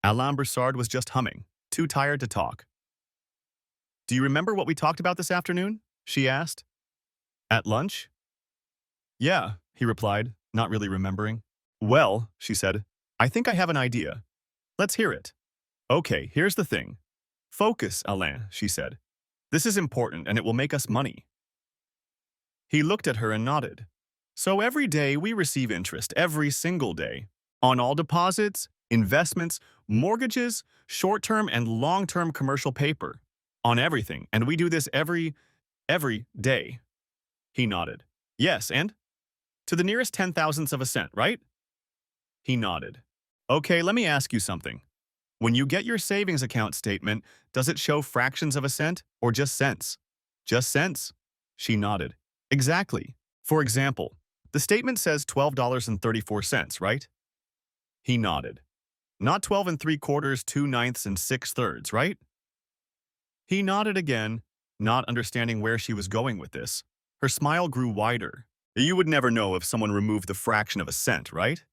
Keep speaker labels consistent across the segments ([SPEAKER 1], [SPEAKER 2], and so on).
[SPEAKER 1] Alain Broussard was just humming, too tired to talk. "Do you remember what we talked about this afternoon?" she asked. "At lunch?" "Yeah," he replied, not really remembering. "Well," she said, "I think I have an idea. Let's hear it." "Okay, here's the thing. Focus, Alain," she said. "This is important and it will make us money." He looked at her and nodded. "So every day we receive interest, every single day. On all deposits, investments, mortgages, short-term and long-term commercial paper. On everything, and we do this every day." He nodded. "Yes, and? To the nearest 10,000ths of a cent, right?" He nodded. "Okay, let me ask you something. When you get your savings account statement, does it show fractions of a cent or just cents?" "Just cents." She nodded. "Exactly. For example, the statement says $12.34, right?" He nodded. "Not 12 and 3/4, 2/9 and 6/3, right?" He nodded again, not understanding where she was going with this. Her smile grew wider. "You would never know if someone removed the fraction of a cent, right?"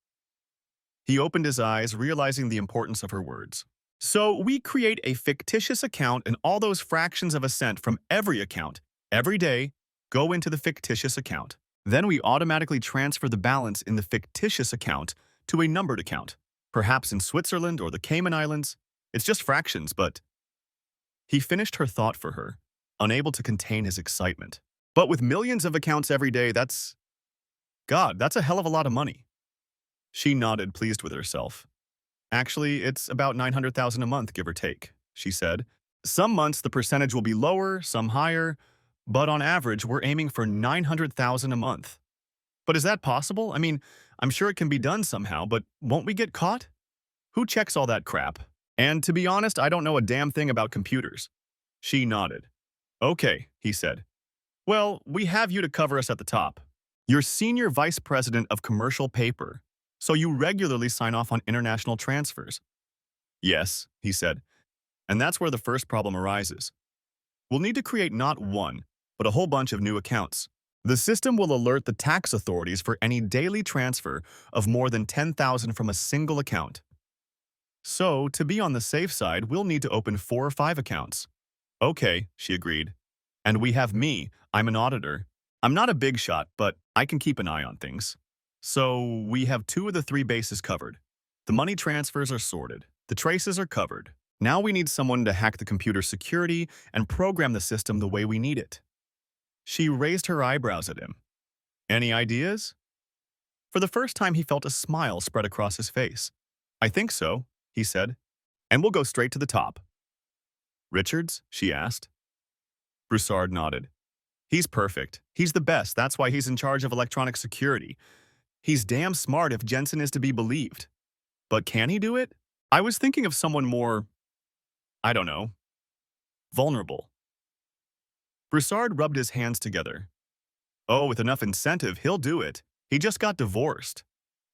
[SPEAKER 1] He opened his eyes, realizing the importance of her words. "So we create a fictitious account and all those fractions of a cent from every account, every day, go into the fictitious account. Then we automatically transfer the balance in the fictitious account to a numbered account, perhaps in Switzerland or the Cayman Islands. It's just fractions, but..." He finished her thought for her, unable to contain his excitement. "But with millions of accounts every day, that's a hell of a lot of money." She nodded, pleased with herself. "Actually, it's about 900,000 a month, give or take," she said. "Some months the percentage will be lower, some higher, but on average, we're aiming for 900,000 a month." "But is that possible? I mean, I'm sure it can be done somehow, but won't we get caught? Who checks all that crap? And to be honest, I don't know a damn thing about computers." She nodded. "Okay," he said. "Well, we have you to cover us at the top. You're Senior Vice President of Commercial Paper, so you regularly sign off on international transfers." "Yes," he said, "and that's where the first problem arises. We'll need to create not one, but a whole bunch of new accounts. The system will alert the tax authorities for any daily transfer of more than 10,000 from a single account. So, to be on the safe side, we'll need to open 4 or 5 accounts." "Okay," she agreed. "And we have me. I'm an auditor. I'm not a big shot, but I can keep an eye on things. So, we have 2 of the 3 bases covered. The money transfers are sorted. The traces are covered. Now we need someone to hack the computer security and program the system the way we need it." She raised her eyebrows at him. "Any ideas?" For the first time, he felt a smile spread across his face. "I think so," he said. "And we'll go straight to the top." "Richards?" she asked. Broussard nodded. "He's perfect. He's the best. That's why he's in charge of electronic security. He's damn smart if Jensen is to be believed. But can he do it? I was thinking of someone more, I don't know, vulnerable." Broussard rubbed his hands together. "Oh, with enough incentive, he'll do it. He just got divorced.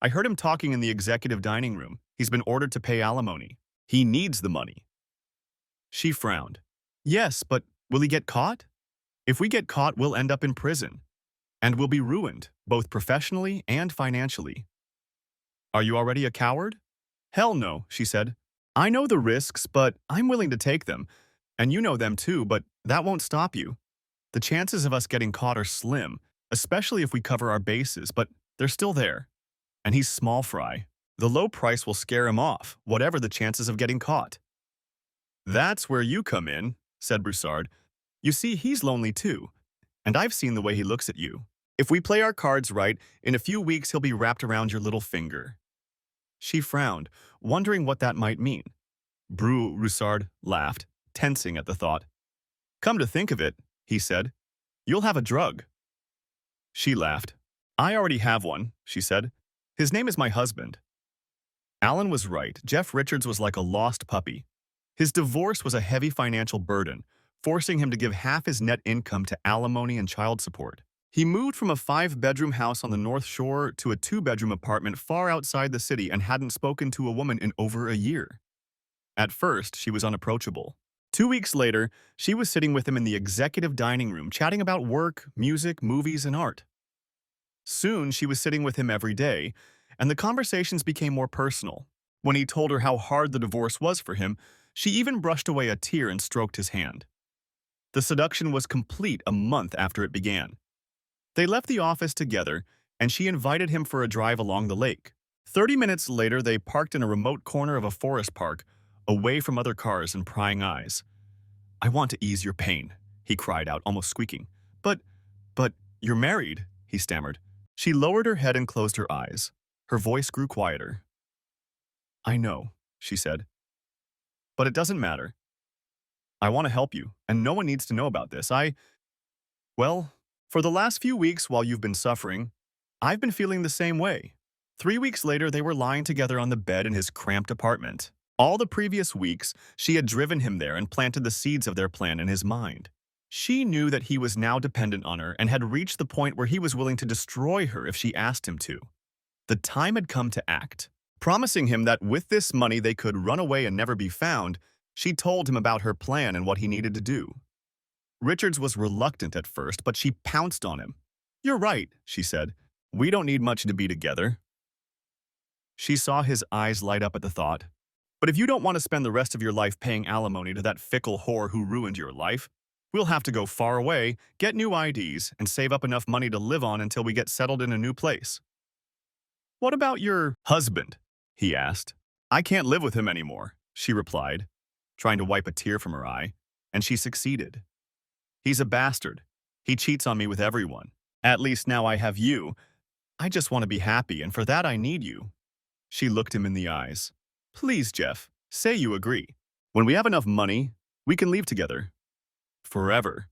[SPEAKER 1] I heard him talking in the executive dining room. He's been ordered to pay alimony. He needs the money." She frowned. "Yes, but will he get caught? If we get caught, we'll end up in prison. And we'll be ruined, both professionally and financially." "Are you already a coward?" "Hell no," she said. "I know the risks, but I'm willing to take them. And you know them too, but that won't stop you. The chances of us getting caught are slim, especially if we cover our bases, but they're still there. And he's small fry. The low price will scare him off, whatever the chances of getting caught." "That's where you come in," said Broussard. "You see, he's lonely too, and I've seen the way he looks at you. If we play our cards right, in a few weeks he'll be wrapped around your little finger." She frowned, wondering what that might mean. Broussard laughed, tensing at the thought. "Come to think of it," he said, "you'll have a drug." She laughed. "I already have one," she said. "His name is my husband." Alan was right. Jeff Richards was like a lost puppy. His divorce was a heavy financial burden, forcing him to give half his net income to alimony and child support. He moved from a 5-bedroom house on the North Shore to a 2-bedroom apartment far outside the city and hadn't spoken to a woman in over a year. At first, she was unapproachable. 2 weeks later, she was sitting with him in the executive dining room, chatting about work, music, movies, and art. Soon, she was sitting with him every day, and the conversations became more personal. When he told her how hard the divorce was for him, she even brushed away a tear and stroked his hand. The seduction was complete a month after it began. They left the office together, and she invited him for a drive along the lake. 30 minutes later, they parked in a remote corner of a forest park, away from other cars and prying eyes. "I want to ease your pain," he cried out, almost squeaking. But, but, you're married," he stammered. She lowered her head and closed her eyes. Her voice grew quieter. "I know," she said, "but it doesn't matter. I want to help you, and no one needs to know about this. Well, for the last few weeks while you've been suffering, I've been feeling the same way." 3 weeks later, they were lying together on the bed in his cramped apartment. All the previous weeks, she had driven him there and planted the seeds of their plan in his mind. She knew that he was now dependent on her and had reached the point where he was willing to destroy her if she asked him to. The time had come to act. Promising him that with this money they could run away and never be found, she told him about her plan and what he needed to do. Richards was reluctant at first, but she pounced on him. "You're right," she said. "We don't need much to be together." She saw his eyes light up at the thought. "But if you don't want to spend the rest of your life paying alimony to that fickle whore who ruined your life, we'll have to go far away, get new IDs, and save up enough money to live on until we get settled in a new place." "What about your husband?" he asked. "I can't live with him anymore," she replied, trying to wipe a tear from her eye, and she succeeded. "He's a bastard. He cheats on me with everyone. At least now I have you. I just want to be happy, and for that I need you." She looked him in the eyes. "Please, Jeff, say you agree. When we have enough money, we can leave together. Forever."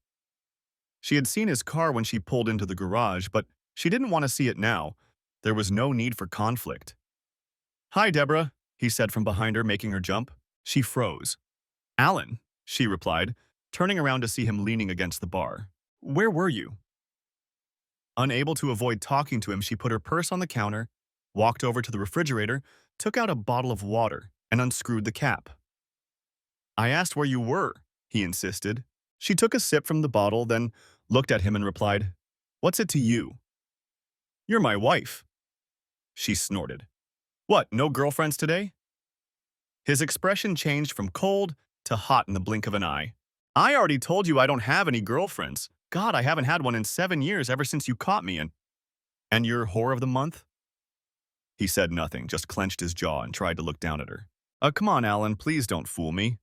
[SPEAKER 1] She had seen his car when she pulled into the garage, but she didn't want to see it now. There was no need for conflict. "Hi, Deborah," he said from behind her, making her jump. She froze. "Alan," she replied, turning around to see him leaning against the bar. "Where were you?" Unable to avoid talking to him, she put her purse on the counter, walked over to the refrigerator, took out a bottle of water, and unscrewed the cap. "I asked where you were," he insisted. She took a sip from the bottle, then looked at him and replied, "What's it to you?" "You're my wife." She snorted. "What, no girlfriends today?" His expression changed from cold to hot in the blink of an eye. "I already told you I don't have any girlfriends. God, I haven't had one in 7 years ever since you caught me in." "And you're whore of the month?" He said nothing, just clenched his jaw and tried to look down at her. Come on, Alan, please don't fool me.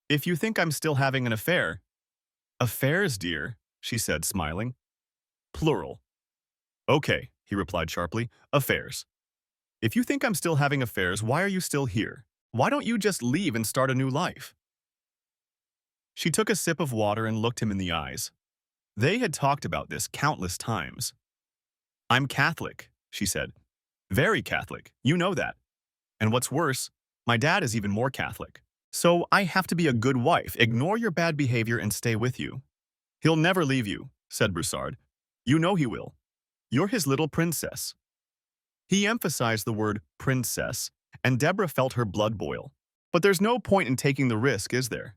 [SPEAKER 1] If you think I'm still having an affair." "Affairs, dear," she said, smiling. "Plural." "Okay," he replied sharply, "affairs. If you think I'm still having affairs, why are you still here? Why don't you just leave and start a new life?" She took a sip of water and looked him in the eyes. They had talked about this countless times. "I'm Catholic," she said. "Very Catholic, you know that. And what's worse, my dad is even more Catholic. So I have to be a good wife, ignore your bad behavior, and stay with you." "He'll never leave you," said Broussard. "You know he will. You're his little princess." He emphasized the word princess, and Deborah felt her blood boil. But there's no point in taking the risk, is there?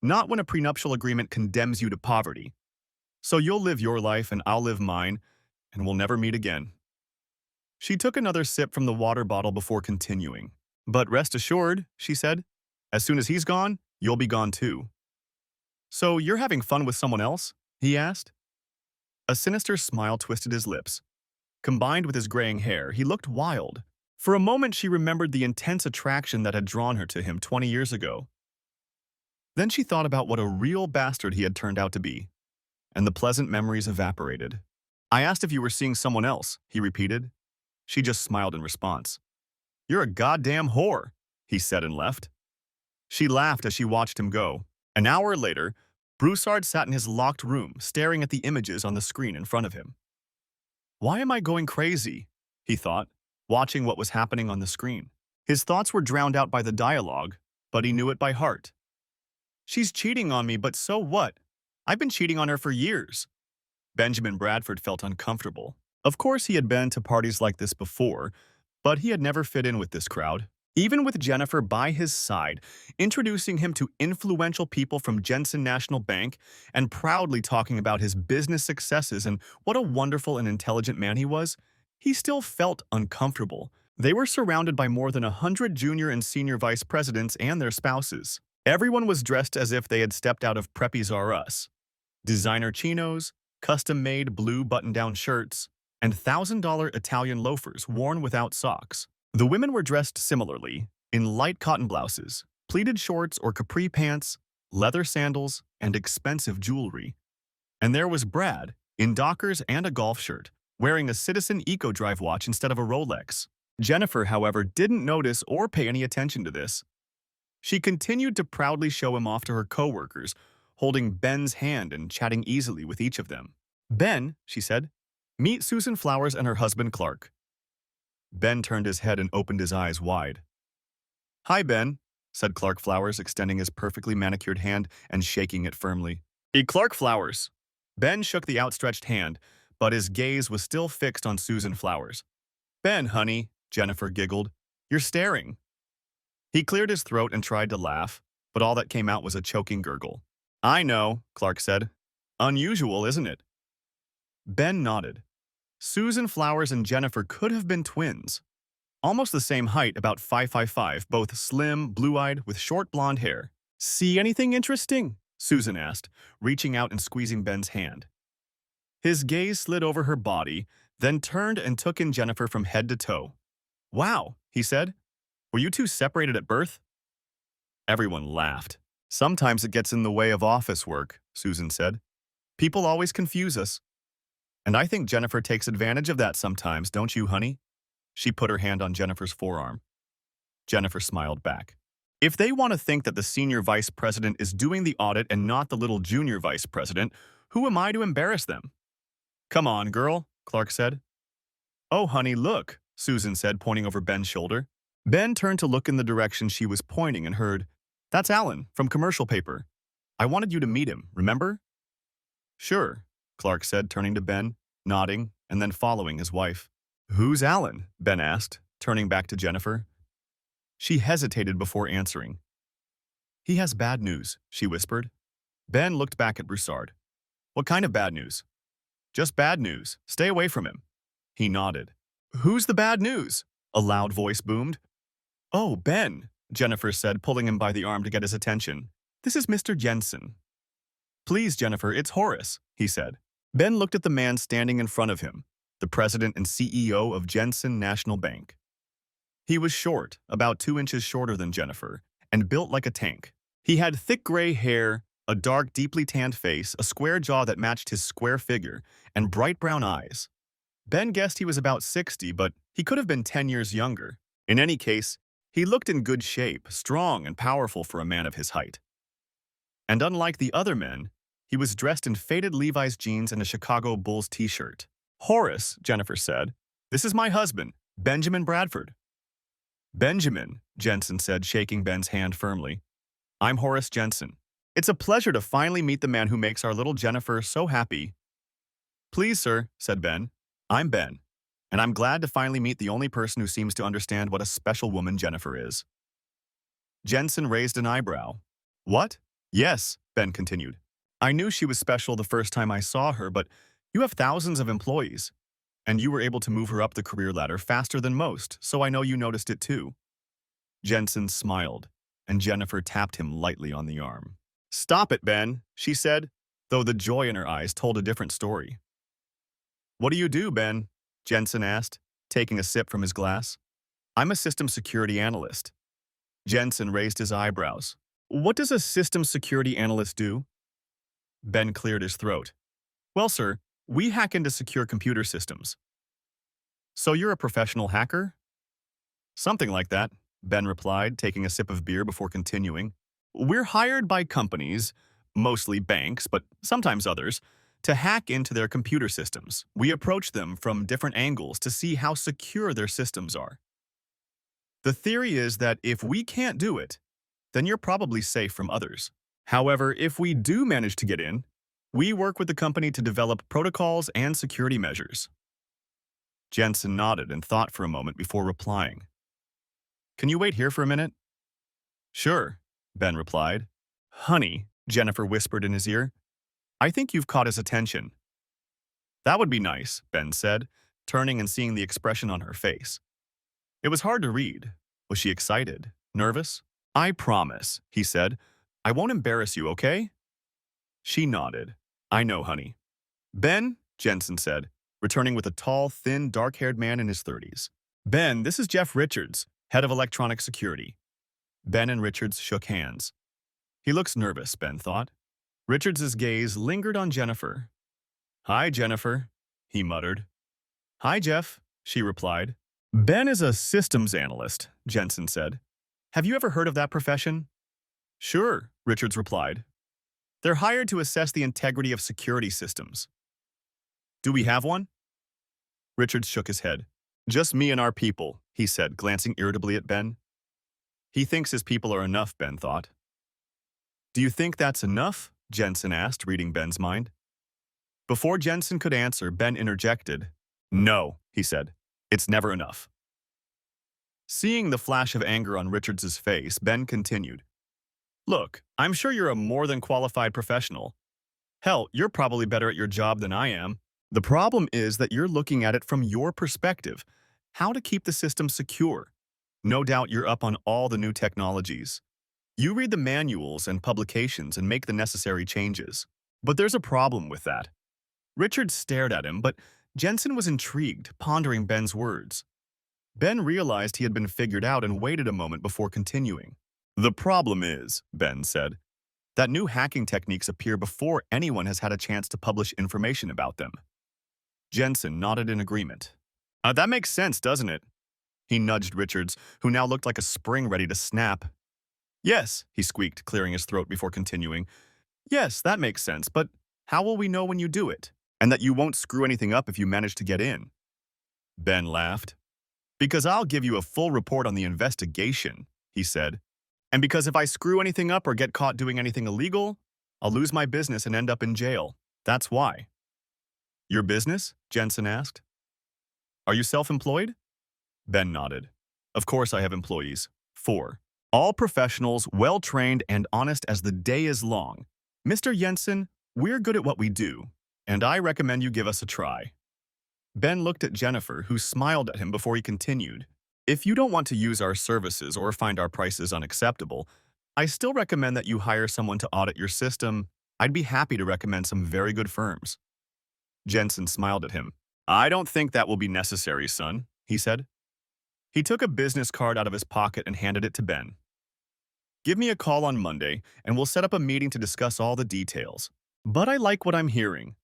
[SPEAKER 1] Not when a prenuptial agreement condemns you to poverty. So you'll live your life and I'll live mine, and we'll never meet again. She took another sip from the water bottle before continuing. "But rest assured," she said, "as soon as he's gone, you'll be gone too." "So you're having fun with someone else?" he asked. A sinister smile twisted his lips. Combined with his graying hair, he looked wild. For a moment, she remembered the intense attraction that had drawn her to him 20 years ago. Then she thought about what a real bastard he had turned out to be, and the pleasant memories evaporated. "I asked if you were seeing someone else," he repeated. She just smiled in response. "You're a goddamn whore," he said and left. She laughed as she watched him go. An hour later, Broussard sat in his locked room, staring at the images on the screen in front of him. "Why am I going crazy?" he thought, watching what was happening on the screen. His thoughts were drowned out by the dialogue, but he knew it by heart. "She's cheating on me, but so what? I've been cheating on her for years." Benjamin Bradford felt uncomfortable. Of course, he had been to parties like this before, but he had never fit in with this crowd. Even with Jennifer by his side, introducing him to influential people from Jensen National Bank and proudly talking about his business successes and what a wonderful and intelligent man he was, he still felt uncomfortable. They were surrounded by more than 100 junior and senior vice presidents and their spouses. Everyone was dressed as if they had stepped out of Preppy's R Us. Designer chinos, custom-made blue button-down shirts, and $1,000 Italian loafers worn without socks. The women were dressed similarly, in light cotton blouses, pleated shorts or capri pants, leather sandals, and expensive jewelry. And there was Brad, in Dockers and a golf shirt, wearing a Citizen Eco-Drive watch instead of a Rolex. Jennifer, however, didn't notice or pay any attention to this. She continued to proudly show him off to her coworkers, holding Ben's hand and chatting easily with each of them. "Ben," she said, "meet Susan Flowers and her husband Clark." Ben turned his head and opened his eyes wide. "Hi, Ben," said Clark Flowers, extending his perfectly manicured hand and shaking it firmly. Clark Flowers." Ben shook the outstretched hand, but his gaze was still fixed on Susan Flowers. "Ben, honey," Jennifer giggled, "you're staring." He cleared his throat and tried to laugh, but all that came out was a choking gurgle. "I know," Clark said. "Unusual, isn't it?" Ben nodded. Susan Flowers and Jennifer could have been twins. Almost the same height, about 5'5", both slim, blue-eyed, with short blonde hair. "See anything interesting?" Susan asked, reaching out and squeezing Ben's hand. His gaze slid over her body, then turned and took in Jennifer from head to toe. "Wow," he said. "Were you two separated at birth?" Everyone laughed. "Sometimes it gets in the way of office work," Susan said. "People always confuse us. And I think Jennifer takes advantage of that sometimes, don't you, honey?" She put her hand on Jennifer's forearm. Jennifer smiled back. "If they want to think that the senior vice president is doing the audit and not the little junior vice president, who am I to embarrass them?" "Come on, girl," Clark said. "Oh, honey, look," Susan said, pointing over Ben's shoulder. Ben turned to look in the direction she was pointing and heard, "That's Alan, from Commercial Paper. I wanted you to meet him, remember?" "Sure," Clark said, turning to Ben, nodding, and then following his wife. "Who's Alan?" Ben asked, turning back to Jennifer. She hesitated before answering. "He has bad news," she whispered. Ben looked back at Broussard. "What kind of bad news?" "Just bad news. Stay away from him." He nodded. "Who's the bad news?" a loud voice boomed. "Oh, Ben," Jennifer said, pulling him by the arm to get his attention. "This is Mr. Jensen." "Please, Jennifer, it's Horace," he said. Ben looked at the man standing in front of him, the president and CEO of Jensen National Bank. He was short, about 2 inches shorter than Jennifer, and built like a tank. He had thick gray hair, a dark, deeply tanned face, a square jaw that matched his square figure, and bright brown eyes. Ben guessed he was about 60, but he could have been 10 years younger. In any case, he looked in good shape, strong and powerful for a man of his height. And unlike the other men, he was dressed in faded Levi's jeans and a Chicago Bulls t-shirt. "Horace," Jennifer said, "this is my husband, Benjamin Bradford." "Benjamin," Jensen said, shaking Ben's hand firmly. "I'm Horace Jensen. It's a pleasure to finally meet the man who makes our little Jennifer so happy." "Please, sir," said Ben. "I'm Ben, and I'm glad to finally meet the only person who seems to understand what a special woman Jennifer is." Jensen raised an eyebrow. "What?" "Yes," Ben continued. "I knew she was special the first time I saw her, but you have thousands of employees, and you were able to move her up the career ladder faster than most, so I know you noticed it too." Jensen smiled, and Jennifer tapped him lightly on the arm. "Stop it, Ben," she said, though the joy in her eyes told a different story. "What do you do, Ben?" Jensen asked, taking a sip from his glass. "I'm a system security analyst." Jensen raised his eyebrows. "What does a system security analyst do?" Ben cleared his throat. "Well, sir, we hack into secure computer systems." "So you're a professional hacker?" "Something like that," Ben replied, taking a sip of beer before continuing. "We're hired by companies, mostly banks, but sometimes others, to hack into their computer systems. We approach them from different angles to see how secure their systems are. The theory is that if we can't do it, then you're probably safe from others. However, if we do manage to get in, we work with the company to develop protocols and security measures." Jensen nodded and thought for a moment before replying. "Can you wait here for a minute?" "Sure," Ben replied. "Honey," Jennifer whispered in his ear, "I think you've caught his attention." "That would be nice," Ben said, turning and seeing the expression on her face. It was hard to read. Was she excited? Nervous? I promise, he said. I won't embarrass you, okay? She nodded. I know, honey. Ben, Jensen said, returning with a tall, thin, dark-haired man in his 30s. Ben, this is Jeff Richards, head of electronic security. Ben and Richards shook hands. He looks nervous, Ben thought. Richards' gaze lingered on Jennifer. Hi, Jennifer, he muttered. Hi, Jeff, she replied. Ben is a systems analyst, Jensen said. Have you ever heard of that profession? Sure, Richards replied. They're hired to assess the integrity of security systems. Do we have one? Richards shook his head. Just me and our people, he said, glancing irritably at Ben. He thinks his people are enough, Ben thought. Do you think that's enough? Jensen asked, reading Ben's mind. Before Jensen could answer, Ben interjected. No, he said. It's never enough. Seeing the flash of anger on Richards' face, Ben continued. Look, I'm sure you're a more than qualified professional. Hell, you're probably better at your job than I am. The problem is that you're looking at it from your perspective, how to keep the system secure. No doubt you're up on all the new technologies. You read the manuals and publications and make the necessary changes. But there's a problem with that. Richard stared at him, but Jensen was intrigued, pondering Ben's words. Ben realized he had been figured out and waited a moment before continuing. The problem is, Ben said, that new hacking techniques appear before anyone has had a chance to publish information about them. Jensen nodded in agreement. That makes sense, doesn't it? He nudged Richards, who now looked like a spring ready to snap. Yes, he squeaked, clearing his throat before continuing. Yes, that makes sense, but how will we know when you do it? And that you won't screw anything up if you manage to get in? Ben laughed. Because I'll give you a full report on the investigation, he said. And because if I screw anything up or get caught doing anything illegal, I'll lose my business and end up in jail. That's why. Your business? Jensen asked. Are you self-employed? Ben nodded. Of course I have employees. 4. All professionals, well-trained and honest as the day is long. Mr. Jensen, we're good at what we do, and I recommend you give us a try. Ben looked at Jennifer, who smiled at him before he continued. If you don't want to use our services or find our prices unacceptable, I still recommend that you hire someone to audit your system. I'd be happy to recommend some very good firms. Jensen smiled at him. I don't think that will be necessary, son, he said. He took a business card out of his pocket and handed it to Ben. Give me a call on Monday, and we'll set up a meeting to discuss all the details. But I like what I'm hearing,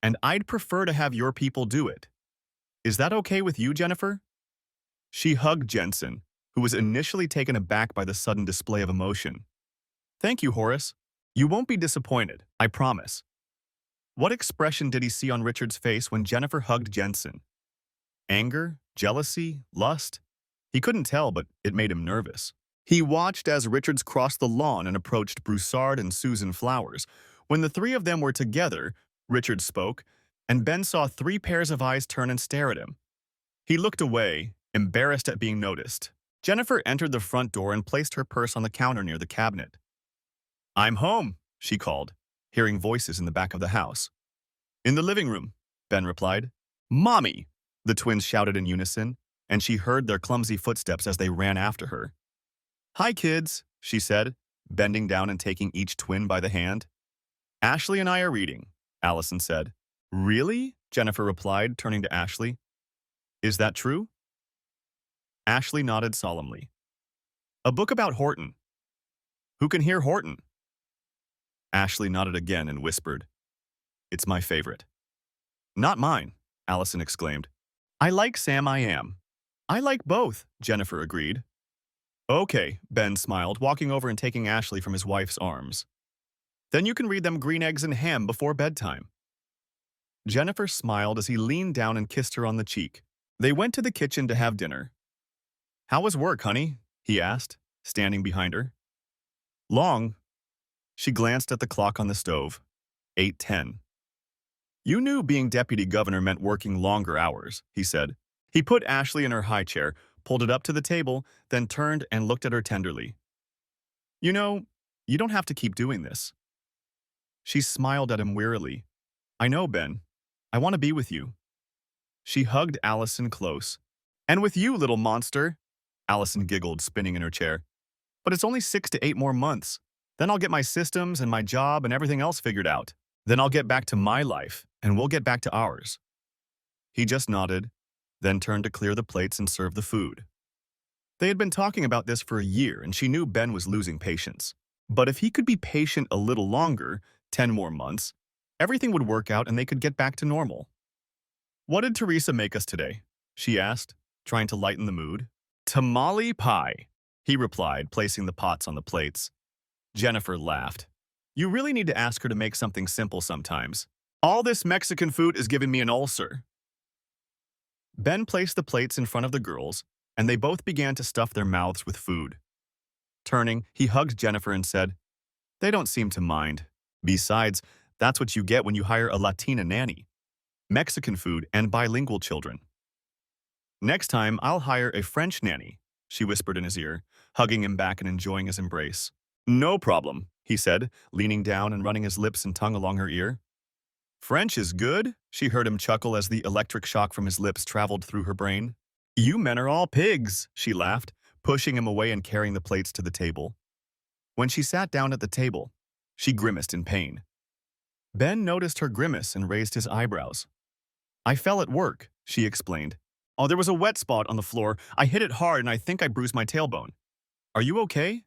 [SPEAKER 1] and I'd prefer to have your people do it. Is that okay with you, Jennifer? She hugged Jensen, who was initially taken aback by the sudden display of emotion. Thank you, Horace. You won't be disappointed, I promise. What expression did he see on Richard's face when Jennifer hugged Jensen? Anger? Jealousy? Lust? He couldn't tell, but it made him nervous. He watched as Richards crossed the lawn and approached Broussard and Susan Flowers. When the three of them were together, Richards spoke, and Ben saw 3 pairs of eyes turn and stare at him. He looked away, embarrassed at being noticed. Jennifer entered the front door and placed her purse on the counter near the cabinet. I'm home, she called, hearing voices in the back of the house. In the living room, Ben replied. Mommy, the twins shouted in unison, and she heard their clumsy footsteps as they ran after her. Hi, kids, she said, bending down and taking each twin by the hand. Ashley and I are reading, Allison said. Really? Jennifer replied, turning to Ashley. Is that true? Ashley nodded solemnly. A book about Horton. Who can hear Horton? Ashley nodded again and whispered. It's my favorite. Not mine, Allison exclaimed. I like Sam I Am. I like both, Jennifer agreed. Okay, Ben smiled, walking over and taking Ashley from his wife's arms. Then you can read them Green Eggs and Ham before bedtime. Jennifer smiled as he leaned down and kissed her on the cheek. They went to the kitchen to have dinner. How was work, honey? He asked, standing behind her. Long. She glanced at the clock on the stove. 8:10. You knew being deputy governor meant working longer hours, he said. He put Ashley in her high chair, pulled it up to the table, then turned and looked at her tenderly. You know, you don't have to keep doing this. She smiled at him wearily. I know, Ben. I want to be with you. She hugged Allison close. And with you, little monster, Allison giggled, spinning in her chair. But it's only 6 to 8 more months. Then I'll get my systems and my job and everything else figured out. Then I'll get back to my life, and we'll get back to ours. He just nodded, then turned to clear the plates and serve the food. They had been talking about this for a year, and she knew Ben was losing patience. But if he could be patient a little longer, 10 more months, everything would work out and they could get back to normal. "What did Teresa make us today?" she asked, trying to lighten the mood. "Tamale pie," he replied, placing the pots on the plates. Jennifer laughed. "You really need to ask her to make something simple sometimes. All this Mexican food is giving me an ulcer." Ben placed the plates in front of the girls, and they both began to stuff their mouths with food. Turning, he hugged Jennifer and said, "They don't seem to mind. Besides, that's what you get when you hire a Latina nanny. Mexican food and bilingual children." "Next time, I'll hire a French nanny," she whispered in his ear, hugging him back and enjoying his embrace. "No problem," he said, leaning down and running his lips and tongue along her ear. "French is good," she heard him chuckle as the electric shock from his lips traveled through her brain. "You men are all pigs," she laughed, pushing him away and carrying the plates to the table. When she sat down at the table, she grimaced in pain. Ben noticed her grimace and raised his eyebrows. "I fell at work," she explained. "Oh, there was a wet spot on the floor. I hit it hard and I think I bruised my tailbone. Are you okay?"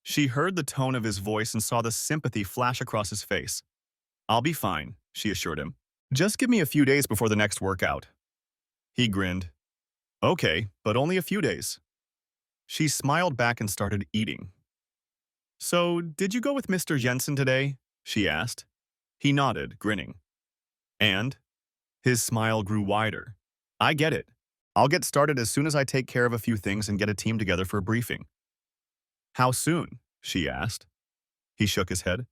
[SPEAKER 1] She heard the tone of his voice and saw the sympathy flash across his face. "I'll be fine," she assured him. "Just give me a few days before the next workout." He grinned. "Okay, but only a few days." She smiled back and started eating. "So, did you go with Mr. Jensen today?" she asked. He nodded, grinning. "And?" His smile grew wider. "I get it. I'll get started as soon as I take care of a few things and get a team together for a briefing." "How soon?" she asked. He shook his head.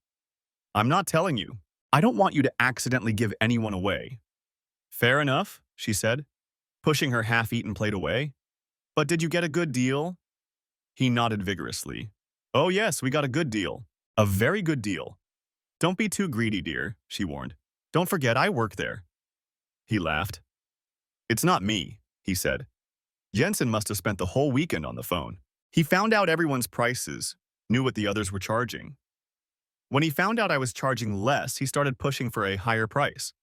[SPEAKER 1] "I'm not telling you. I don't want you to accidentally give anyone away." "Fair enough," she said, pushing her half-eaten plate away. "But did you get a good deal?" He nodded vigorously. "Oh yes, we got a good deal. A very good deal." "Don't be too greedy, dear," she warned. "Don't forget I work there." He laughed. "It's not me," he said. "Jensen must have spent the whole weekend on the phone. He found out everyone's prices, knew what the others were charging. When he found out I was charging less, he started pushing for a higher price.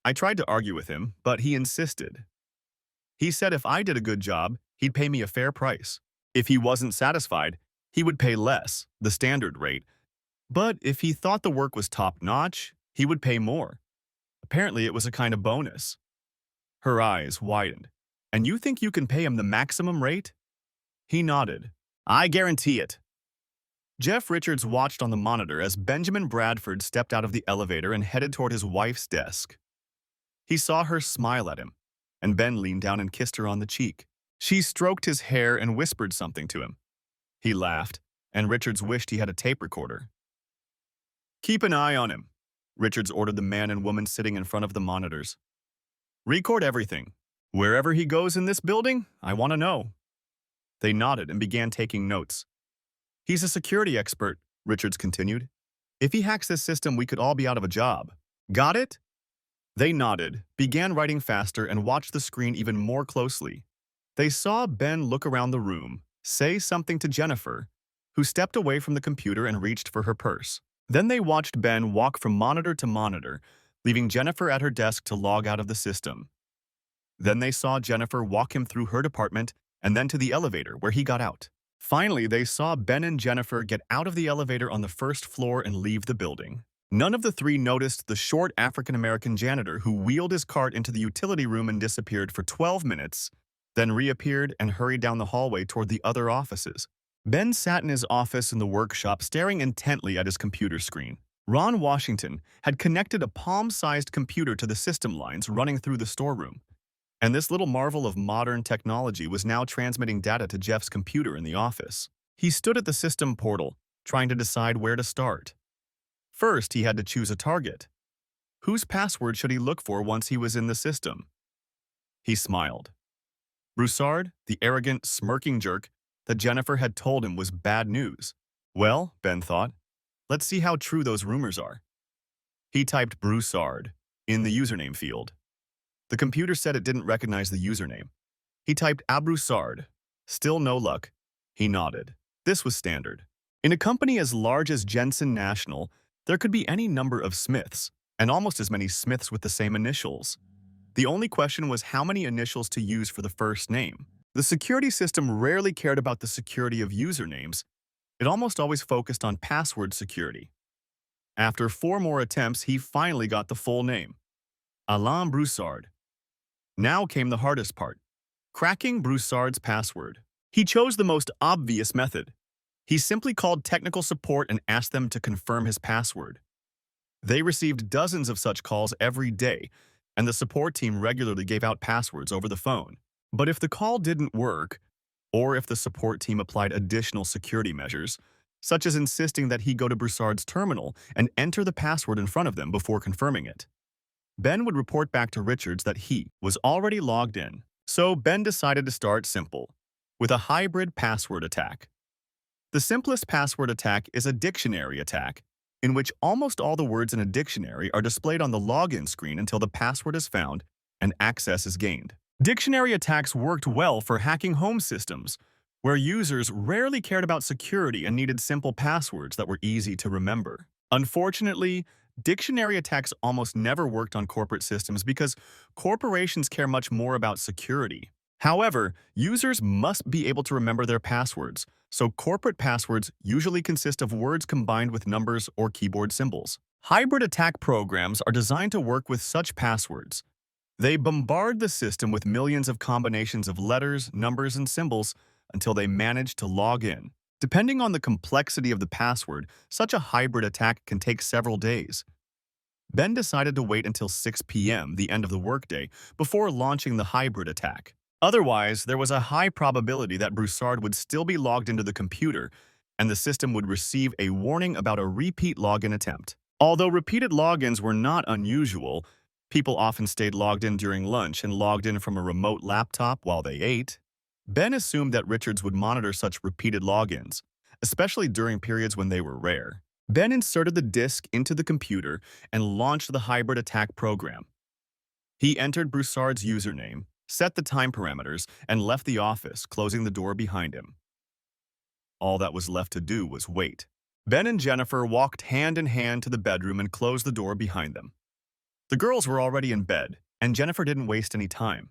[SPEAKER 1] I tried to argue with him, but he insisted. He said if I did a good job, he'd pay me a fair price. If he wasn't satisfied, he would pay less, the standard rate. But if he thought the work was top-notch, he would pay more. Apparently, it was a kind of bonus." Her eyes widened. "And you think you can pay him the maximum rate?" He nodded. "I guarantee it." Jeff Richards watched on the monitor as Benjamin Bradford stepped out of the elevator and headed toward his wife's desk. He saw her smile at him, and Ben leaned down and kissed her on the cheek. She stroked his hair and whispered something to him. He laughed, and Richards wished he had a tape recorder. "Keep an eye on him," Richards ordered the man and woman sitting in front of the monitors. "Record everything. Wherever he goes in this building, I want to know." They nodded and began taking notes. "He's a security expert," Richards continued. "If he hacks this system, we could all be out of a job. Got it?" They nodded, began writing faster, and watched the screen even more closely. They saw Ben look around the room, say something to Jennifer, who stepped away from the computer and reached for her purse. Then they watched Ben walk from monitor to monitor, leaving Jennifer at her desk to log out of the system. Then they saw Jennifer walk him through her department and then to the elevator, where he got out. Finally, they saw Ben and Jennifer get out of the elevator on the first floor and leave the building. None of the three noticed the short African-American janitor who wheeled his cart into the utility room and disappeared for 12 minutes, then reappeared and hurried down the hallway toward the other offices. Ben sat in his office in the workshop staring intently at his computer screen. Ron Washington had connected a palm-sized computer to the system lines running through the storeroom, and this little marvel of modern technology was now transmitting data to Jeff's computer in the office. He stood at the system portal, trying to decide where to start. First, he had to choose a target. Whose password should he look for once he was in the system? He smiled. Broussard, the arrogant, smirking jerk that Jennifer had told him was bad news. Well, Ben thought, let's see how true those rumors are. He typed Broussard in the username field. The computer said it didn't recognize the username. He typed Abroussard, Still no luck. He nodded. This was standard. In a company as large as Jensen National, there could be any number of Smiths, and almost as many Smiths with the same initials. The only question was how many initials to use for the first name. The security system rarely cared about the security of usernames. It almost always focused on password security. After 4 more attempts, he finally got the full name. Alain Broussard. Now came the hardest part. Cracking Broussard's password. He chose the most obvious method. He simply called technical support and asked them to confirm his password. They received dozens of such calls every day, and the support team regularly gave out passwords over the phone. But if the call didn't work, or if the support team applied additional security measures, such as insisting that he go to Broussard's terminal and enter the password in front of them before confirming it, Ben would report back to Richards that he was already logged in. So Ben decided to start simple, with a hybrid password attack. The simplest password attack is a dictionary attack, in which almost all the words in a dictionary are displayed on the login screen until the password is found and access is gained. Dictionary attacks worked well for hacking home systems, where users rarely cared about security and needed simple passwords that were easy to remember. Unfortunately, dictionary attacks almost never worked on corporate systems because corporations care much more about security. However, users must be able to remember their passwords, so corporate passwords usually consist of words combined with numbers or keyboard symbols. Hybrid attack programs are designed to work with such passwords. They bombard the system with millions of combinations of letters, numbers, and symbols until they manage to log in. Depending on the complexity of the password, such a hybrid attack can take several days. Ben decided to wait until 6 p.m., the end of the workday, before launching the hybrid attack. Otherwise, there was a high probability that Broussard would still be logged into the computer, and the system would receive a warning about a repeat login attempt. Although repeated logins were not unusual, people often stayed logged in during lunch and logged in from a remote laptop while they ate. Ben assumed that Richards would monitor such repeated logins, especially during periods when they were rare. Ben inserted the disk into the computer and launched the hybrid attack program. He entered Broussard's username, set the time parameters, and left the office, closing the door behind him. All that was left to do was wait. Ben and Jennifer walked hand in hand to the bedroom and closed the door behind them. The girls were already in bed, and Jennifer didn't waste any time.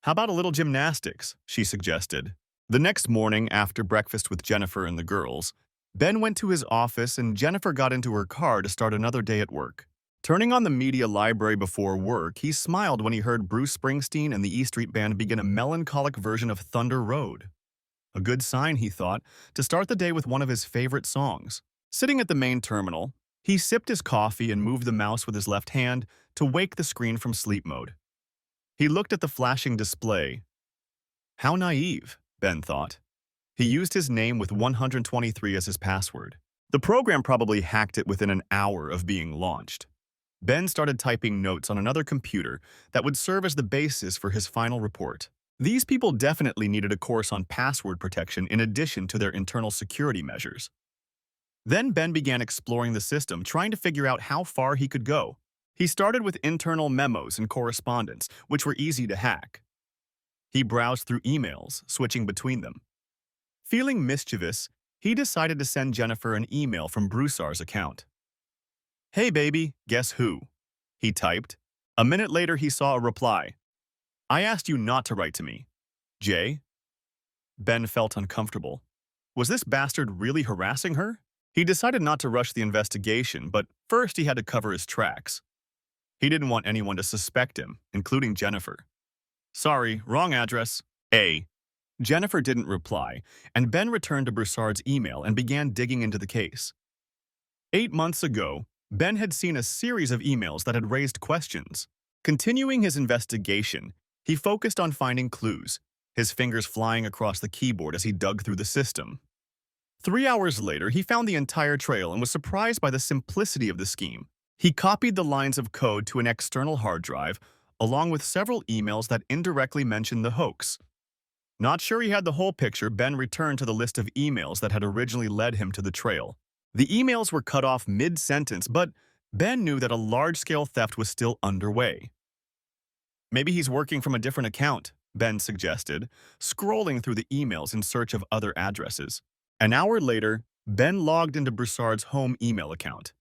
[SPEAKER 1] "How about a little gymnastics?" she suggested. The next morning, after breakfast with Jennifer and the girls, Ben went to his office and Jennifer got into her car to start another day at work. Turning on the media library before work, he smiled when he heard Bruce Springsteen and the E Street Band begin a melancholic version of Thunder Road. A good sign, he thought, to start the day with one of his favorite songs. Sitting at the main terminal, he sipped his coffee and moved the mouse with his left hand to wake the screen from sleep mode. He looked at the flashing display. How naive, Ben thought. He used his name with 123 as his password. The program probably hacked it within an hour of being launched. Ben started typing notes on another computer that would serve as the basis for his final report. These people definitely needed a course on password protection in addition to their internal security measures. Then Ben began exploring the system, trying to figure out how far he could go. He started with internal memos and correspondence, which were easy to hack. He browsed through emails, switching between them. Feeling mischievous, he decided to send Jennifer an email from Broussard's account. "Hey baby, guess who?" he typed. A minute later, he saw a reply. "I asked you not to write to me. Jay?" Ben felt uncomfortable. Was this bastard really harassing her? He decided not to rush the investigation, but first he had to cover his tracks. He didn't want anyone to suspect him, including Jennifer. "Sorry, wrong address. A." Jennifer didn't reply, and Ben returned to Broussard's email and began digging into the case. 8 months ago, Ben had seen a series of emails that had raised questions. Continuing his investigation, he focused on finding clues, his fingers flying across the keyboard as he dug through the system. 3 hours later, he found the entire trail and was surprised by the simplicity of the scheme. He copied the lines of code to an external hard drive, along with several emails that indirectly mentioned the hoax. Not sure he had the whole picture, Ben returned to the list of emails that had originally led him to the trail. The emails were cut off mid-sentence, but Ben knew that a large-scale theft was still underway. Maybe he's working from a different account, Ben suggested, scrolling through the emails in search of other addresses. An hour later, Ben logged into Broussard's home email account.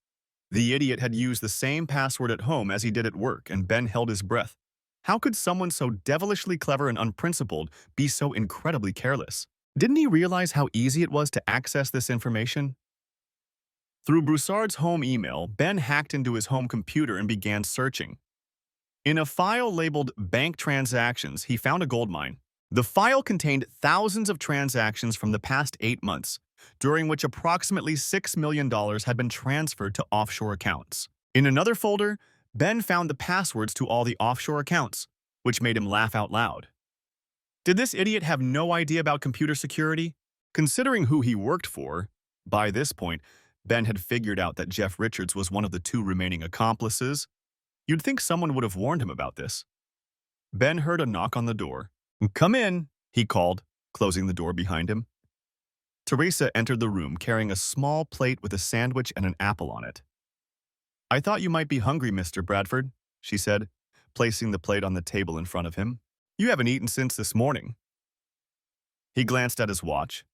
[SPEAKER 1] The idiot had used the same password at home as he did at work, and Ben held his breath. How could someone so devilishly clever and unprincipled be so incredibly careless? Didn't he realize how easy it was to access this information? Through Broussard's home email, Ben hacked into his home computer and began searching. In a file labeled Bank Transactions, he found a goldmine. The file contained thousands of transactions from the past 8 months, during which approximately $6 million had been transferred to offshore accounts. In another folder, Ben found the passwords to all the offshore accounts, which made him laugh out loud. Did this idiot have no idea about computer security? Considering who he worked for, by this point, Ben had figured out that Jeff Richards was one of the 2 remaining accomplices. You'd think someone would have warned him about this. Ben heard a knock on the door. "Come in," he called, closing the door behind him. Teresa entered the room carrying a small plate with a sandwich and an apple on it. "I thought you might be hungry, Mr. Bradford," she said, placing the plate on the table in front of him. "You haven't eaten since this morning." He glanced at his watch.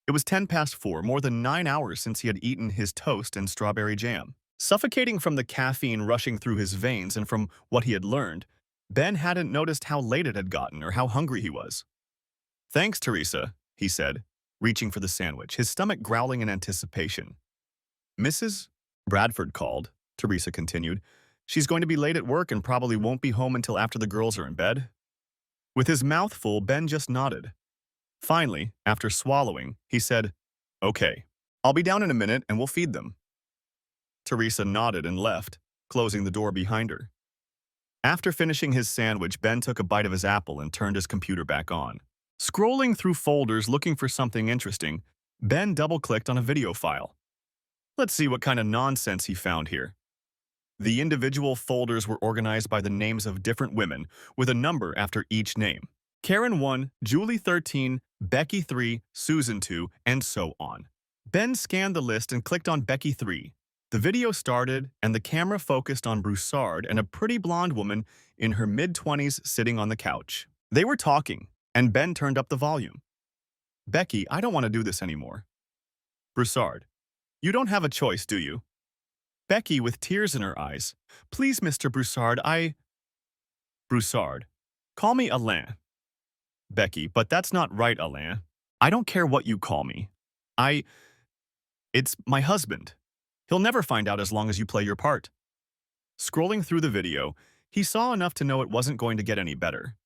[SPEAKER 1] It was 10 past 4, more than 9 hours since he had eaten his toast and strawberry jam. Suffocating from the caffeine rushing through his veins and from what he had learned, Ben hadn't noticed how late it had gotten or how hungry he was. "Thanks, Teresa," he said, reaching for the sandwich, his stomach growling in anticipation. "Mrs. Bradford called," Teresa continued. "She's going to be late at work and probably won't be home until after the girls are in bed." With his mouth full, Ben just nodded. Finally, after swallowing, he said, "Okay, I'll be down in a minute and we'll feed them." Teresa nodded and left, closing the door behind her. After finishing his sandwich, Ben took a bite of his apple and turned his computer back on. Scrolling through folders looking for something interesting, Ben double-clicked on a video file. Let's see what kind of nonsense he found here. The individual folders were organized by the names of different women, with a number after each name. Karen 1, Julie 13, Becky 3, Susan 2, and so on. Ben scanned the list and clicked on Becky 3. The video started, and the camera focused on Broussard and a pretty blonde woman in her mid-20s sitting on the couch. They were talking, and Ben turned up the volume. "Becky, I don't want to do this anymore." Broussard, "You don't have a choice, do you?" Becky, with tears in her eyes, "Please, Mr. Broussard, Broussard, "Call me Alain." Becky, "But that's not right, Alain. I don't care what you call me. It's my husband. He'll never find out as long as you play your part." Scrolling through the video, he saw enough to know it wasn't going to get any better.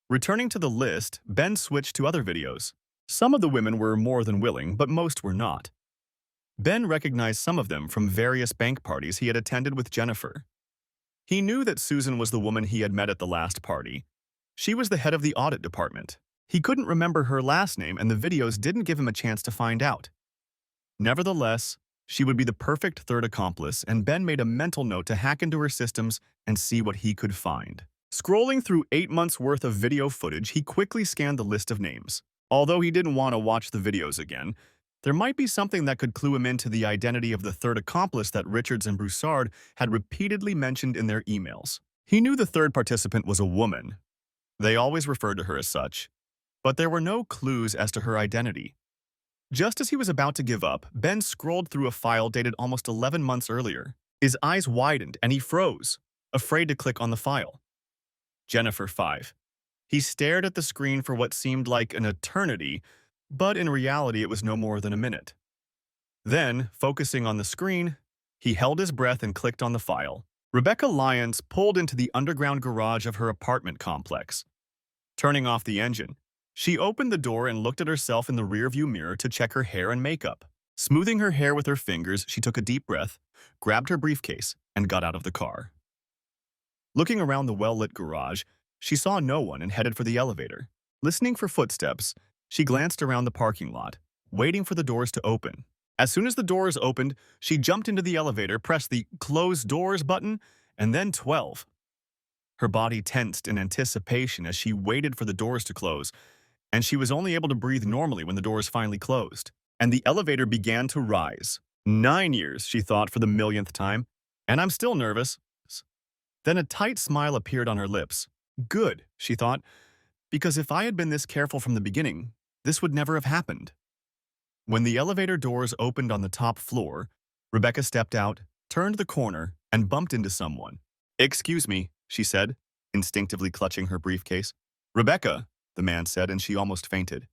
[SPEAKER 1] Returning to the list, Ben switched to other videos. Some of the women were more than willing, but most were not. Ben recognized some of them from various bank parties he had attended with Jennifer. He knew that Susan was the woman he had met at the last party. She was the head of the audit department. He couldn't remember her last name, and the videos didn't give him a chance to find out. Nevertheless, she would be the perfect third accomplice, and Ben made a mental note to hack into her systems and see what he could find. Scrolling through 8 months' worth of video footage, he quickly scanned the list of names. Although he didn't want to watch the videos again, there might be something that could clue him into the identity of the third accomplice that Richards and Broussard had repeatedly mentioned in their emails. He knew the third participant was a woman. They always referred to her as such, but there were no clues as to her identity. Just as he was about to give up, Ben scrolled through a file dated almost 11 months earlier. His eyes widened and he froze, afraid to click on the file. Jennifer 5. He stared at the screen for what seemed like an eternity, but in reality it was no more than a minute. Then, focusing on the screen, he held his breath and clicked on the file. Rebecca Lyons pulled into the underground garage of her apartment complex. Turning off the engine, she opened the door and looked at herself in the rearview mirror to check her hair and makeup. Smoothing her hair with her fingers, she took a deep breath, grabbed her briefcase, and got out of the car. Looking around the well-lit garage, she saw no one and headed for the elevator. Listening for footsteps, she glanced around the parking lot, waiting for the doors to open. As soon as the doors opened, she jumped into the elevator, pressed the "Close Doors" button, and then 12. Her body tensed in anticipation as she waited for the doors to close, and she was only able to breathe normally when the doors finally closed, and the elevator began to rise. 9 years, she thought for the millionth time, and I'm still nervous. Then a tight smile appeared on her lips. Good, she thought. Because if I had been this careful from the beginning, this would never have happened. When the elevator doors opened on the top floor, Rebecca stepped out, turned the corner, and bumped into someone. "Excuse me," she said, instinctively clutching her briefcase. "Rebecca," the man said, and she almost fainted.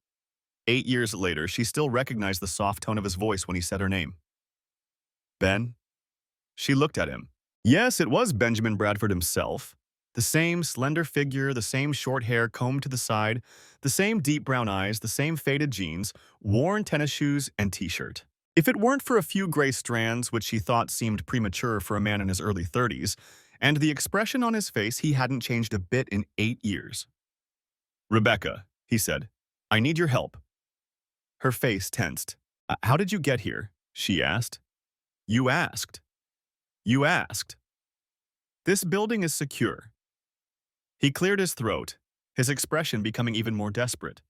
[SPEAKER 1] 8 years later, she still recognized the soft tone of his voice when he said her name. "Ben?" She looked at him. Yes, it was Benjamin Bradford himself. The same slender figure, the same short hair combed to the side, the same deep brown eyes, the same faded jeans, worn tennis shoes, and t-shirt. If it weren't for a few gray strands, which she thought seemed premature for a man in his early 30s, and the expression on his face, he hadn't changed a bit in 8 years. "Rebecca," he said, "I need your help." Her face tensed. How did you get here?" she asked. "You asked. You asked. This building is secure." He cleared his throat, his expression becoming even more desperate.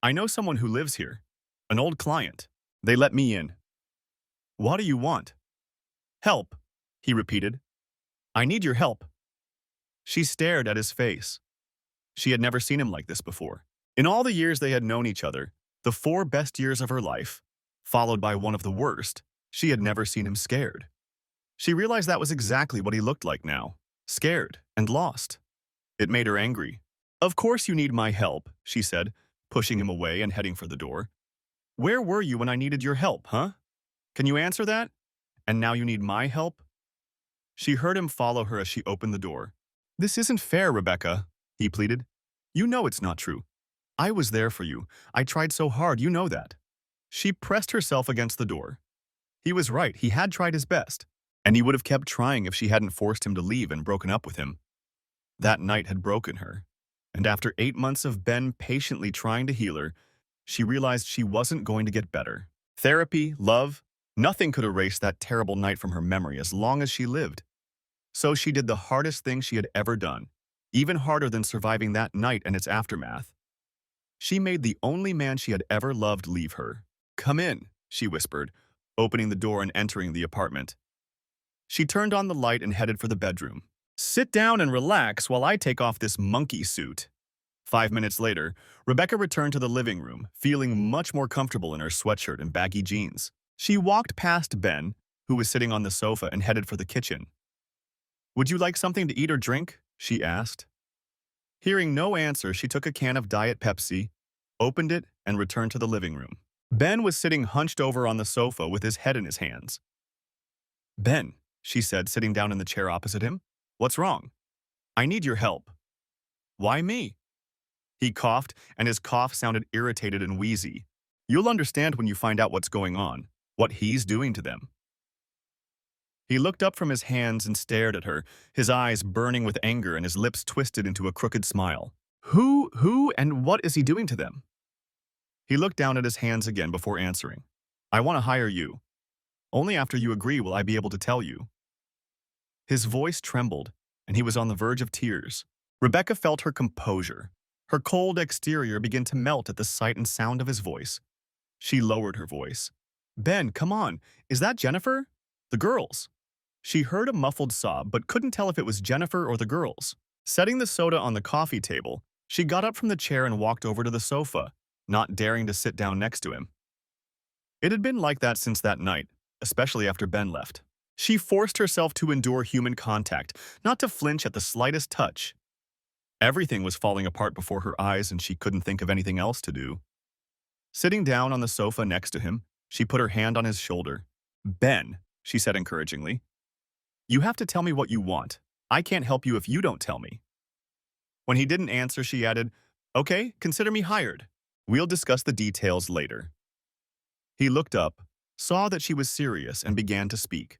[SPEAKER 1] "I know someone who lives here. An old client. They let me in." "What do you want?" "Help," he repeated. "I need your help." She stared at his face. She had never seen him like this before. In all the years they had known each other, the 4 best years of her life, followed by one of the worst, she had never seen him scared. She realized that was exactly what he looked like now, scared and lost. It made her angry. "Of course you need my help," she said, pushing him away and heading for the door. "Where were you when I needed your help, huh? Can you answer that? And now you need my help?" She heard him follow her as she opened the door. "This isn't fair, Rebecca," he pleaded. "You know it's not true. I was there for you. I tried so hard, you know that." She pressed herself against the door. He was right, he had tried his best, and he would have kept trying if she hadn't forced him to leave and broken up with him. That night had broken her, and after 8 months of Ben patiently trying to heal her, she realized she wasn't going to get better. Therapy, love, nothing could erase that terrible night from her memory as long as she lived. So she did the hardest thing she had ever done, even harder than surviving that night and its aftermath. She made the only man she had ever loved leave her. "Come in," she whispered, opening the door and entering the apartment. She turned on the light and headed for the bedroom. "Sit down and relax while I take off this monkey suit." 5 minutes later, Rebecca returned to the living room, feeling much more comfortable in her sweatshirt and baggy jeans. She walked past Ben, who was sitting on the sofa, and headed for the kitchen. "Would you like something to eat or drink?" she asked. Hearing no answer, she took a can of Diet Pepsi, opened it, and returned to the living room. Ben was sitting hunched over on the sofa with his head in his hands. "Ben," she said, sitting down in the chair opposite him. "What's wrong?" "I need your help." "Why me?" He coughed, and his cough sounded irritated and wheezy. "You'll understand when you find out what's going on, what he's doing to them." He looked up from his hands and stared at her, his eyes burning with anger and his lips twisted into a crooked smile. Who, and what is he doing to them?" He looked down at his hands again before answering. "I want to hire you. Only after you agree will I be able to tell you." His voice trembled, and he was on the verge of tears. Rebecca felt her composure. Her cold exterior began to melt at the sight and sound of his voice. She lowered her voice. "Ben, come on. Is that Jennifer? The girls?" She heard a muffled sob, but couldn't tell if it was Jennifer or the girls. Setting the soda on the coffee table, she got up from the chair and walked over to the sofa, not daring to sit down next to him. It had been like that since that night, especially after Ben left. She forced herself to endure human contact, not to flinch at the slightest touch. Everything was falling apart before her eyes, and she couldn't think of anything else to do. Sitting down on the sofa next to him, she put her hand on his shoulder. "Ben," she said encouragingly, "you have to tell me what you want. I can't help you if you don't tell me." When he didn't answer, she added, "Okay, consider me hired. We'll discuss the details later." He looked up, saw that she was serious, and began to speak.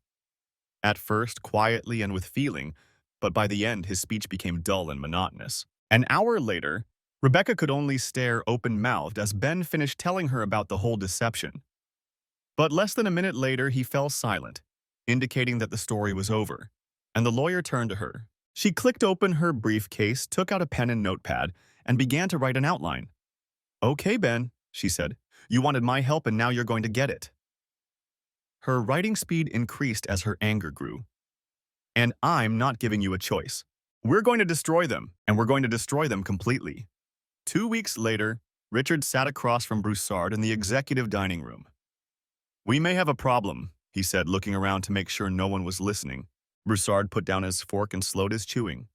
[SPEAKER 1] At first, quietly and with feeling, but by the end, his speech became dull and monotonous. An hour later, Rebecca could only stare open-mouthed as Ben finished telling her about the whole deception. But less than a minute later, he fell silent, indicating that the story was over, and the lawyer turned to her. She clicked open her briefcase, took out a pen and notepad, and began to write an outline. "Okay, Ben," she said. "You wanted my help and now you're going to get it." Her writing speed increased as her anger grew. "And I'm not giving you a choice. We're going to destroy them, and we're going to destroy them completely." 2 weeks later, Richard sat across from Broussard in the executive dining room. "We may have a problem," he said, looking around to make sure no one was listening. Broussard put down his fork and slowed his chewing.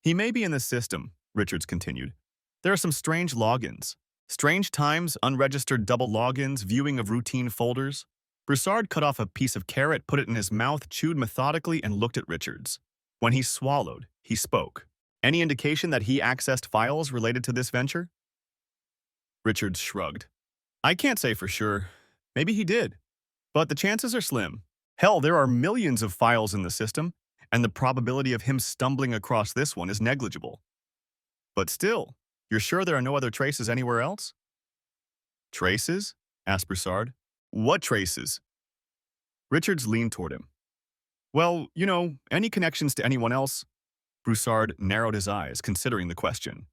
[SPEAKER 1] "He may be in the system," Richards continued. "There are some strange logins. Strange times, unregistered double logins, viewing of routine folders." Broussard cut off a piece of carrot, put it in his mouth, chewed methodically, and looked at Richards. When he swallowed, he spoke. "Any indication that he accessed files related to this venture?" Richards shrugged. "I can't say for sure. Maybe he did. But the chances are slim. Hell, there are millions of files in the system, and the probability of him stumbling across this one is negligible. But still, you're sure there are no other traces anywhere else?" "Traces?" asked Broussard. "What traces?" Richards leaned toward him. "Well, any connections to anyone else?" Broussard narrowed his eyes, considering the question.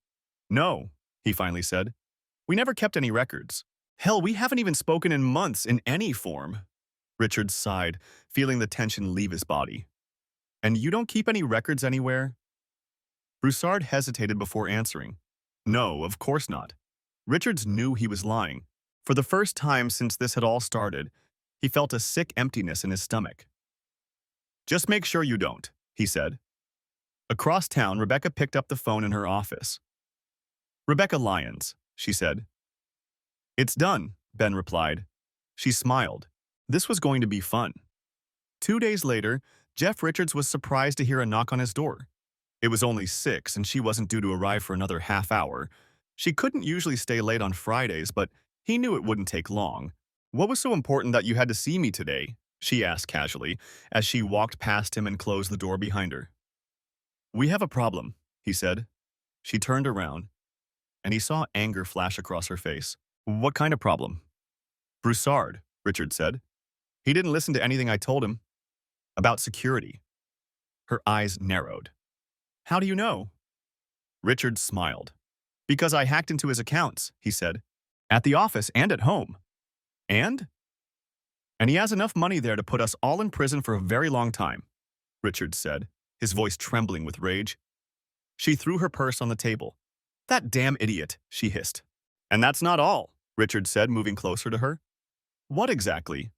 [SPEAKER 1] "No," he finally said. "We never kept any records. Hell, we haven't even spoken in months in any form." Richards sighed, feeling the tension leave his body. "And you don't keep any records anywhere?" Broussard hesitated before answering. "No, of course not." Richards knew he was lying. For the first time since this had all started, he felt a sick emptiness in his stomach. "Just make sure you don't," he said. Across town, Rebecca picked up the phone in her office. "Rebecca Lyons," she said. "It's done," Ben replied. She smiled. This was going to be fun. 2 days later, Jeff Richards was surprised to hear a knock on his door. It was only 6, and she wasn't due to arrive for another half hour. She couldn't usually stay late on Fridays, but he knew it wouldn't take long. "What was so important that you had to see me today?" she asked casually, as she walked past him and closed the door behind her. "We have a problem," he said. She turned around, and he saw anger flash across her face. "What kind of problem?" "Broussard," Richard said. "He didn't listen to anything I told him. About security." Her eyes narrowed. "How do you know?" Richard smiled. "Because I hacked into his accounts," he said. "At the office and at home." "And?" "And he has enough money there to put us all in prison for a very long time," Richard said, his voice trembling with rage. She threw her purse on the table. "That damn idiot," she hissed. "And that's not all," Richard said, moving closer to her. "What exactly?"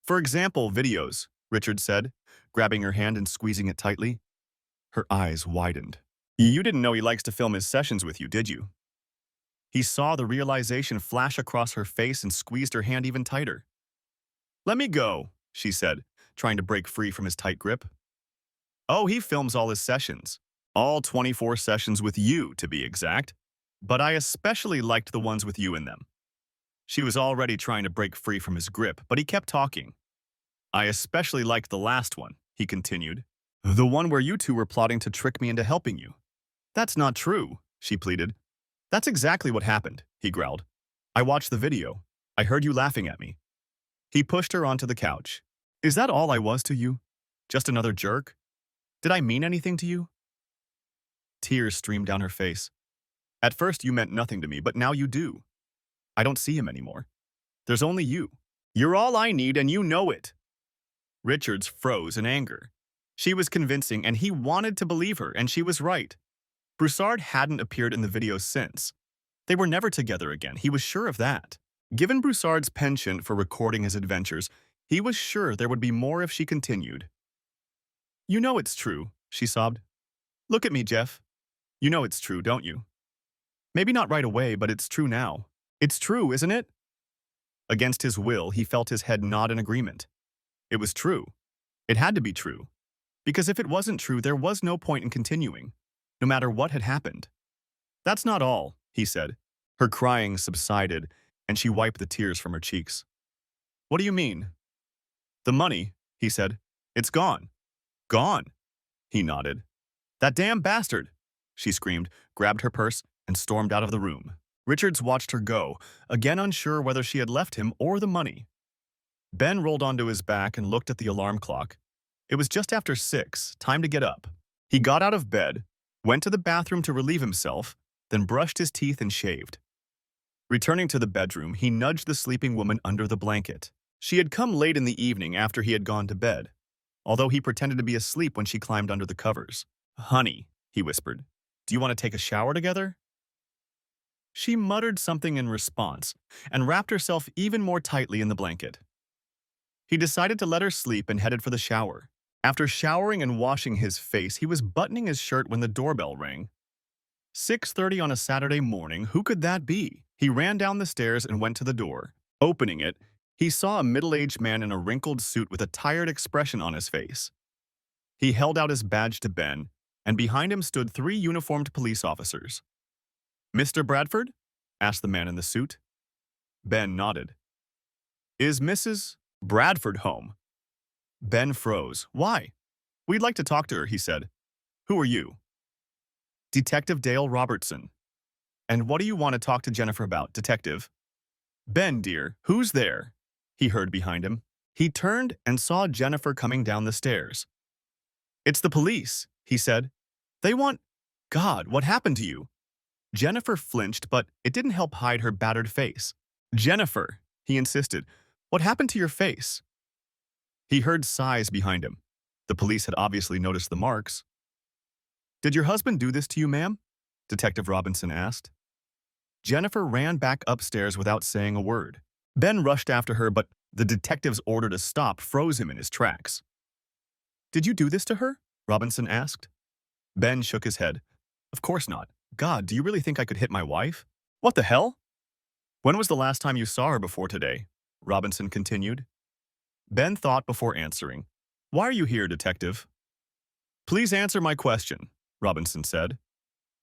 [SPEAKER 1] "For example, videos," Richard said, grabbing her hand and squeezing it tightly. Her eyes widened. "You didn't know he likes to film his sessions with you, did you?" He saw the realization flash across her face and squeezed her hand even tighter. "Let me go," she said, trying to break free from his tight grip. "Oh, he films all his sessions. All 24 sessions with you, to be exact. But I especially liked the ones with you in them." She was already trying to break free from his grip, but he kept talking. "I especially liked the last one," he continued. "The one where you two were plotting to trick me into helping you." "That's not true," she pleaded. "That's exactly what happened," he growled. "I watched the video. I heard you laughing at me." He pushed her onto the couch. "Is that all I was to you? Just another jerk? Did I mean anything to you?" Tears streamed down her face. "At first you meant nothing to me, but now you do. I don't see him anymore. There's only you. You're all I need, and you know it." Richards froze in anger. She was convincing, and he wanted to believe her, and she was right. Broussard hadn't appeared in the video since. They were never together again, he was sure of that. Given Broussard's penchant for recording his adventures, he was sure there would be more if she continued. "You know it's true," she sobbed. "Look at me, Jeff. You know it's true, don't you? Maybe not right away, but it's true now. It's true, isn't it?" Against his will, he felt his head nod in agreement. It was true. It had to be true. Because if it wasn't true, there was no point in continuing, no matter what had happened. "That's not all," he said. Her crying subsided, and she wiped the tears from her cheeks. "What do you mean?" "The money," he said. "It's gone." "Gone?" He nodded. "That damn bastard!" she screamed, grabbed her purse, and stormed out of the room. Richards watched her go, again unsure whether she had left him or the money. Ben rolled onto his back and looked at the alarm clock. It was just after 6, time to get up. He got out of bed, went to the bathroom to relieve himself, then brushed his teeth and shaved. Returning to the bedroom, he nudged the sleeping woman under the blanket. She had come late in the evening after he had gone to bed, although he pretended to be asleep when she climbed under the covers. "Honey," he whispered, "do you want to take a shower together?" She muttered something in response and wrapped herself even more tightly in the blanket. He decided to let her sleep and headed for the shower. After showering and washing his face, he was buttoning his shirt when the doorbell rang. 6:30 on a Saturday morning, who could that be? He ran down the stairs and went to the door. Opening it, he saw a middle-aged man in a wrinkled suit with a tired expression on his face. He held out his badge to Ben, and behind him stood 3 uniformed police officers. "Mr. Bradford?" asked the man in the suit. Ben nodded. "Is Mrs. Bradford home?" Ben froze. "Why?" "We'd like to talk to her," he said. "Who are you?" "Detective Dale Robertson." "And what do you want to talk to Jennifer about, Detective?" "Ben, dear, who's there?" he heard behind him. He turned and saw Jennifer coming down the stairs. "It's the police," he said. "They want—" "God, what happened to you?" Jennifer flinched, but it didn't help hide her battered face. "Jennifer," he insisted, "what happened to your face?" He heard sighs behind him. The police had obviously noticed the marks. "Did your husband do this to you, ma'am?" Detective Robinson asked. Jennifer ran back upstairs without saying a word. Ben rushed after her, but the detective's order to stop froze him in his tracks. "Did you do this to her?" Robinson asked. Ben shook his head. "Of course not. God, do you really think I could hit my wife?" "What the hell?" "When was the last time you saw her before today?" Robinson continued. Ben thought before answering. "Why are you here, Detective?" "Please answer my question," Robinson said.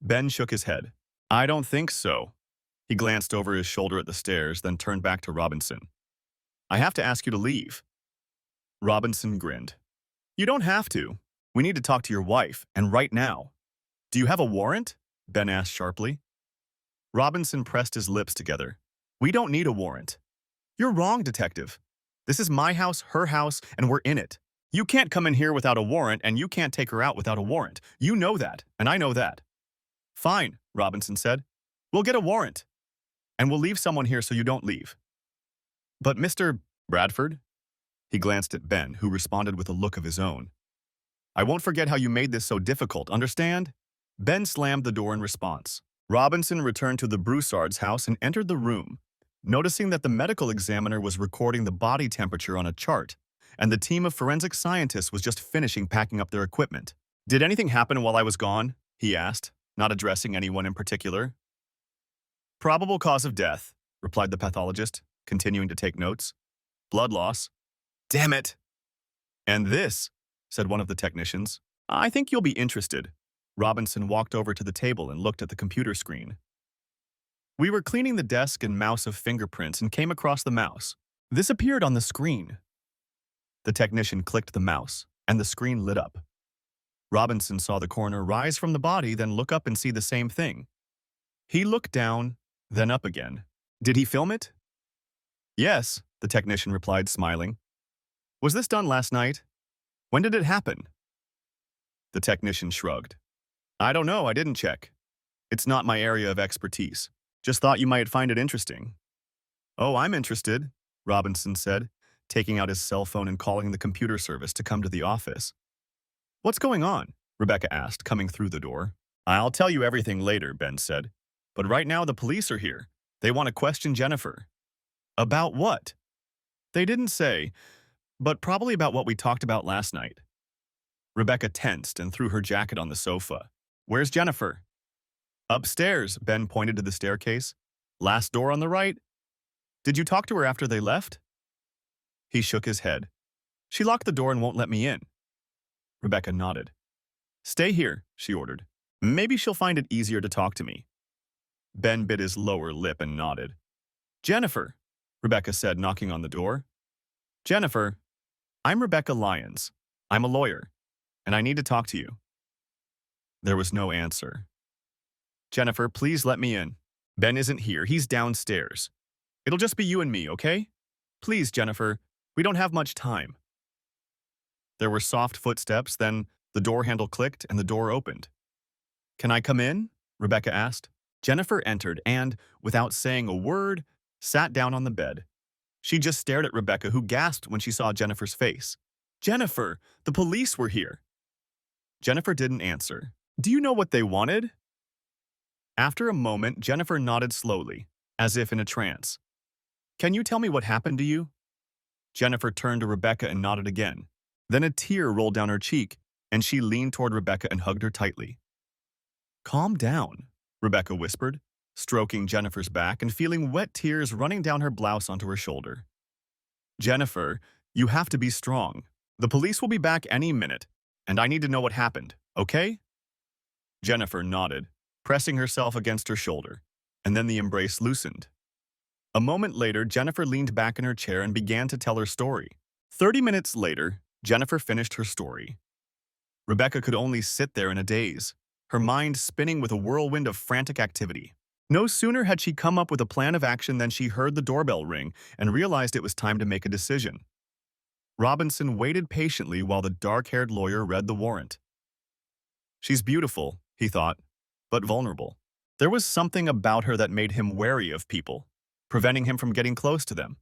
[SPEAKER 1] Ben shook his head. "I don't think so." He glanced over his shoulder at the stairs, then turned back to Robinson. "I have to ask you to leave." Robinson grinned. "You don't have to. We need to talk to your wife, and right now." "Do you have a warrant?" Ben asked sharply. Robinson pressed his lips together. "We don't need a warrant." "You're wrong, Detective. This is my house, her house, and we're in it. You can't come in here without a warrant, and you can't take her out without a warrant. You know that, and I know that." "Fine," Robinson said. "We'll get a warrant, and we'll leave someone here so you don't leave." "But Mr. Bradford?" He glanced at Ben, who responded with a look of his own. "I won't forget how you made this so difficult, understand?" Ben slammed the door in response. Robinson returned to the Broussard's house and entered the room, noticing that the medical examiner was recording the body temperature on a chart, and the team of forensic scientists was just finishing packing up their equipment. "Did anything happen while I was gone?" he asked, not addressing anyone in particular. "Probable cause of death," replied the pathologist, continuing to take notes. "Blood loss." "Damn it!" "And this," said one of the technicians. "I think you'll be interested." Robinson walked over to the table and looked at the computer screen. "We were cleaning the desk and mouse of fingerprints and came across the mouse. This appeared on the screen." The technician clicked the mouse, and the screen lit up. Robinson saw the coroner rise from the body, then look up and see the same thing. He looked down, then up again. "Did he film it?" "Yes," the technician replied, smiling. "Was this done last night? When did it happen?" The technician shrugged. "I don't know, I didn't check. It's not my area of expertise. Just thought you might find it interesting." "Oh, I'm interested," Robinson said, taking out his cell phone and calling the computer service to come to the office. "What's going on?" Rebecca asked, coming through the door. "I'll tell you everything later," Ben said. "But right now the police are here. They want to question Jennifer." "About what?" "They didn't say, but probably about what we talked about last night." Rebecca tensed and threw her jacket on the sofa. "Where's Jennifer?" "Upstairs," Ben pointed to the staircase. "Last door on the right." "Did you talk to her after they left?" He shook his head. "She locked the door and won't let me in." Rebecca nodded. "Stay here," she ordered. "Maybe she'll find it easier to talk to me." Ben bit his lower lip and nodded. "Jennifer," Rebecca said, knocking on the door. "Jennifer, I'm Rebecca Lyons. I'm a lawyer, and I need to talk to you." There was no answer. "Jennifer, please let me in. Ben isn't here. He's downstairs. It'll just be you and me, okay? Please, Jennifer, we don't have much time." There were soft footsteps, then the door handle clicked and the door opened. "Can I come in?" Rebecca asked. Jennifer entered and, without saying a word, sat down on the bed. She just stared at Rebecca, who gasped when she saw Jennifer's face. "Jennifer, the police were here." Jennifer didn't answer. "Do you know what they wanted?" After a moment, Jennifer nodded slowly, as if in a trance. Can you tell me what happened to you? Jennifer turned to Rebecca and nodded again. Then a tear rolled down her cheek, and she leaned toward Rebecca and hugged her tightly. Calm down, Rebecca whispered, stroking Jennifer's back and feeling wet tears running down her blouse onto her shoulder. Jennifer, you have to be strong. The police will be back any minute, and I need to know what happened, okay? Jennifer nodded, pressing herself against her shoulder, and then the embrace loosened. A moment later, Jennifer leaned back in her chair and began to tell her story. 30 minutes later, Jennifer finished her story. Rebecca could only sit there in a daze, her mind spinning with a whirlwind of frantic activity. No sooner had she come up with a plan of action than she heard the doorbell ring and realized it was time to make a decision. Robinson waited patiently while the dark-haired lawyer read the warrant. She's beautiful, he thought, but vulnerable. There was something about her that made him wary of people, preventing him from getting close to them.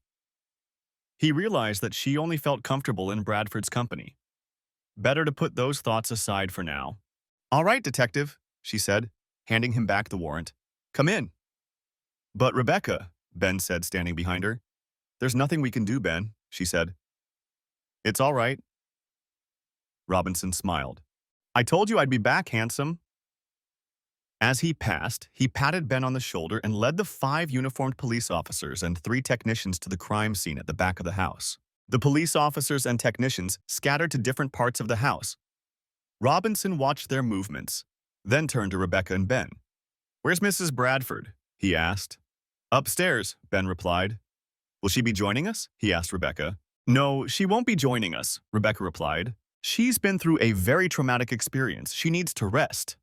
[SPEAKER 1] He realized that she only felt comfortable in Bradford's company. Better to put those thoughts aside for now. All right, detective, she said, handing him back the warrant. Come in. But Rebecca, Ben said, standing behind her. There's nothing we can do, Ben, she said. It's all right. Robinson smiled. I told you I'd be back, handsome. As he passed, he patted Ben on the shoulder and led the 5 uniformed police officers and 3 technicians to the crime scene at the back of the house. The police officers and technicians scattered to different parts of the house. Robinson watched their movements, then turned to Rebecca and Ben. Where's Mrs. Bradford? He asked. Upstairs, Ben replied. Will she be joining us? He asked Rebecca. No, she won't be joining us, Rebecca replied. She's been through a very traumatic experience. She needs to rest.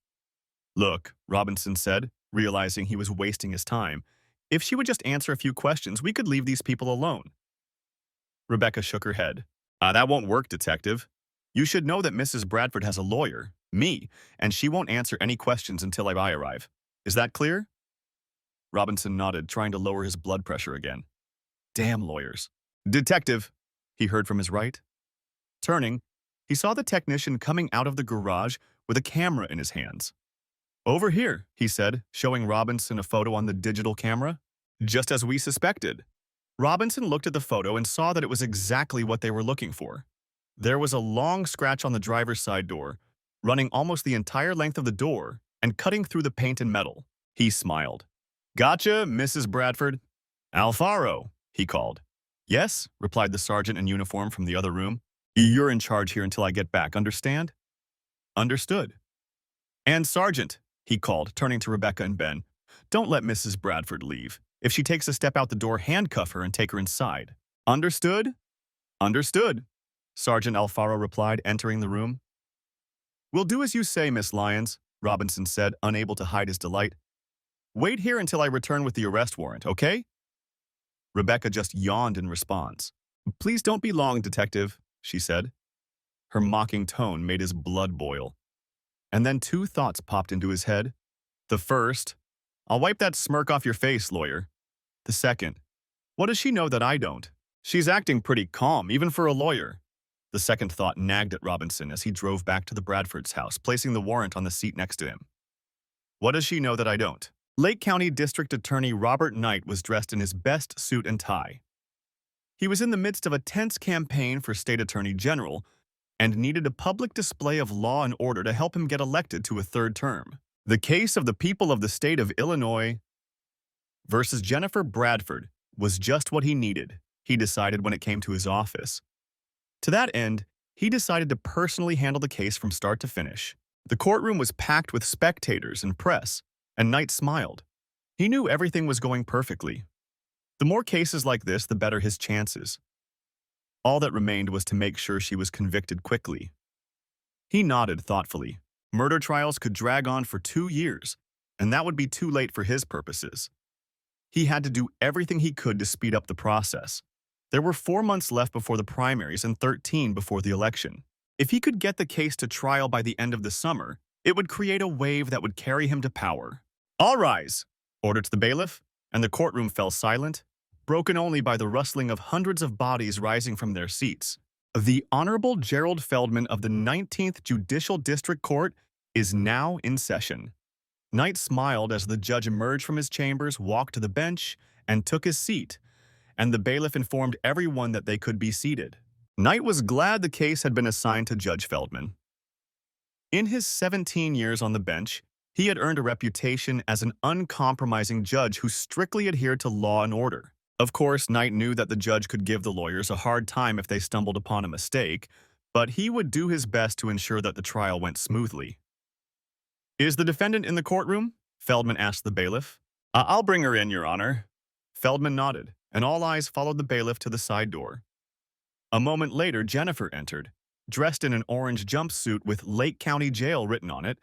[SPEAKER 1] Look, Robinson said, realizing he was wasting his time. If she would just answer a few questions, we could leave these people alone. Rebecca shook her head. That won't work, detective. You should know that Mrs. Bradford has a lawyer, me, and she won't answer any questions until I arrive. Is that clear? Robinson nodded, trying to lower his blood pressure again. Damn lawyers. Detective, he heard from his right. Turning, he saw the technician coming out of the garage with a camera in his hands. Over here, he said, showing Robinson a photo on the digital camera. Just as we suspected. Robinson looked at the photo and saw that it was exactly what they were looking for. There was a long scratch on the driver's side door, running almost the entire length of the door and cutting through the paint and metal. He smiled. Gotcha, Mrs. Bradford. Alfaro, he called. Yes, replied the sergeant in uniform from the other room. You're in charge here until I get back, understand? Understood. And Sergeant, he called, turning to Rebecca and Ben, don't let Mrs. Bradford leave. If she takes a step out the door, handcuff her and take her inside. Understood? Understood, Sergeant Alfaro replied, entering the room. We'll do as you say, Miss Lyons, Robinson said, unable to hide his delight. Wait here until I return with the arrest warrant, okay? Rebecca just yawned in response. Please don't be long, detective, she said. Her mocking tone made his blood boil. And then 2 thoughts popped into his head. The first, I'll wipe that smirk off your face, lawyer. The second, what does she know that I don't? She's acting pretty calm, even for a lawyer. The second thought nagged at Robinson as he drove back to the Bradford's house, placing the warrant on the seat next to him. What does she know that I don't? Lake County District Attorney Robert Knight was dressed in his best suit and tie. He was in the midst of a tense campaign for state attorney general and needed a public display of law and order to help him get elected to a 3rd term. The case of the people of the state of Illinois versus Jennifer Bradford was just what he needed, he decided when it came to his office. To that end, he decided to personally handle the case from start to finish. The courtroom was packed with spectators and press, and Knight smiled. He knew everything was going perfectly. The more cases like this, the better his chances. All that remained was to make sure she was convicted quickly. He nodded thoughtfully. Murder trials could drag on for 2 years, and that would be too late for his purposes. He had to do everything he could to speed up the process. There were 4 months left before the primaries and 13 before the election. If he could get the case to trial by the end of the summer, it would create a wave that would carry him to power. All rise, ordered the bailiff, and the courtroom fell silent, broken only by the rustling of hundreds of bodies rising from their seats. The Honorable Gerald Feldman of the 19th Judicial District Court is now in session. Knight smiled as the judge emerged from his chambers, walked to the bench, and took his seat, and the bailiff informed everyone that they could be seated. Knight was glad the case had been assigned to Judge Feldman. In his 17 years on the bench, he had earned a reputation as an uncompromising judge who strictly adhered to law and order. Of course, Knight knew that the judge could give the lawyers a hard time if they stumbled upon a mistake, but he would do his best to ensure that the trial went smoothly. "Is the defendant in the courtroom?" Feldman asked the bailiff. "I'll bring her in, Your Honor." Feldman nodded, and all eyes followed the bailiff to the side door. A moment later, Jennifer entered, dressed in an orange jumpsuit with Lake County Jail written on it,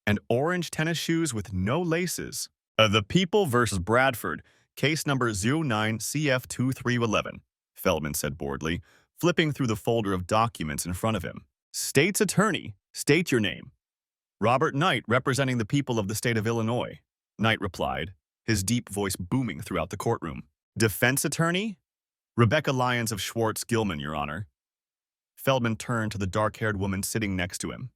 [SPEAKER 1] and orange tennis shoes with no laces. The People versus Bradford, case number 09CF2311, Feldman said boredly, flipping through the folder of documents in front of him. "State's Attorney, state your name." "Robert Knight, representing the people of the state of Illinois," Knight replied, his deep voice booming throughout the courtroom. "Defense Attorney?" "Rebecca Lyons of Schwartz-Gilman, Your Honor." Feldman turned to the dark-haired woman sitting next to him.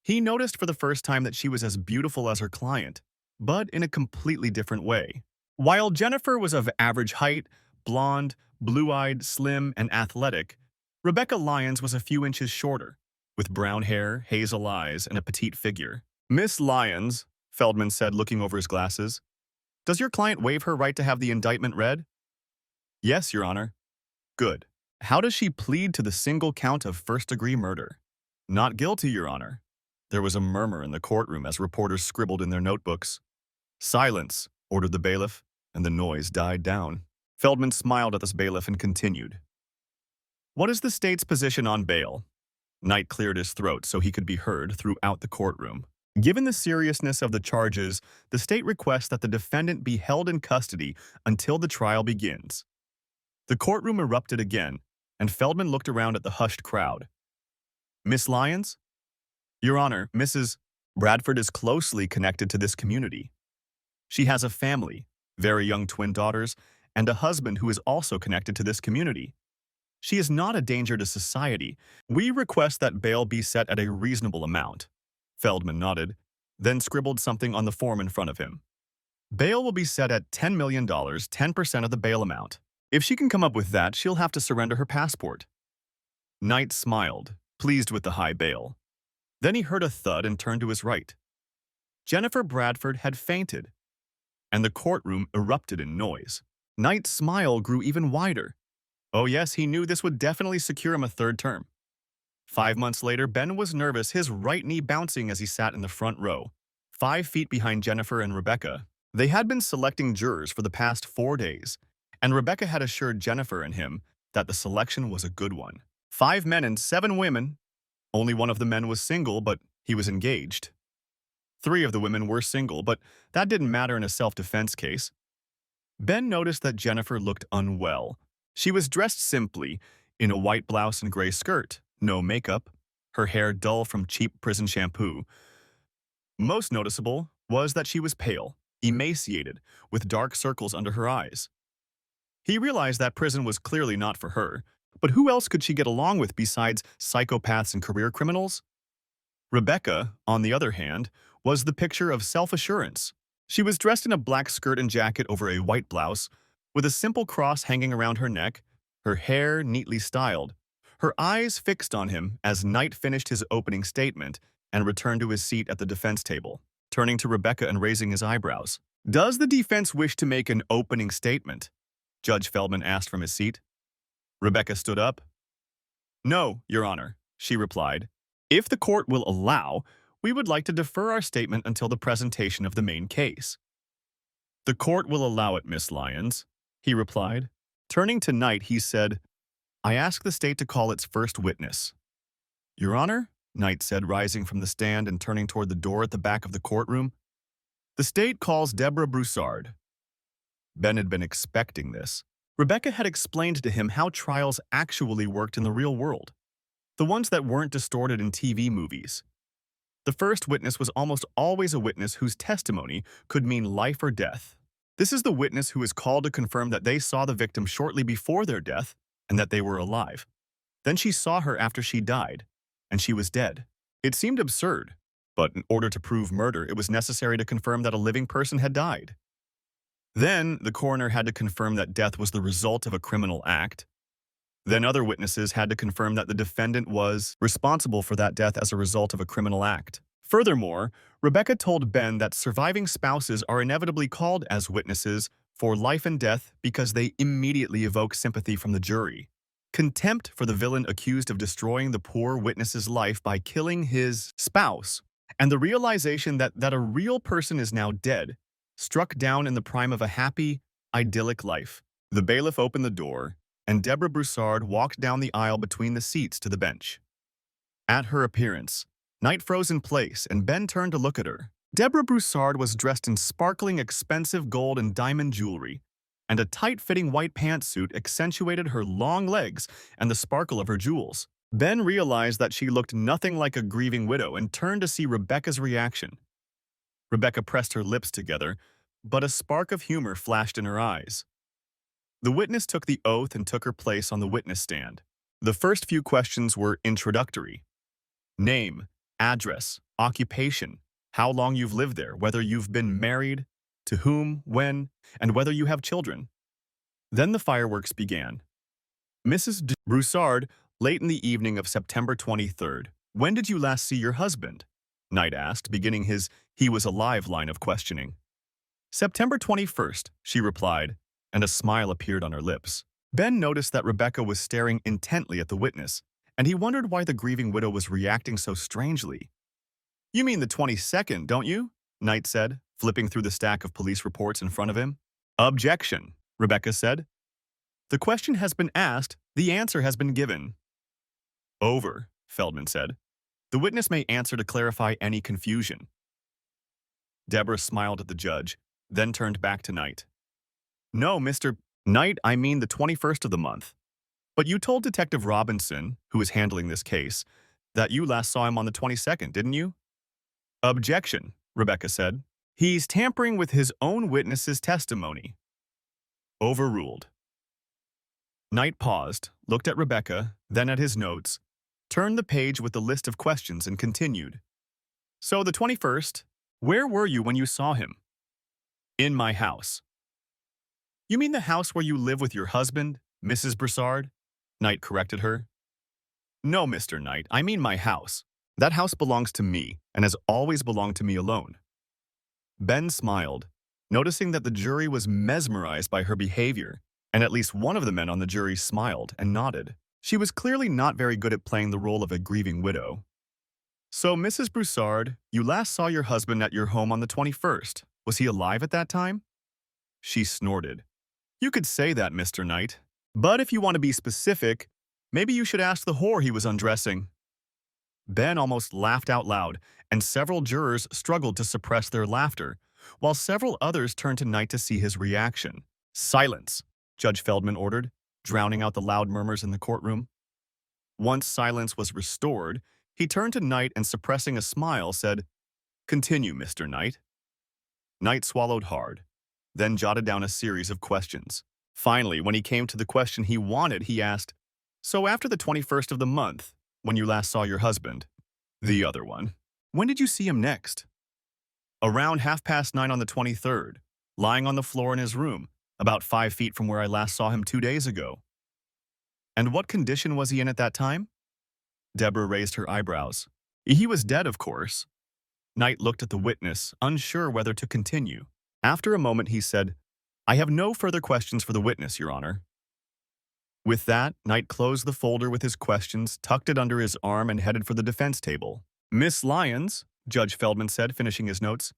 [SPEAKER 1] He noticed for the first time that she was as beautiful as her client, but in a completely different way. While Jennifer was of average height, blonde, blue-eyed, slim, and athletic, Rebecca Lyons was a few inches shorter, with brown hair, hazel eyes, and a petite figure. "Miss Lyons," Feldman said, looking over his glasses, "does your client waive her right to have the indictment read?" "Yes, Your Honor." "Good. How does she plead to the single count of first-degree murder?" "Not guilty, Your Honor." There was a murmur in the courtroom as reporters scribbled in their notebooks. "Silence," ordered the bailiff, and the noise died down. Feldman smiled at this bailiff and continued. "What is the state's position on bail?" Knight cleared his throat so he could be heard throughout the courtroom. "Given the seriousness of the charges, the state requests that the defendant be held in custody until the trial begins." The courtroom erupted again, and Feldman looked around at the hushed crowd. "Miss Lyons?" "Your Honor, Mrs. Bradford is closely connected to this community. She has a family, very young twin daughters, and a husband who is also connected to this community. She is not a danger to society. We request that bail be set at a reasonable amount." Feldman nodded, then scribbled something on the form in front of him. "Bail will be set at $10 million, 10% of the bail amount. If she can come up with that, she'll have to surrender her passport." Knight smiled, pleased with the high bail. Then he heard a thud and turned to his right. Jennifer Bradford had fainted, and the courtroom erupted in noise. Knight's smile grew even wider. Oh yes, he knew this would definitely secure him a third term. 5 months later, Ben was nervous, his right knee bouncing as he sat in the front row, 5 feet behind Jennifer and Rebecca. They had been selecting jurors for the past 4 days, and Rebecca had assured Jennifer and him that the selection was a good one. 5 men and 7 women. Only one of the men was single, but he was engaged. 3 of the women were single, but that didn't matter in a self-defense case. Ben noticed that Jennifer looked unwell. She was dressed simply, in a white blouse and gray skirt, no makeup, her hair dull from cheap prison shampoo. Most noticeable was that she was pale, emaciated, with dark circles under her eyes. He realized that prison was clearly not for her, but who else could she get along with besides psychopaths and career criminals? Rebecca, on the other hand, was the picture of self-assurance. She was dressed in a black skirt and jacket over a white blouse, with a simple cross hanging around her neck, her hair neatly styled, her eyes fixed on him as Knight finished his opening statement and returned to his seat at the defense table, turning to Rebecca and raising his eyebrows. "Does the defense wish to make an opening statement?" Judge Feldman asked from his seat. Rebecca stood up. "No, Your Honor," she replied. "If the court will allow, we would like to defer our statement until the presentation of the main case." "The court will allow it, Miss Lyons," he replied. Turning to Knight, he said, "I ask the state to call its first witness." "Your Honor," Knight said, rising from the stand and turning toward the door at the back of the courtroom. "The state calls Deborah Broussard." Ben had been expecting this. Rebecca had explained to him how trials actually worked in the real world, the ones that weren't distorted in TV movies. The first witness was almost always a witness whose testimony could mean life or death. This is the witness who is called to confirm that they saw the victim shortly before their death and that they were alive. Then she saw her after she died, and she was dead. It seemed absurd. but in order to prove murder, it was necessary to confirm that a living person had died. Then, the coroner had to confirm that death was the result of a criminal act. Then other witnesses had to confirm that the defendant was responsible for that death as a result of a criminal act. Furthermore, Rebecca told Ben that surviving spouses are inevitably called as witnesses for life and death because they immediately evoke sympathy from the jury. Contempt for the villain accused of destroying the poor witness's life by killing his spouse, and the realization that a real person is now dead, struck down in the prime of a happy, idyllic life. The bailiff opened the door, and Deborah Broussard walked down the aisle between the seats to the bench. At her appearance, Knight froze in place, and Ben turned to look at her. Deborah Broussard was dressed in sparkling, expensive gold and diamond jewelry, and a tight-fitting white pantsuit accentuated her long legs and the sparkle of her jewels. Ben realized that she looked nothing like a grieving widow and turned to see Rebecca's reaction. Rebecca pressed her lips together, but a spark of humor flashed in her eyes. The witness took the oath and took her place on the witness stand. The first few questions were introductory. Name, address, occupation, how long you've lived there, whether you've been married, to whom, when, and whether you have children. Then the fireworks began. Mrs. Broussard, late in the evening of September 23rd. When did you last see your husband? Knight asked, beginning his "he was alive" line of questioning. September 21st, she replied, and a smile appeared on her lips. Ben noticed that Rebecca was staring intently at the witness, and he wondered why the grieving widow was reacting so strangely. You mean the 22nd, don't you? Knight said, flipping through the stack of police reports in front of him. Objection, Rebecca said. The question has been asked, the answer has been given. Over, Feldman said. The witness may answer to clarify any confusion. Deborah smiled at the judge, then turned back to Knight. No, Mr. Knight, I mean the 21st of the month. But you told Detective Robinson, who is handling this case, that you last saw him on the 22nd, didn't you? Objection, Rebecca said. He's tampering with his own witness's testimony. Overruled. Knight paused, looked at Rebecca, then at his notes, turned the page with the list of questions and continued. So the 21st, where were you when you saw him? In my house. You mean the house where you live with your husband, Mrs. Broussard? Knight corrected her. No, Mr. Knight, I mean my house. That house belongs to me and has always belonged to me alone. Ben smiled, noticing that the jury was mesmerized by her behavior, and at least one of the men on the jury smiled and nodded. She was clearly not very good at playing the role of a grieving widow. So, Mrs. Broussard, you last saw your husband at your home on the 21st. Was he alive at that time? She snorted. You could say that, Mr. Knight. But if you want to be specific, maybe you should ask the whore he was undressing. Ben almost laughed out loud, and several jurors struggled to suppress their laughter, while several others turned to Knight to see his reaction. Silence, Judge Feldman ordered, drowning out the loud murmurs in the courtroom. Once silence was restored, he turned to Knight and, suppressing a smile, said, Continue, Mr. Knight. Knight swallowed hard, then jotted down a series of questions. Finally, when he came to the question he wanted, he asked, So after the 21st of the month, when you last saw your husband? The other one. When did you see him next? Around 9:30 on the 23rd, lying on the floor in his room, about 5 feet from where I last saw him 2 days ago. And what condition was he in at that time? Deborah raised her eyebrows. He was dead, of course. Knight looked at the witness, unsure whether to continue. After a moment, he said, I have no further questions for the witness, Your Honor. With that, Knight closed the folder with his questions, tucked it under his arm, and headed for the defense table. Miss Lyons, Judge Feldman said, finishing his notes,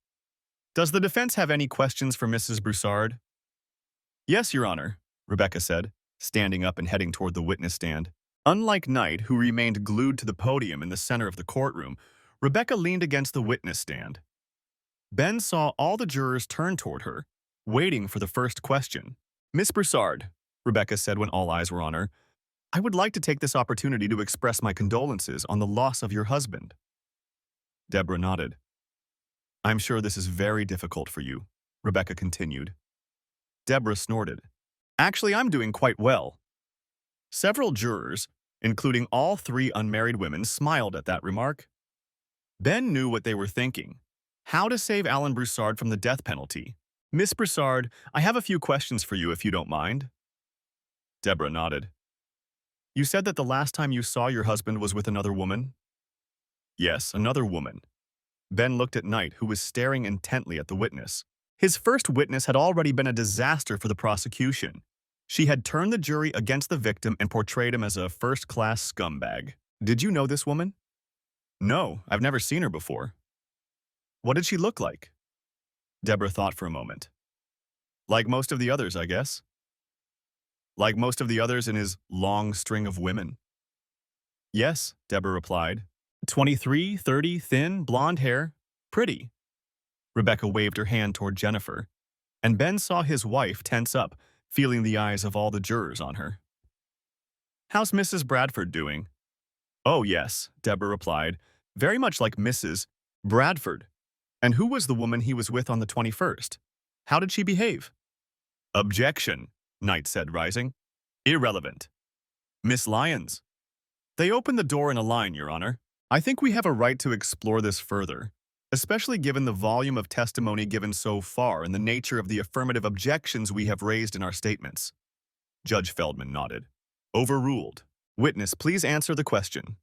[SPEAKER 1] does the defense have any questions for Mrs. Broussard? Yes, Your Honor, Rebecca said, standing up and heading toward the witness stand. Unlike Knight, who remained glued to the podium in the center of the courtroom, Rebecca leaned against the witness stand. Ben saw all the jurors turn toward her, waiting for the first question. Miss Broussard, Rebecca said when all eyes were on her, I would like to take this opportunity to express my condolences on the loss of your husband. Deborah nodded. I'm sure this is very difficult for you, Rebecca continued. Deborah snorted. Actually, I'm doing quite well. Several jurors, including all 3 unmarried women, smiled at that remark. Ben knew what they were thinking. How to save Alan Broussard from the death penalty. Miss Broussard, I have a few questions for you if you don't mind. Deborah nodded. You said that the last time you saw your husband was with another woman? Yes, another woman. Ben looked at Knight, who was staring intently at the witness. His first witness had already been a disaster for the prosecution. She had turned the jury against the victim and portrayed him as a first-class scumbag. Did you know this woman? No, I've never seen her before. What did she look like? Deborah thought for a moment. Like most of the others, I guess. Like most of the others in his long string of women. Yes, Deborah replied. 23, 30, thin, blonde hair, pretty. Rebecca waved her hand toward Jennifer, and Ben saw his wife tense up, feeling the eyes of all the jurors on her. How's Mrs. Bradford doing? Oh, yes, Deborah replied, very much like Mrs. Bradford. And who was the woman he was with on the 21st? How did she behave? Objection, Knight said, rising. Irrelevant. Miss Lyons. They opened the door in a line, Your Honor. I think we have a right to explore this further, especially given the volume of testimony given so far and the nature of the affirmative objections we have raised in our statements. Judge Feldman nodded. Overruled. Witness, please answer the question.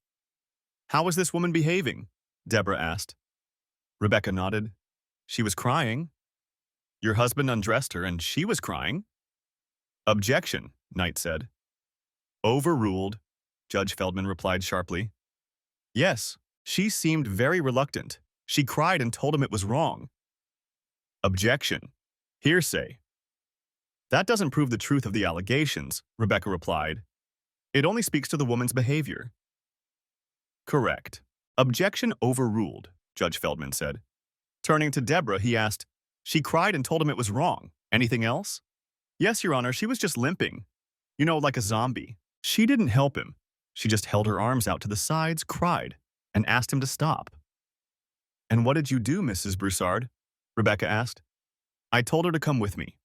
[SPEAKER 1] How was this woman behaving? Deborah asked. Rebecca nodded. She was crying. Your husband undressed her and she was crying. Objection, Knight said. Overruled, Judge Feldman replied sharply. Yes, she seemed very reluctant. She cried and told him it was wrong. Objection. Hearsay. That doesn't prove the truth of the allegations, Rebecca replied. It only speaks to the woman's behavior. Correct. Objection overruled, Judge Feldman said. Turning to Deborah, he asked, She cried and told him it was wrong. Anything else? Yes, Your Honor, she was just limping. You know, like a zombie. She didn't help him. She just held her arms out to the sides, cried, and asked him to stop. And what did you do, Mrs. Broussard? Rebecca asked. I told her to come with me.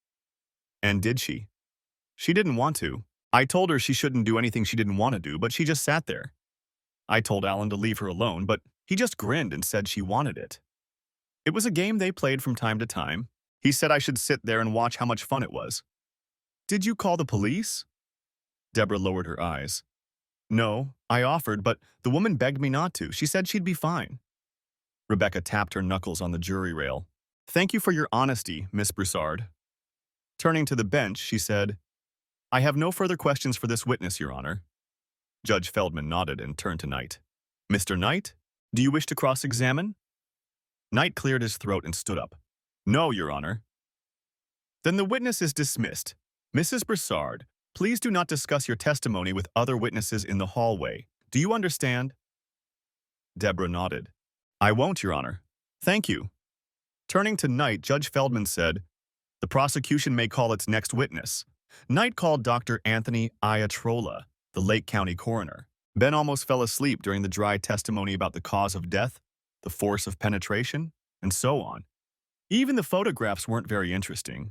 [SPEAKER 1] And did she? She didn't want to. I told her she shouldn't do anything she didn't want to do, but she just sat there. I told Alan to leave her alone, but he just grinned and said she wanted it. It was a game they played from time to time. He said I should sit there and watch how much fun it was. Did you call the police? Deborah lowered her eyes. No, I offered, but the woman begged me not to. She said she'd be fine. Rebecca tapped her knuckles on the jury rail. Thank you for your honesty, Miss Broussard. Turning to the bench, she said, I have no further questions for this witness, Your Honor. Judge Feldman nodded and turned to Knight. Mr. Knight, do you wish to cross-examine? Knight cleared his throat and stood up. No, Your Honor. Then the witness is dismissed. Mrs. Broussard, please do not discuss your testimony with other witnesses in the hallway. Do you understand? Deborah nodded. I won't, Your Honor. Thank you. Turning to Knight, Judge Feldman said, The prosecution may call its next witness. Knight called Dr. Anthony Iatrola, the Lake County coroner. Ben almost fell asleep during the dry testimony about the cause of death, the force of penetration, and so on. Even the photographs weren't very interesting.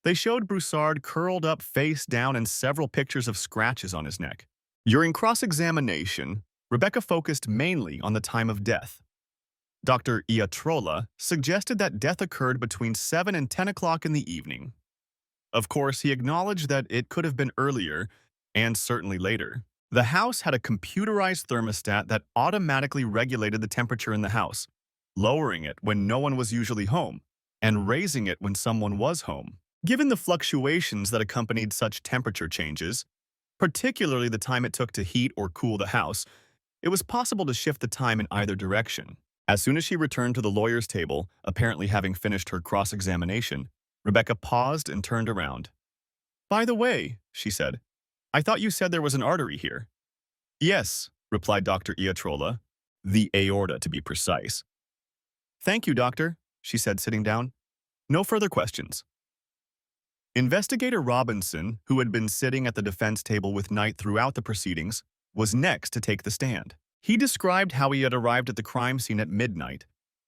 [SPEAKER 1] They showed Broussard curled up face down and several pictures of scratches on his neck. During cross-examination, Rebecca focused mainly on the time of death. Dr. Iatrola suggested that death occurred between 7 and 10 o'clock in the evening. Of course, he acknowledged that it could have been earlier and certainly later. The house had a computerized thermostat that automatically regulated the temperature in the house, lowering it when no one was usually home and raising it when someone was home. Given the fluctuations that accompanied such temperature changes, particularly the time it took to heat or cool the house, it was possible to shift the time in either direction. As soon as she returned to the lawyer's table, apparently having finished her cross-examination, Rebecca paused and turned around. By the way, she said, I thought you said there was an artery here. Yes, replied Dr. Iatrola, the aorta to be precise. Thank you, doctor, she said, sitting down. No further questions. Investigator Robinson, who had been sitting at the defense table with Knight throughout the proceedings, was next to take the stand. He described how he had arrived at the crime scene at midnight,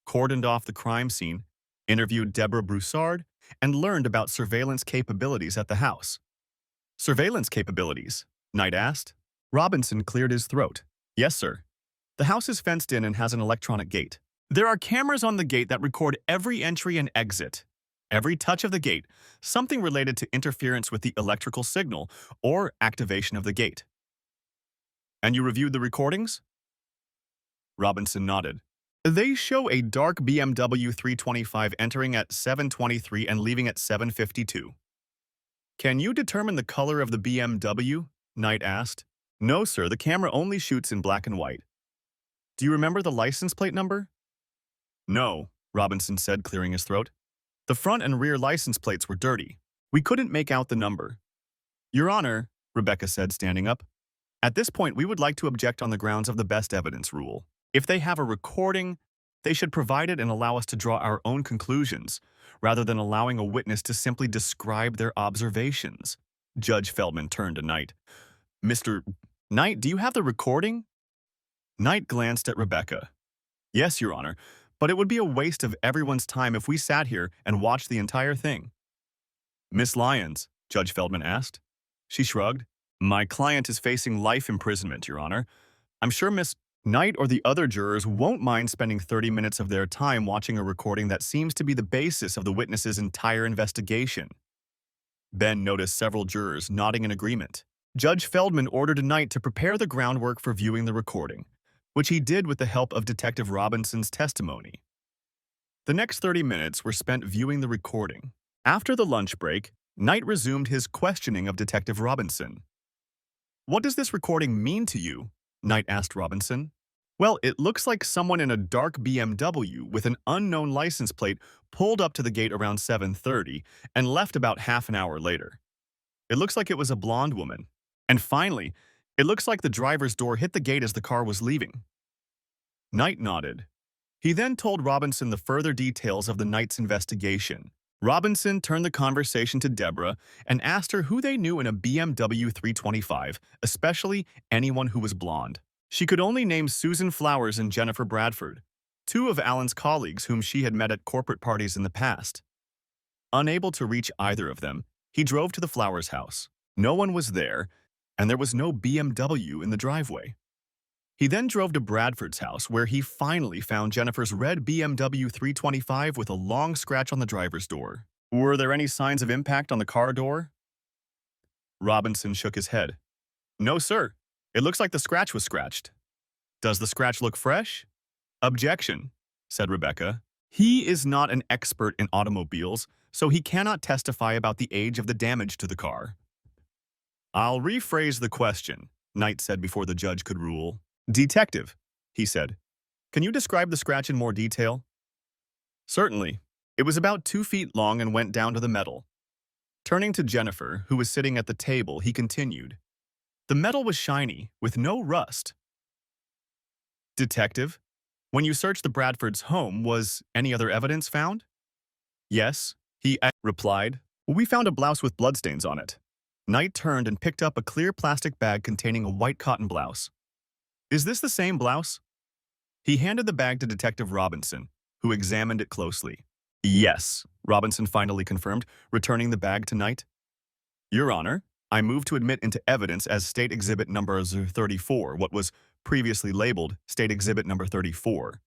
[SPEAKER 1] cordoned off the crime scene, interviewed Deborah Broussard, and learned about surveillance capabilities at the house. Surveillance capabilities? Knight asked. Robinson cleared his throat. Yes, sir. The house is fenced in and has an electronic gate. There are cameras on the gate that record every entry and exit, every touch of the gate, something related to interference with the electrical signal or activation of the gate. And you reviewed the recordings? Robinson nodded. They show a dark BMW 325 entering at 7:23 and leaving at 7:52. Can you determine the color of the BMW? Knight asked. No, sir, the camera only shoots in black and white. Do you remember the license plate number? No, Robinson said, clearing his throat. The front and rear license plates were dirty. We couldn't make out the number. Your Honor, Rebecca said, standing up. At this point, we would like to object on the grounds of the best evidence rule. If they have a recording, they should provide it and allow us to draw our own conclusions, rather than allowing a witness to simply describe their observations. Judge Feldman turned to Knight. Mr. Knight, do you have the recording? Knight glanced at Rebecca. Yes, Your Honor, but it would be a waste of everyone's time if we sat here and watched the entire thing. Miss Lyons, Judge Feldman asked. She shrugged. My client is facing life imprisonment, Your Honor. I'm sure Miss Knight or the other jurors won't mind spending 30 minutes of their time watching a recording that seems to be the basis of the witness's entire investigation. Ben noticed several jurors nodding in agreement. Judge Feldman ordered Knight to prepare the groundwork for viewing the recording, which he did with the help of Detective Robinson's testimony. The next 30 minutes were spent viewing the recording. After the lunch break, Knight resumed his questioning of Detective Robinson. What does this recording mean to you? Knight asked Robinson. Well, it looks like someone in a dark BMW with an unknown license plate pulled up to the gate around 7:30 and left about half an hour later. It looks like it was a blonde woman. And finally, it looks like the driver's door hit the gate as the car was leaving. Knight nodded. He then told Robinson the further details of the night's investigation. Robinson turned the conversation to Deborah and asked her who they knew in a BMW 325, especially anyone who was blonde. She could only name Susan Flowers and Jennifer Bradford, two of Alan's colleagues whom she had met at corporate parties in the past. Unable to reach either of them, he drove to the Flowers house. No one was there, and there was no BMW in the driveway. He then drove to Bradford's house, where he finally found Jennifer's red BMW 325 with a long scratch on the driver's door. Were there any signs of impact on the car door? Robinson shook his head. No, sir. It looks like the scratch was scratched. Does the scratch look fresh? Objection, said Rebecca. He is not an expert in automobiles, so he cannot testify about the age of the damage to the car. I'll rephrase the question, Knight said before the judge could rule. Detective, he said, can you describe the scratch in more detail? Certainly. It was about 2 feet long and went down to the metal. Turning to Jennifer, who was sitting at the table, he continued. The metal was shiny, with no rust. Detective, when you searched the Bradford's home, was any other evidence found? Yes, he replied. We found a blouse with bloodstains on it. Knight turned and picked up a clear plastic bag containing a white cotton blouse. Is this the same blouse? He handed the bag to Detective Robinson, who examined it closely. Yes, Robinson finally confirmed, returning the bag to Knight. Your Honor, I move to admit into evidence as State Exhibit Number 34 what was previously labeled State Exhibit Number 34.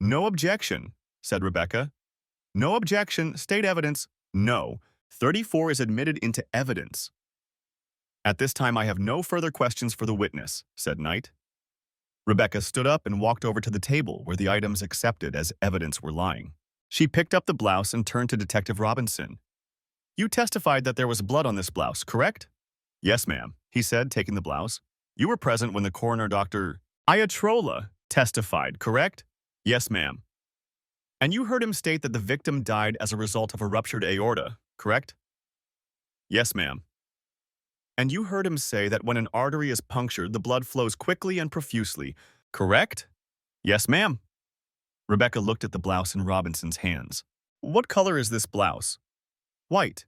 [SPEAKER 1] No objection, said Rebecca. No objection, State evidence, no. 34 is admitted into evidence. At this time, I have no further questions for the witness, said Knight. Rebecca stood up and walked over to the table where the items accepted as evidence were lying. She picked up the blouse and turned to Detective Robinson. You testified that there was blood on this blouse, correct? Yes, ma'am, he said, taking the blouse. You were present when the coroner, Dr. Iatrola, testified, correct? Yes, ma'am. And you heard him state that the victim died as a result of a ruptured aorta, correct? Yes, ma'am. And you heard him say that when an artery is punctured, the blood flows quickly and profusely, correct? Yes, ma'am. Rebecca looked at the blouse in Robinson's hands. What color is this blouse? White.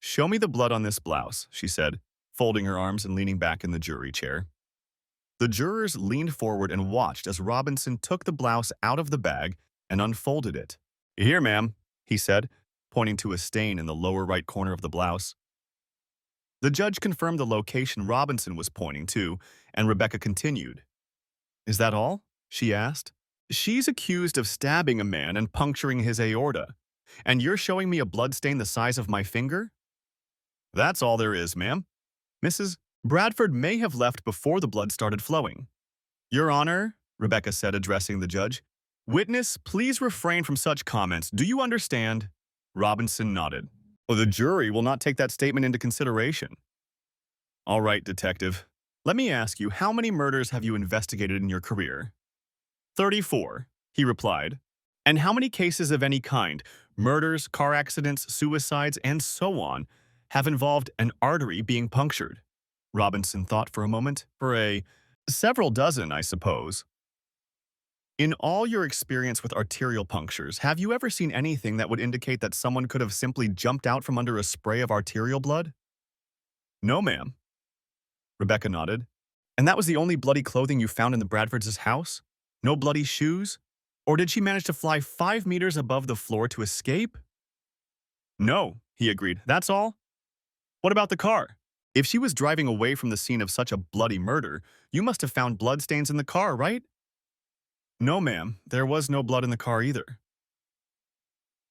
[SPEAKER 1] Show me the blood on this blouse, she said, folding her arms and leaning back in the jury chair. The jurors leaned forward and watched as Robinson took the blouse out of the bag and unfolded it. Here, ma'am, he said, pointing to a stain in the lower right corner of the blouse. The judge confirmed the location Robinson was pointing to, and Rebecca continued. Is that all? She asked. She's accused of stabbing a man and puncturing his aorta. And you're showing me a bloodstain the size of my finger? That's all there is, ma'am. Mrs. Bradford may have left before the blood started flowing. Your Honor, Rebecca said, addressing the judge. Witness, please refrain from such comments. Do you understand? Robinson nodded. Well, the jury will not take that statement into consideration. All right, detective. Let me ask you, how many murders have you investigated in your career? 34, he replied. And how many cases of any kind, murders, car accidents, suicides, and so on, have involved an artery being punctured? Robinson thought for a moment. Several dozen, I suppose. In all your experience with arterial punctures, have you ever seen anything that would indicate that someone could have simply jumped out from under a spray of arterial blood? No, ma'am. Rebecca nodded. And that was the only bloody clothing you found in the Bradfords' house? No bloody shoes? Or did she manage to fly 5 meters above the floor to escape? No, he agreed. That's all? What about the car? If she was driving away from the scene of such a bloody murder, you must have found bloodstains in the car, right? No, ma'am. There was no blood in the car either.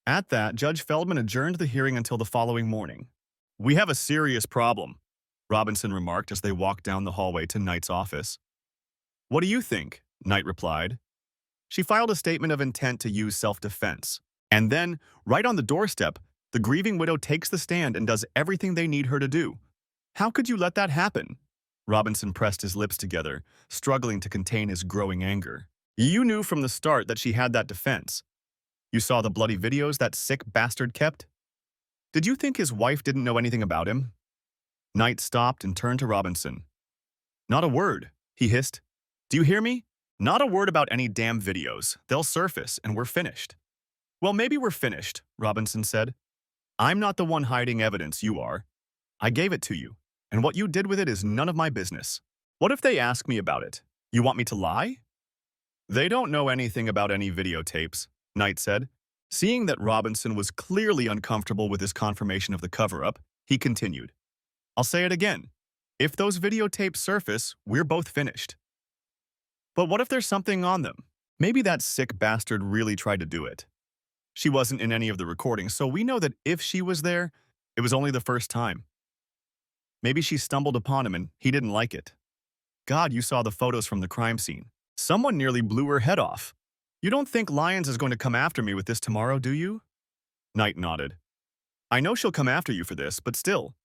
[SPEAKER 1] At that, Judge Feldman adjourned the hearing until the following morning. We have a serious problem, Robinson remarked as they walked down the hallway to Knight's office. What do you think? Knight replied. She filed a statement of intent to use self-defense. And then, right on the doorstep, the grieving widow takes the stand and does everything they need her to do. How could you let that happen? Robinson pressed his lips together, struggling to contain his growing anger. You knew from the start that she had that defense. You saw the bloody videos that sick bastard kept? Did you think his wife didn't know anything about him? Knight stopped and turned to Robinson. Not a word, he hissed. Do you hear me? Not a word about any damn videos. They'll surface and we're finished. Well, maybe we're finished, Robinson said. I'm not the one hiding evidence, you are. I gave it to you, and what you did with it is none of my business. What if they ask me about it? You want me to lie? They don't know anything about any videotapes, Knight said. Seeing that Robinson was clearly uncomfortable with his confirmation of the cover-up, he continued. I'll say it again. If those videotapes surface, we're both finished. But what if there's something on them? Maybe that sick bastard really tried to do it. She wasn't in any of the recordings, so we know that if she was there, it was only the first time. Maybe she stumbled upon him and he didn't like it. God, you saw the photos from the crime scene. Someone nearly blew her head off. You don't think Lyons is going to come after me with this tomorrow, do you? Knight nodded. I know she'll come after you for this, but still.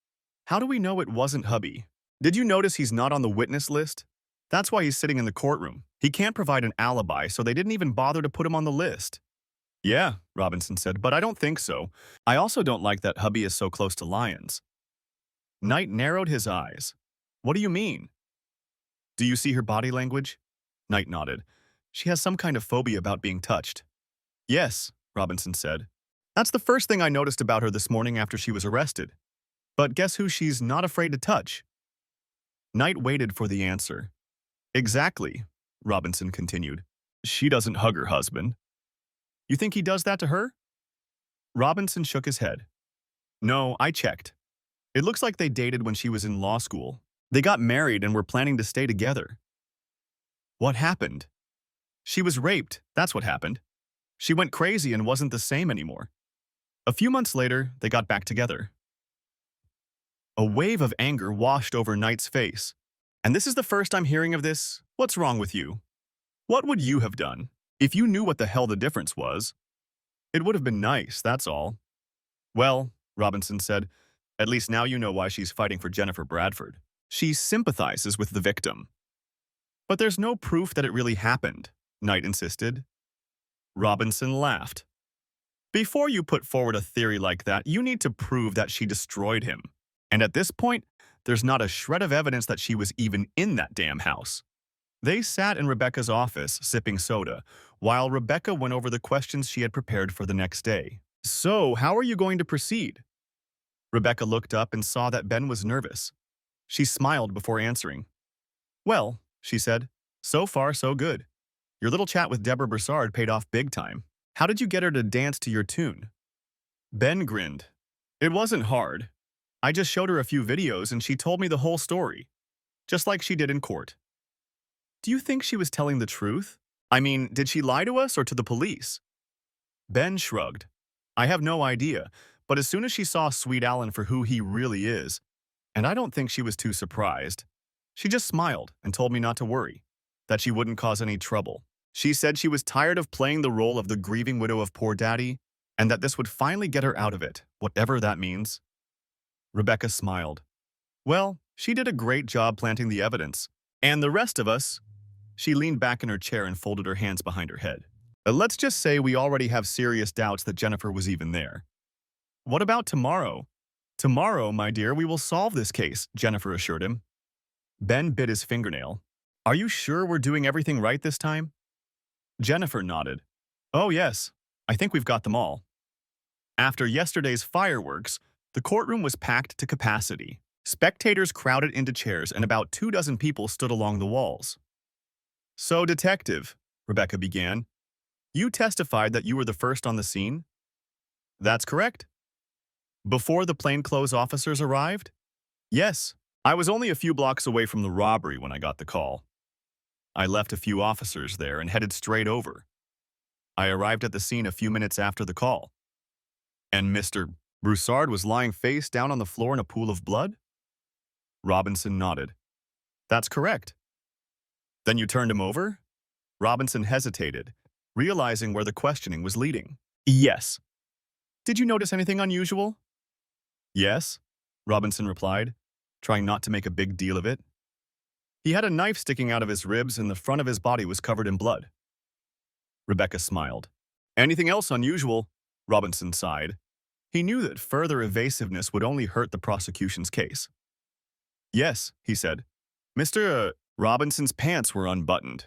[SPEAKER 1] How do we know it wasn't hubby? Did you notice he's not on the witness list? That's why he's sitting in the courtroom. He can't provide an alibi, so they didn't even bother to put him on the list. Yeah, Robinson said, but I don't think so. I also don't like that hubby is so close to Lyons. Knight narrowed his eyes. What do you mean? Do you see her body language? Knight nodded. She has some kind of phobia about being touched. Yes, Robinson said. That's the first thing I noticed about her this morning after she was arrested. But guess who she's not afraid to touch? Knight waited for the answer. Exactly, Robinson continued. She doesn't hug her husband. You think he does that to her? Robinson shook his head. No, I checked. It looks like they dated when she was in law school. They got married and were planning to stay together. What happened? She was raped, that's what happened. She went crazy and wasn't the same anymore. A few months later, they got back together. A wave of anger washed over Knight's face. And this is the first I'm hearing of this? What's wrong with you? What would you have done if you knew what the hell the difference was? It would have been nice, that's all. Well, Robinson said, at least now you know why she's fighting for Jennifer Bradford. She sympathizes with the victim. But there's no proof that it really happened, Knight insisted. Robinson laughed. Before you put forward a theory like that, you need to prove that she destroyed him. And at this point, there's not a shred of evidence that she was even in that damn house. They sat in Rebecca's office, sipping soda, while Rebecca went over the questions she had prepared for the next day. So, how are you going to proceed? Rebecca looked up and saw that Ben was nervous. She smiled before answering. Well, she said, so far so good. Your little chat with Deborah Broussard paid off big time. How did you get her to dance to your tune? Ben grinned. It wasn't hard. I just showed her a few videos and she told me the whole story, just like she did in court. Do you think she was telling the truth? I mean, did she lie to us or to the police? Ben shrugged. I have no idea, but as soon as she saw Sweet Allen for who he really is, and I don't think she was too surprised, she just smiled and told me not to worry, that she wouldn't cause any trouble. She said she was tired of playing the role of the grieving widow of poor daddy, and that this would finally get her out of it, whatever that means. Rebecca smiled. Well, she did a great job planting the evidence. And the rest of us, she leaned back in her chair and folded her hands behind her head. Let's just say we already have serious doubts that Jennifer was even there. What about tomorrow? Tomorrow, my dear, we will solve this case, Jennifer assured him. Ben bit his fingernail. Are you sure we're doing everything right this time? Jennifer nodded. Oh yes, I think we've got them all. After yesterday's fireworks, the courtroom was packed to capacity. Spectators crowded into chairs and about 24 people stood along the walls. So, Detective, Rebecca began, you testified that you were the first on the scene? That's correct. Before the plainclothes officers arrived? Yes, I was only a few blocks away from the robbery when I got the call. I left a few officers there and headed straight over. I arrived at the scene a few minutes after the call. And Mr. Broussard was lying face down on the floor in a pool of blood? Robinson nodded. That's correct. Then you turned him over? Robinson hesitated, realizing where the questioning was leading. Yes. Did you notice anything unusual? Yes, Robinson replied, trying not to make a big deal of it. He had a knife sticking out of his ribs and the front of his body was covered in blood. Rebecca smiled. Anything else unusual? Robinson sighed. He knew that further evasiveness would only hurt the prosecution's case. Yes, he said. Mr. Robinson's pants were unbuttoned.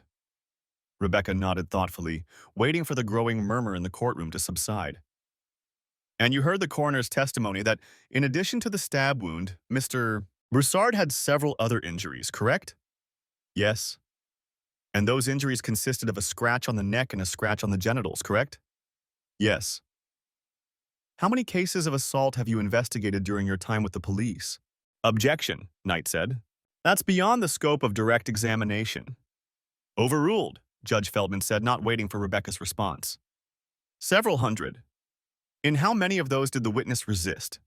[SPEAKER 1] Rebecca nodded thoughtfully, waiting for the growing murmur in the courtroom to subside. And you heard the coroner's testimony that, in addition to the stab wound, Mr. Broussard had several other injuries, correct? Yes. And those injuries consisted of a scratch on the neck and a scratch on the genitals, correct? Yes. How many cases of assault have you investigated during your time with the police? Objection, Knight said. That's beyond the scope of direct examination. Overruled, Judge Feldman said, not waiting for Rebecca's response. Several hundred. In how many of those did the witness resist?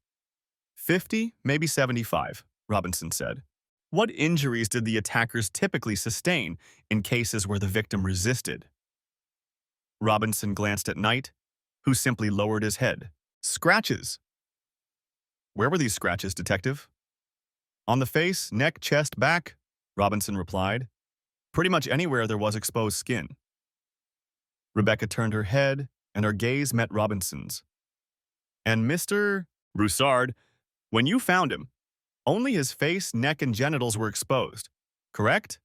[SPEAKER 1] 50, maybe 75, Robinson said. What injuries did the attackers typically sustain in cases where the victim resisted? Robinson glanced at Knight, who simply lowered his head. Scratches. Where were these scratches, Detective? On the face, neck, chest, back, Robinson replied. Pretty much anywhere there was exposed skin. Rebecca turned her head, and her gaze met Robinson's. And Mr. Broussard, when you found him, only his face, neck, and genitals were exposed, correct?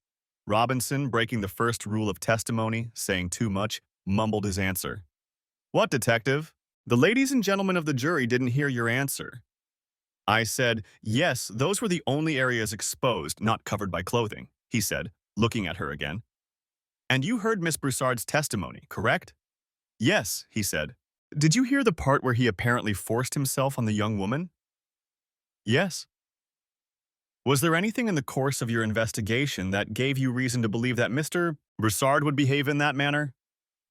[SPEAKER 1] Robinson, breaking the first rule of testimony, saying too much, mumbled his answer. What, Detective? The ladies and gentlemen of the jury didn't hear your answer. I said, yes, those were the only areas exposed, not covered by clothing, he said, looking at her again. And you heard Miss Broussard's testimony, correct? Yes, he said. Did you hear the part where he apparently forced himself on the young woman? Yes. Was there anything in the course of your investigation that gave you reason to believe that Mr. Broussard would behave in that manner?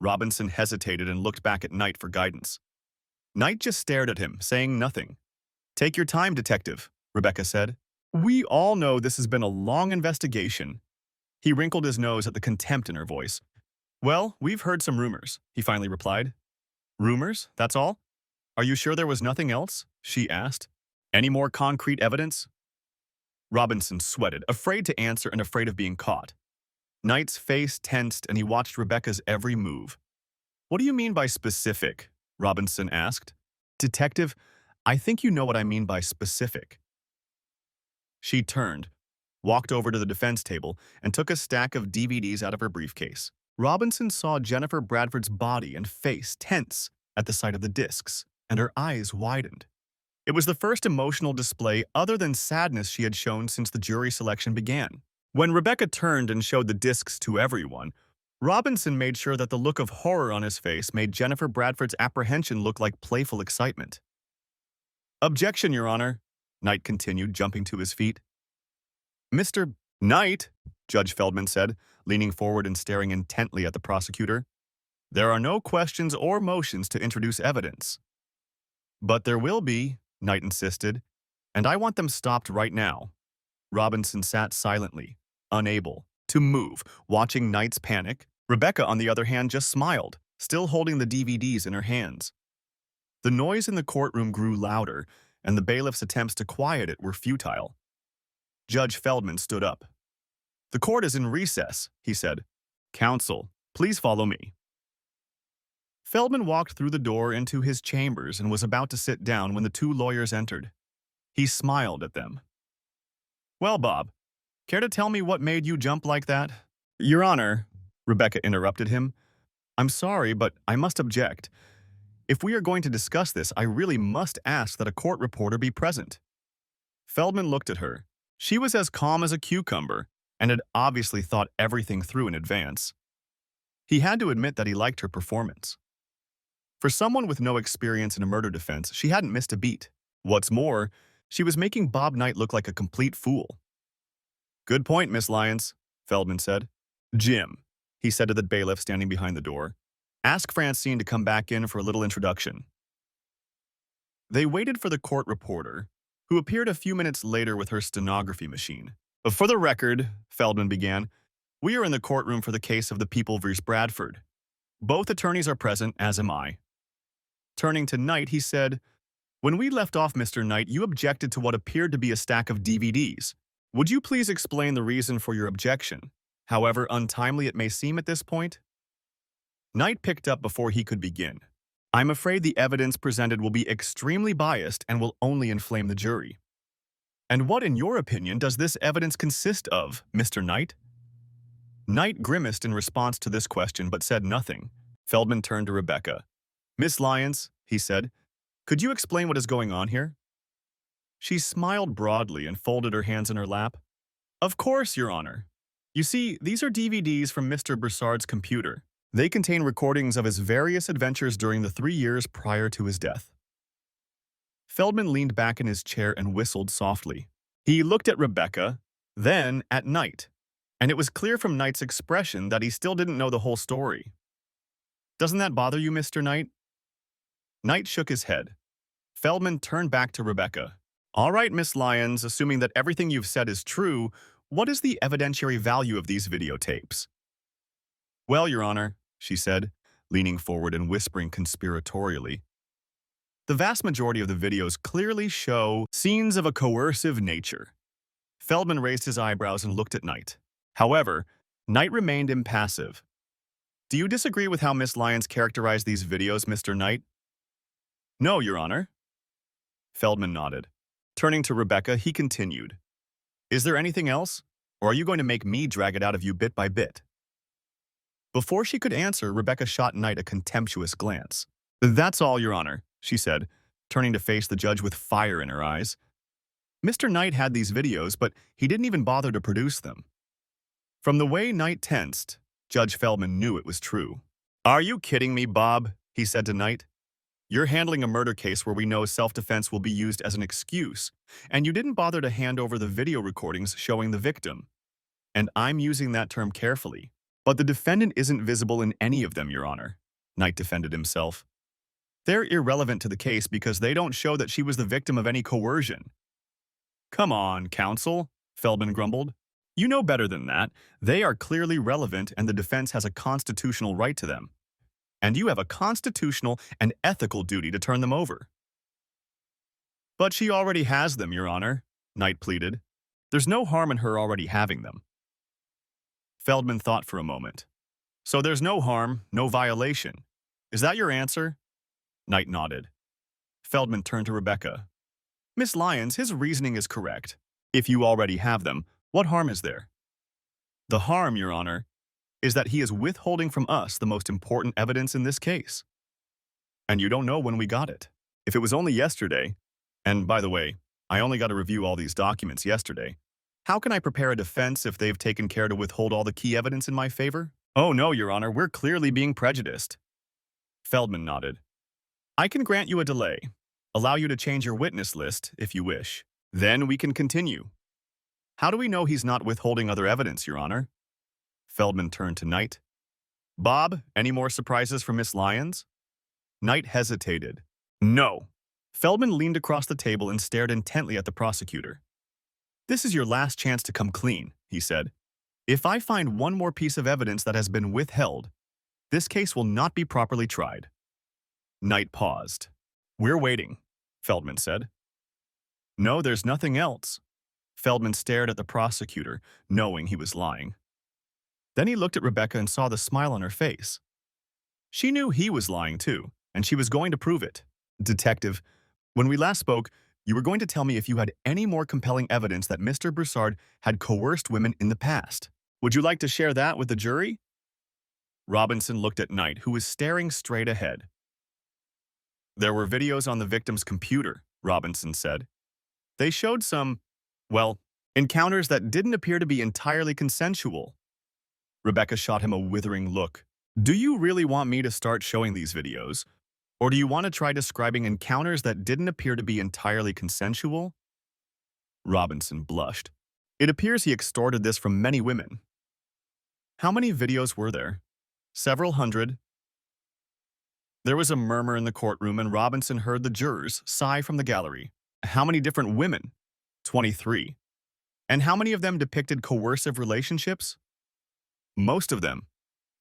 [SPEAKER 1] Robinson hesitated and looked back at Knight for guidance. Knight just stared at him, saying nothing. Take your time, Detective, Rebecca said. We all know this has been a long investigation. He wrinkled his nose at the contempt in her voice. Well, we've heard some rumors, he finally replied. Rumors? That's all? Are you sure there was nothing else? She asked. Any more concrete evidence? Robinson sweated, afraid to answer and afraid of being caught. Knight's face tensed and he watched Rebecca's every move. What do you mean by specific? Robinson asked. Detective, I think you know what I mean by specific. She turned, walked over to the defense table, and took a stack of DVDs out of her briefcase. Robinson saw Jennifer Bradford's body and face tense at the sight of the discs, and her eyes widened. It was the first emotional display other than sadness she had shown since the jury selection began. When Rebecca turned and showed the discs to everyone, Robinson made sure that the look of horror on his face made Jennifer Bradford's apprehension look like playful excitement. Objection, Your Honor, Knight continued, jumping to his feet. Mr. Knight, Judge Feldman said, leaning forward and staring intently at the prosecutor. There are no questions or motions to introduce evidence. But there will be, Knight insisted, and I want them stopped right now. Robinson sat silently, unable to move, watching Knight's panic. Rebecca, on the other hand, just smiled, still holding the DVDs in her hands. The noise in the courtroom grew louder, and the bailiff's attempts to quiet it were futile. Judge Feldman stood up. "The court is in recess," he said. "Counsel, please follow me." Feldman walked through the door into his chambers and was about to sit down when the two lawyers entered. He smiled at them. "Well, Bob, care to tell me what made you jump like that?" "Your Honor," Rebecca interrupted him, "I'm sorry, but I must object. If we are going to discuss this, I really must ask that a court reporter be present." Feldman looked at her. She was as calm as a cucumber and had obviously thought everything through in advance. He had to admit that he liked her performance. For someone with no experience in a murder defense, she hadn't missed a beat. What's more, she was making Bob Knight look like a complete fool. "Good point, Miss Lyons," Feldman said. "Jim," he said to the bailiff standing behind the door, "ask Francine to come back in for a little introduction." They waited for the court reporter, who appeared a few minutes later with her stenography machine. "For the record," Feldman began, "we are in the courtroom for the case of the People v. Bradford. Both attorneys are present, as am I." Turning to Knight, he said, "When we left off, Mr. Knight, you objected to what appeared to be a stack of DVDs. Would you please explain the reason for your objection, however untimely it may seem at this point?" Knight picked up before he could begin. "I'm afraid the evidence presented will be extremely biased and will only inflame the jury." "And what, in your opinion, does this evidence consist of, Mr. Knight?" Knight grimaced in response to this question but said nothing. Feldman turned to Rebecca. "Miss Lyons," he said, "could you explain what is going on here?" She smiled broadly and folded her hands in her lap. "Of course, Your Honor. You see, these are DVDs from Mr. Broussard's computer. They contain recordings of his various adventures during the 3 years prior to his death." Feldman leaned back in his chair and whistled softly. He looked at Rebecca, then at Knight, and it was clear from Knight's expression that he still didn't know the whole story. "Doesn't that bother you, Mr. Knight?" Knight shook his head. Feldman turned back to Rebecca. "All right, Miss Lyons, assuming that everything you've said is true, what is the evidentiary value of these videotapes?" "Well, Your Honor," she said, leaning forward and whispering conspiratorially, "the vast majority of the videos clearly show scenes of a coercive nature." Feldman raised his eyebrows and looked at Knight. However, Knight remained impassive. "Do you disagree with how Miss Lyons characterized these videos, Mr. Knight?" "No, Your Honor." Feldman nodded. Turning to Rebecca, he continued, "Is there anything else, or are you going to make me drag it out of you bit by bit?" Before she could answer, Rebecca shot Knight a contemptuous glance. "That's all, Your Honor," she said, turning to face the judge with fire in her eyes. Mr. Knight had these videos, but he didn't even bother to produce them. From the way Knight tensed, Judge Feldman knew it was true. "Are you kidding me, Bob?" he said to Knight. "You're handling a murder case where we know self-defense will be used as an excuse, and you didn't bother to hand over the video recordings showing the victim. And I'm using that term carefully. But the defendant isn't visible in any of them, Your Honor," Knight defended himself. "They're irrelevant to the case because they don't show that she was the victim of any coercion." "Come on, counsel," Feldman grumbled. "You know better than that. They are clearly relevant and the defense has a constitutional right to them. And you have a constitutional and ethical duty to turn them over." "But she already has them, Your Honor," Knight pleaded. "There's no harm in her already having them." Feldman thought for a moment. "So there's no harm, no violation. Is that your answer?" Knight nodded. Feldman turned to Rebecca. "Miss Lyons, his reasoning is correct. If you already have them, what harm is there?" "The harm, Your Honor, is that he is withholding from us the most important evidence in this case. And you don't know when we got it. If it was only yesterday, and by the way, I only got to review all these documents yesterday, how can I prepare a defense if they've taken care to withhold all the key evidence in my favor?" "Oh no, Your Honor, we're clearly being prejudiced." Feldman nodded. "I can grant you a delay, allow you to change your witness list if you wish. Then we can continue." "How do we know he's not withholding other evidence, Your Honor?" Feldman turned to Knight. Bob, any more surprises for Miss Lyons? Knight hesitated. No. Feldman leaned across the table and stared intently at the prosecutor. This is your last chance to come clean, he said. If I find one more piece of evidence that has been withheld, this case will not be properly tried. Knight paused. We're waiting, Feldman said. No, there's nothing else. Feldman stared at the prosecutor, knowing he was lying. Then he looked at Rebecca and saw the smile on her face. She knew he was lying too, and she was going to prove it. Detective, when we last spoke, you were going to tell me if you had any more compelling evidence that Mr. Broussard had coerced women in the past. Would you like to share that with the jury? Robinson looked at Knight, who was staring straight ahead. There were videos on the victim's computer, Robinson said. They showed some, well, encounters that didn't appear to be entirely consensual. Rebecca shot him a withering look. Do you really want me to start showing these videos? Or do you want to try describing encounters that didn't appear to be entirely consensual? Robinson blushed. It appears he extorted this from many women. How many videos were there? Several hundred. There was a murmur in the courtroom and Robinson heard the jurors sigh from the gallery. How many different women? 23. And how many of them depicted coercive relationships? Most of them.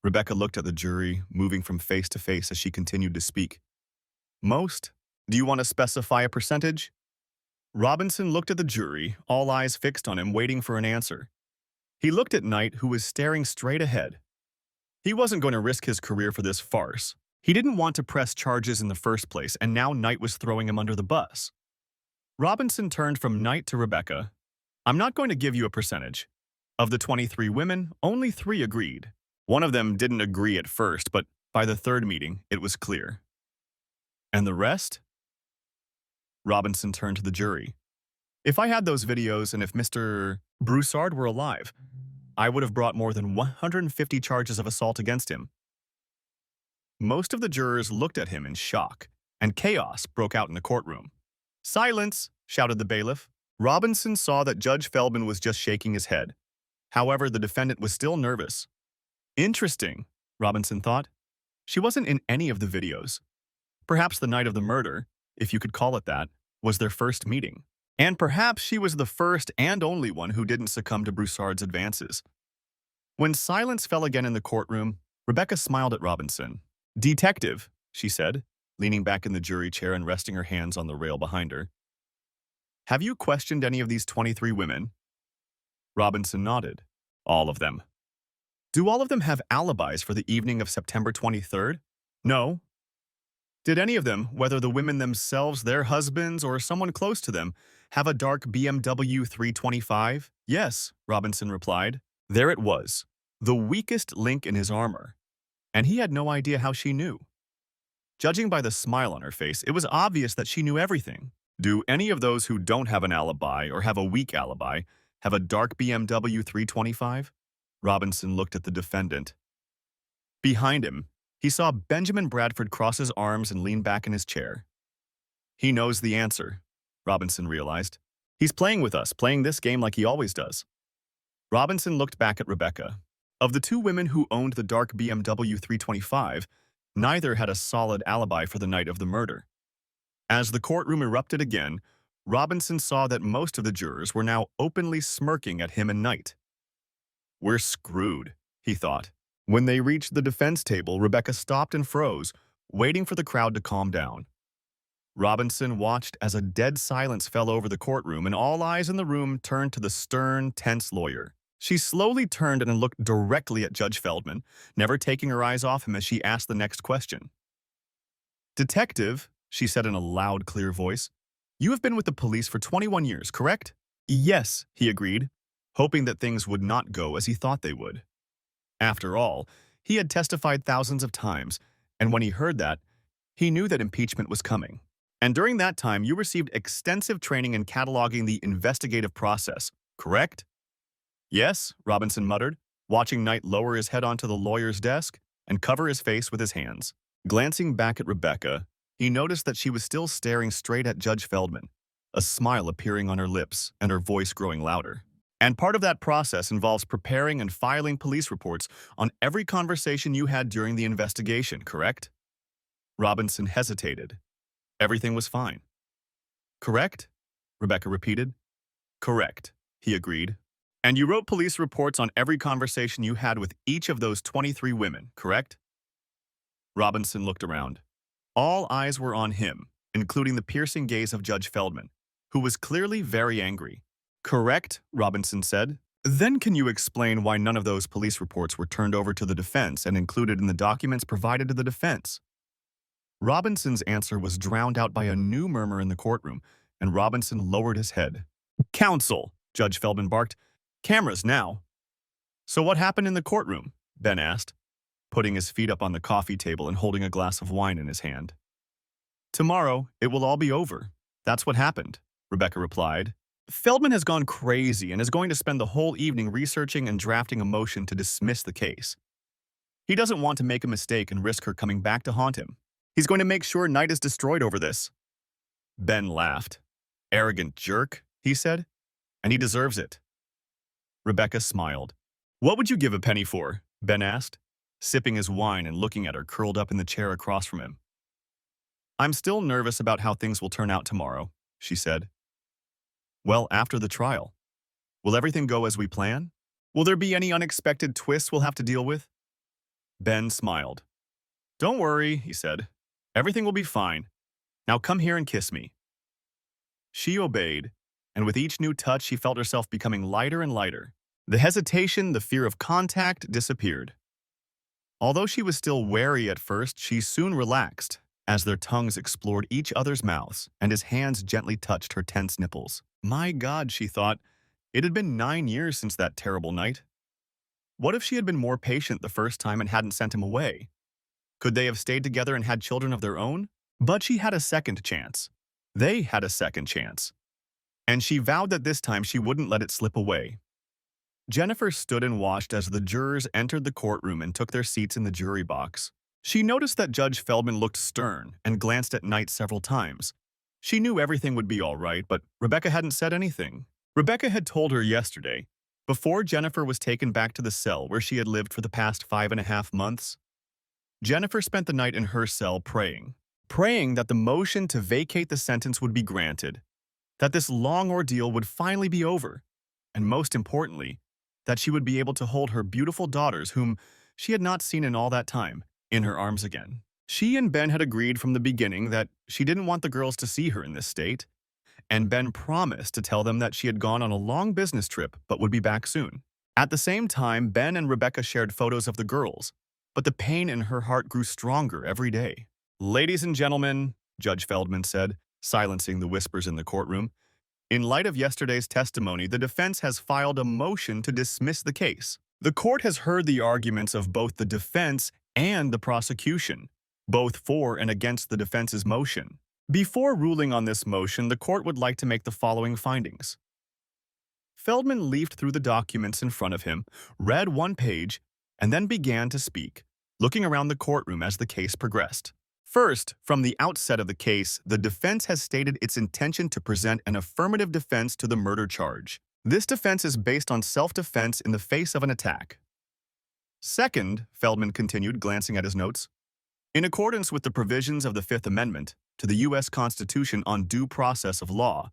[SPEAKER 1] Rebecca looked at the jury, moving from face to face as she continued to speak. Most? Do you want to specify a percentage? Robinson looked at the jury, all eyes fixed on him, waiting for an answer. He looked at Knight, who was staring straight ahead. He wasn't going to risk his career for this farce. He didn't want to press charges in the first place, and now Knight was throwing him under the bus. Robinson turned from Knight to Rebecca. I'm not going to give you a percentage. Of the 23 women, only 3 agreed. One of them didn't agree at first, but by the third meeting, it was clear. And the rest? Robinson turned to the jury. If I had those videos and if Mr. Broussard were alive, I would have brought more than 150 charges of assault against him. Most of the jurors looked at him in shock, and chaos broke out in the courtroom. Silence, shouted the bailiff. Robinson saw that Judge Feldman was just shaking his head. However, the defendant was still nervous. Interesting, Robinson thought. She wasn't in any of the videos. Perhaps the night of the murder, if you could call it that, was their first meeting. And perhaps she was the first and only one who didn't succumb to Broussard's advances. When silence fell again in the courtroom, Rebecca smiled at Robinson. Detective, she said, leaning back in the jury chair and resting her hands on the rail behind her. Have you questioned any of these 23 women? Robinson nodded. All of them. Do all of them have alibis for the evening of September 23rd? No. Did any of them, whether the women themselves, their husbands, or someone close to them, have a dark BMW 325? Yes, Robinson replied. There it was, the weakest link in his armor. And he had no idea how she knew. Judging by the smile on her face, it was obvious that she knew everything. Do any of those who don't have an alibi or have a weak alibi have a dark BMW 325? Robinson looked at the defendant. Behind him, he saw Benjamin Bradford cross his arms and lean back in his chair. He knows the answer, Robinson realized. He's playing with us, playing this game like he always does. Robinson looked back at Rebecca. Of the 2 women who owned the dark BMW 325, neither had a solid alibi for the night of the murder. As the courtroom erupted again, Robinson saw that most of the jurors were now openly smirking at him and Knight. We're screwed, he thought. When they reached the defense table, Rebecca stopped and froze, waiting for the crowd to calm down. Robinson watched as a dead silence fell over the courtroom and all eyes in the room turned to the stern, tense lawyer. She slowly turned and looked directly at Judge Feldman, never taking her eyes off him as she asked the next question. Detective, she said in a loud, clear voice, you have been with the police for 21 years, correct? Yes, he agreed, hoping that things would not go as he thought they would. After all, he had testified thousands of times, and when he heard that, he knew that impeachment was coming. And during that time, you received extensive training in cataloging the investigative process, correct? Yes, Robinson muttered, watching Knight lower his head onto the lawyer's desk and cover his face with his hands. Glancing back at Rebecca, he noticed that she was still staring straight at Judge Feldman, a smile appearing on her lips and her voice growing louder. And part of that process involves preparing and filing police reports on every conversation you had during the investigation, correct? Robinson hesitated. Everything was fine. Correct? Rebecca repeated. Correct, he agreed. And you wrote police reports on every conversation you had with each of those 23 women, correct? Robinson looked around. All eyes were on him, including the piercing gaze of Judge Feldman, who was clearly very angry. Correct, Robinson said. Then can you explain why none of those police reports were turned over to the defense and included in the documents provided to the defense? Robinson's answer was drowned out by a new murmur in the courtroom, and Robinson lowered his head. Counsel, Judge Feldman barked. Cameras now. So what happened in the courtroom? Ben asked, putting his feet up on the coffee table and holding a glass of wine in his hand. Tomorrow, it will all be over. That's what happened, Rebecca replied. Feldman has gone crazy and is going to spend the whole evening researching and drafting a motion to dismiss the case. He doesn't want to make a mistake and risk her coming back to haunt him. He's going to make sure Night is destroyed over this. Ben laughed. Arrogant jerk, he said, and he deserves it. Rebecca smiled. What would you give a penny for? Ben asked, sipping his wine and looking at her curled up in the chair across from him. I'm still nervous about how things will turn out tomorrow, she said. Well, after the trial, will everything go as we plan? Will there be any unexpected twists we'll have to deal with? Ben smiled. Don't worry, he said. Everything will be fine. Now come here and kiss me. She obeyed, and with each new touch she felt herself becoming lighter and lighter. The hesitation, the fear of contact disappeared. Although she was still wary at first, she soon relaxed as their tongues explored each other's mouths and his hands gently touched her tense nipples. My God, she thought, it had been 9 years since that terrible night. What if she had been more patient the first time and hadn't sent him away? Could they have stayed together and had children of their own? But she had a second chance. They had a second chance. And she vowed that this time she wouldn't let it slip away. Jennifer stood and watched as the jurors entered the courtroom and took their seats in the jury box. She noticed that Judge Feldman looked stern and glanced at Knight several times. She knew everything would be all right, but Rebecca hadn't said anything. Rebecca had told her yesterday, before Jennifer was taken back to the cell where she had lived for the past 5.5 months. Jennifer spent the night in her cell praying that the motion to vacate the sentence would be granted, that this long ordeal would finally be over, and most importantly, that she would be able to hold her beautiful daughters, whom she had not seen in all that time, in her arms again. She and Ben had agreed from the beginning that she didn't want the girls to see her in this state, and Ben promised to tell them that she had gone on a long business trip but would be back soon. At the same time, Ben and Rebecca shared photos of the girls, but the pain in her heart grew stronger every day. Ladies and gentlemen, Judge Feldman said, silencing the whispers in the courtroom, in light of yesterday's testimony, the defense has filed a motion to dismiss the case. The court has heard the arguments of both the defense and the prosecution, both for and against the defense's motion. Before ruling on this motion, the court would like to make the following findings. Feldman leafed through the documents in front of him, read one page, and then began to speak, looking around the courtroom as the case progressed. First, from the outset of the case, the defense has stated its intention to present an affirmative defense to the murder charge. This defense is based on self-defense in the face of an attack. Second, Feldman continued, glancing at his notes, in accordance with the provisions of the Fifth Amendment to the U.S. Constitution on due process of law,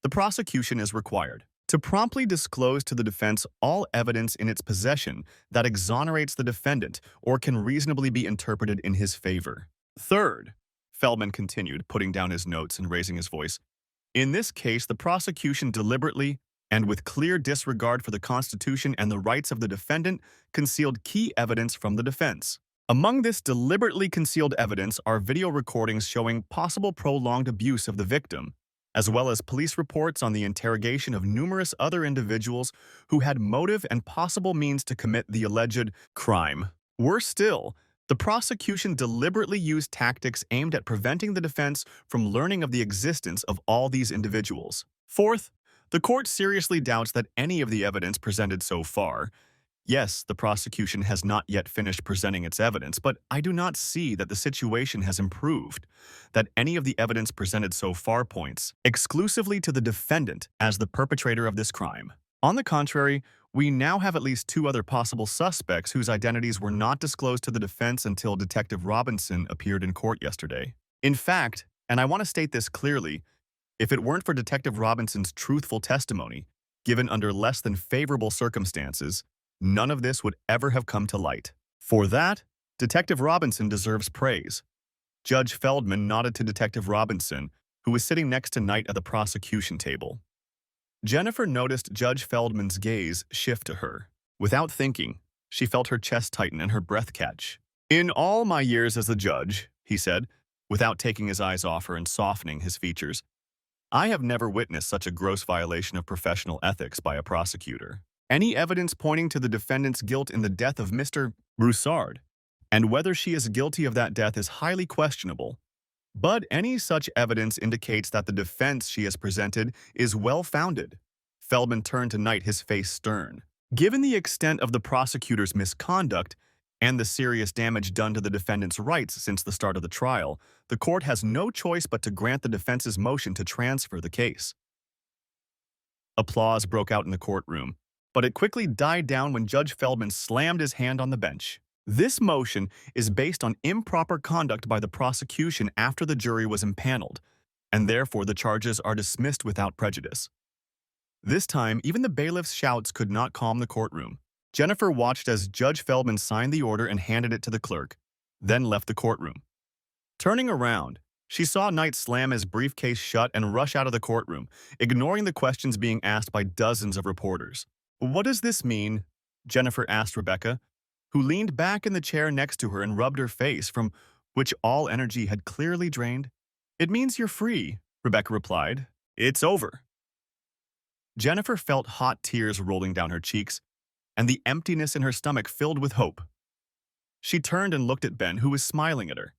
[SPEAKER 1] the prosecution is required to promptly disclose to the defense all evidence in its possession that exonerates the defendant or can reasonably be interpreted in his favor. Third, Feldman continued, putting down his notes and raising his voice, in this case, the prosecution deliberately and with clear disregard for the Constitution and the rights of the defendant concealed key evidence from the defense. Among this deliberately concealed evidence are video recordings showing possible prolonged abuse of the victim, as well as police reports on the interrogation of numerous other individuals who had motive and possible means to commit the alleged crime. Worse still, the prosecution deliberately used tactics aimed at preventing the defense from learning of the existence of all these individuals. Fourth, the court seriously doubts that any of the evidence presented so far. Yes, the prosecution has not yet finished presenting its evidence, but I do not see that the situation has improved, that any of the evidence presented so far points exclusively to the defendant as the perpetrator of this crime. On the contrary, we now have at least two other possible suspects whose identities were not disclosed to the defense until Detective Robinson appeared in court yesterday. In fact, and I want to state this clearly, if it weren't for Detective Robinson's truthful testimony, given under less than favorable circumstances, none of this would ever have come to light. For that, Detective Robinson deserves praise. Judge Feldman nodded to Detective Robinson, who was sitting next to Knight at the prosecution table. Jennifer noticed Judge Feldman's gaze shift to her. Without thinking, she felt her chest tighten and her breath catch. "In all my years as a judge," he said, without taking his eyes off her and softening his features, "I have never witnessed such a gross violation of professional ethics by a prosecutor. Any evidence pointing to the defendant's guilt in the death of Mr. Broussard, and whether she is guilty of that death is highly questionable. But any such evidence indicates that the defense she has presented is well-founded." Feldman turned to Knight, his face stern. "Given the extent of the prosecutor's misconduct and the serious damage done to the defendant's rights since the start of the trial, the court has no choice but to grant the defense's motion to transfer the case." Applause broke out in the courtroom, but it quickly died down when Judge Feldman slammed his hand on the bench. "This motion is based on improper conduct by the prosecution after the jury was impaneled, and therefore the charges are dismissed without prejudice." This time, even the bailiff's shouts could not calm the courtroom. Jennifer watched as Judge Feldman signed the order and handed it to the clerk, then left the courtroom. Turning around, she saw Knight slam his briefcase shut and rush out of the courtroom, ignoring the questions being asked by dozens of reporters. "What does this mean?" Jennifer asked Rebecca, who leaned back in the chair next to her and rubbed her face, from which all energy had clearly drained. "It means you're free," Rebecca replied. "It's over." Jennifer felt hot tears rolling down her cheeks, and the emptiness in her stomach filled with hope. She turned and looked at Ben, who was smiling at her.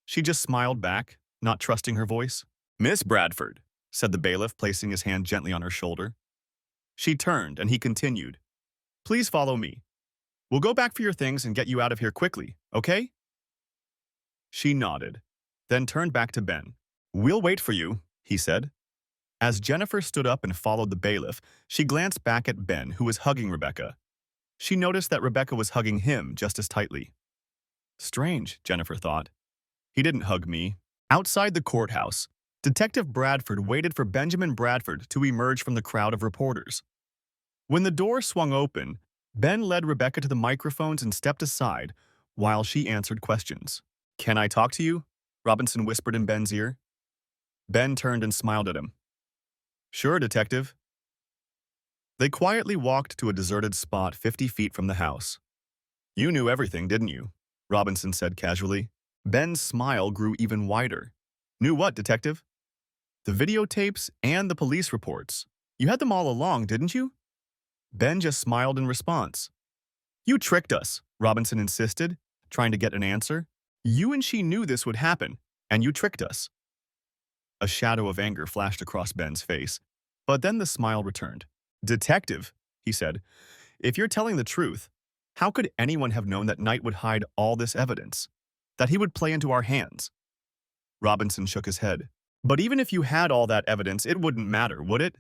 [SPEAKER 1] She just smiled back, not trusting her voice. "Miss Bradford," said the bailiff, placing his hand gently on her shoulder. She turned, and he continued, "Please follow me. We'll go back for your things and get you out of here quickly, okay?" She nodded, then turned back to Ben. "We'll wait for you," he said. As Jennifer stood up and followed the bailiff, she glanced back at Ben, who was hugging Rebecca. She noticed that Rebecca was hugging him just as tightly. Strange, Jennifer thought. He didn't hug me. Outside the courthouse, Detective Bradford waited for Benjamin Bradford to emerge from the crowd of reporters. When the door swung open, Ben led Rebecca to the microphones and stepped aside while she answered questions. "Can I talk to you?" Robinson whispered in Ben's ear. Ben turned and smiled at him. "Sure, Detective." They quietly walked to a deserted spot 50 feet from the house. "You knew everything, didn't you?" Robinson said casually. Ben's smile grew even wider. "Knew what, Detective?" "The videotapes and the police reports. You had them all along, didn't you?" Ben just smiled in response. "You tricked us," Robinson insisted, trying to get an answer. "You and she knew this would happen, and you tricked us." A shadow of anger flashed across Ben's face, but then the smile returned. "Detective," he said, "if you're telling the truth, how could anyone have known that Knight would hide all this evidence? That he would play into our hands?" Robinson shook his head. "But even if you had all that evidence, it wouldn't matter, would it?"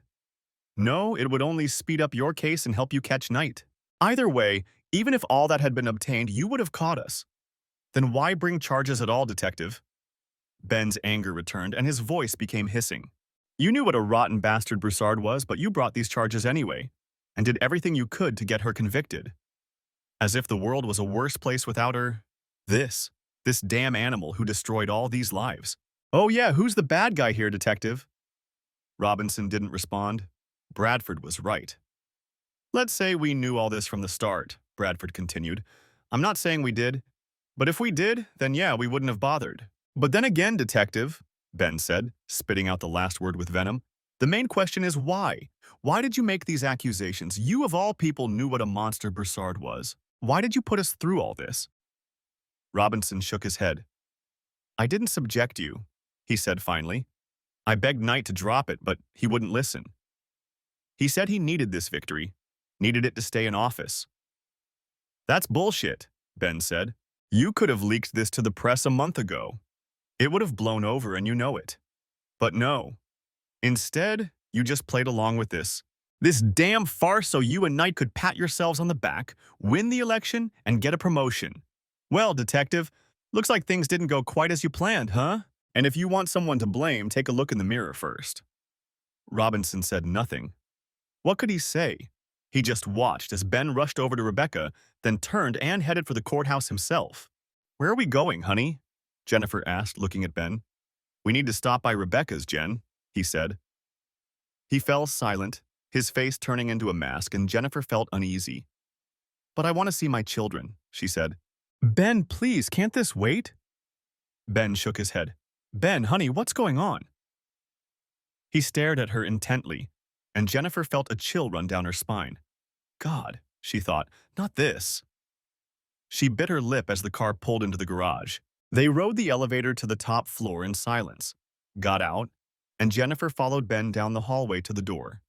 [SPEAKER 1] "No, it would only speed up your case and help you catch Knight. Either way, even if all that had been obtained, you would have caught us. Then why bring charges at all, Detective?" Ben's anger returned, and his voice became hissing. "You knew what a rotten bastard Broussard was, but you brought these charges anyway, and did everything you could to get her convicted. As if the world was a worse place without her. This damn animal who destroyed all these lives. Oh yeah, who's the bad guy here, Detective?" Robinson didn't respond. Bradford was right. "Let's say we knew all this from the start," Bradford continued. "I'm not saying we did, but if we did, then yeah, we wouldn't have bothered. But then again, Detective," Ben said, spitting out the last word with venom, "the main question is why? Why did you make these accusations? You of all people knew what a monster Broussard was. Why did you put us through all this?" Robinson shook his head. "I didn't subject you," he said finally. "I begged Knight to drop it, but he wouldn't listen. He said he needed this victory, needed it to stay in office." "That's bullshit," Ben said. "You could have leaked this to the press a month ago. It would have blown over and you know it. But no. Instead, you just played along with this, This damn farce so you and Knight could pat yourselves on the back, win the election, and get a promotion. Well, detective, looks like things didn't go quite as you planned, huh? And if you want someone to blame, take a look in the mirror first. Robinson said nothing. What could he say? He just watched as Ben rushed over to Rebecca, then turned and headed for the courthouse himself. Where are we going, honey? Jennifer asked, looking at Ben. We need to stop by Rebecca's, Jen, he said. He fell silent, his face turning into a mask, and Jennifer felt uneasy. But I want to see my children, she said. Ben, please, can't this wait? Ben shook his head. Ben, honey, what's going on? He stared at her intently, and Jennifer felt a chill run down her spine. God, she thought, not this. She bit her lip as the car pulled into the garage. They rode the elevator to the top floor in silence, got out, and Jennifer followed Ben down the hallway to the door.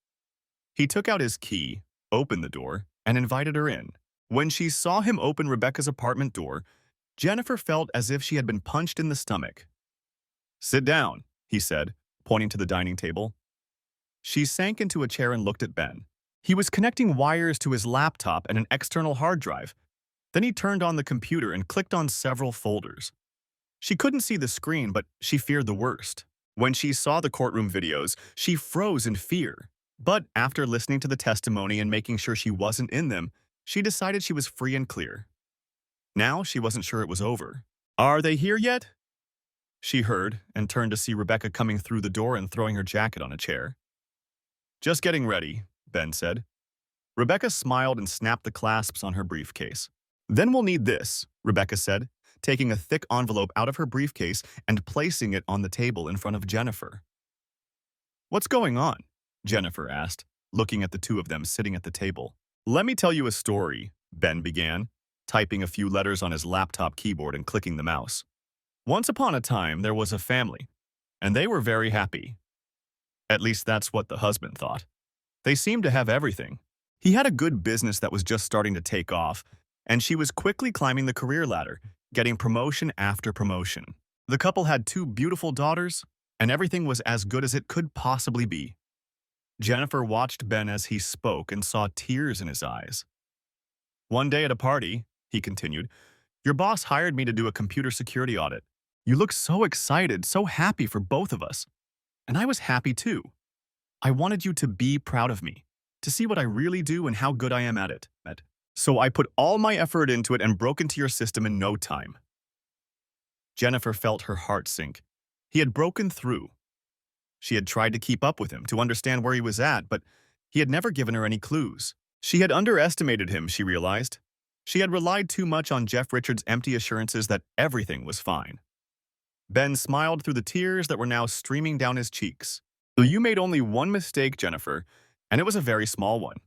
[SPEAKER 1] He took out his key, opened the door, and invited her in. When she saw him open Rebecca's apartment door, Jennifer felt as if she had been punched in the stomach. Sit down, he said, pointing to the dining table. She sank into a chair and looked at Ben. He was connecting wires to his laptop and an external hard drive. Then he turned on the computer and clicked on several folders. She couldn't see the screen, but she feared the worst. When she saw the courtroom videos, she froze in fear. But after listening to the testimony and making sure she wasn't in them, she decided she was free and clear. Now she wasn't sure it was over. Are they here yet? She heard and turned to see Rebecca coming through the door and throwing her jacket on a chair. Just getting ready, Ben said. Rebecca smiled and snapped the clasps on her briefcase. Then we'll need this, Rebecca said, taking a thick envelope out of her briefcase and placing it on the table in front of Jennifer. What's going on? Jennifer asked, looking at the two of them sitting at the table. Let me tell you a story, Ben began, typing a few letters on his laptop keyboard and clicking the mouse. Once upon a time, there was a family, and they were very happy. At least that's what the husband thought. They seemed to have everything. He had a good business that was just starting to take off, and she was quickly climbing the career ladder, getting promotion after promotion. The couple had 2 beautiful daughters, and everything was as good as it could possibly be. Jennifer watched Ben as he spoke and saw tears in his eyes. One day at a party, he continued, your boss hired me to do a computer security audit. You looked so excited, so happy for both of us. And I was happy too. I wanted you to be proud of me, to see what I really do and how good I am at it. So I put all my effort into it and broke into your system in no time. Jennifer felt her heart sink. He had broken through. She had tried to keep up with him, to understand where he was at, but he had never given her any clues. She had underestimated him, she realized. She had relied too much on Jeff Richards' empty assurances that everything was fine. Ben smiled through the tears that were now streaming down his cheeks. So you made only one mistake, Jennifer, and it was a very small one.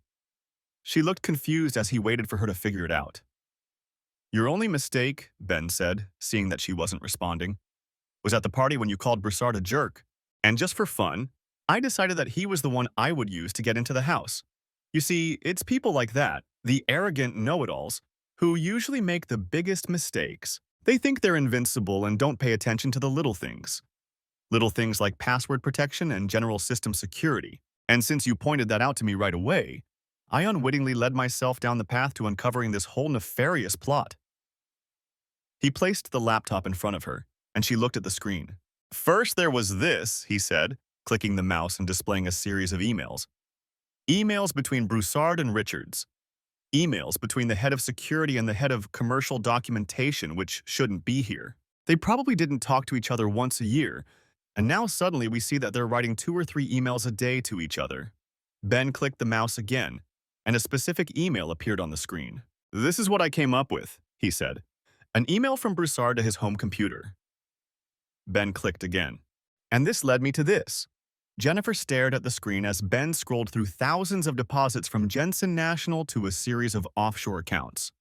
[SPEAKER 1] She looked confused as he waited for her to figure it out. Your only mistake, Ben said, seeing that she wasn't responding, was at the party when you called Broussard a jerk. And just for fun, I decided that he was the one I would use to get into the house. You see, it's people like that, the arrogant know-it-alls, who usually make the biggest mistakes. They think they're invincible and don't pay attention to the little things. Little things like password protection and general system security. And since you pointed that out to me right away, I unwittingly led myself down the path to uncovering this whole nefarious plot. He placed the laptop in front of her, and she looked at the screen. First there was this, he said, clicking the mouse and displaying a series of emails. Emails between Broussard and Richards. Emails between the head of security and the head of commercial documentation, which shouldn't be here. They probably didn't talk to each other once a year, and now suddenly we see that they're writing 2 or 3 emails a day to each other. Ben clicked the mouse again, and a specific email appeared on the screen. This is what I came up with, he said. An email from Broussard to his home computer. Ben clicked again. And this led me to this. Jennifer stared at the screen as Ben scrolled through thousands of deposits from Jensen National to a series of offshore accounts.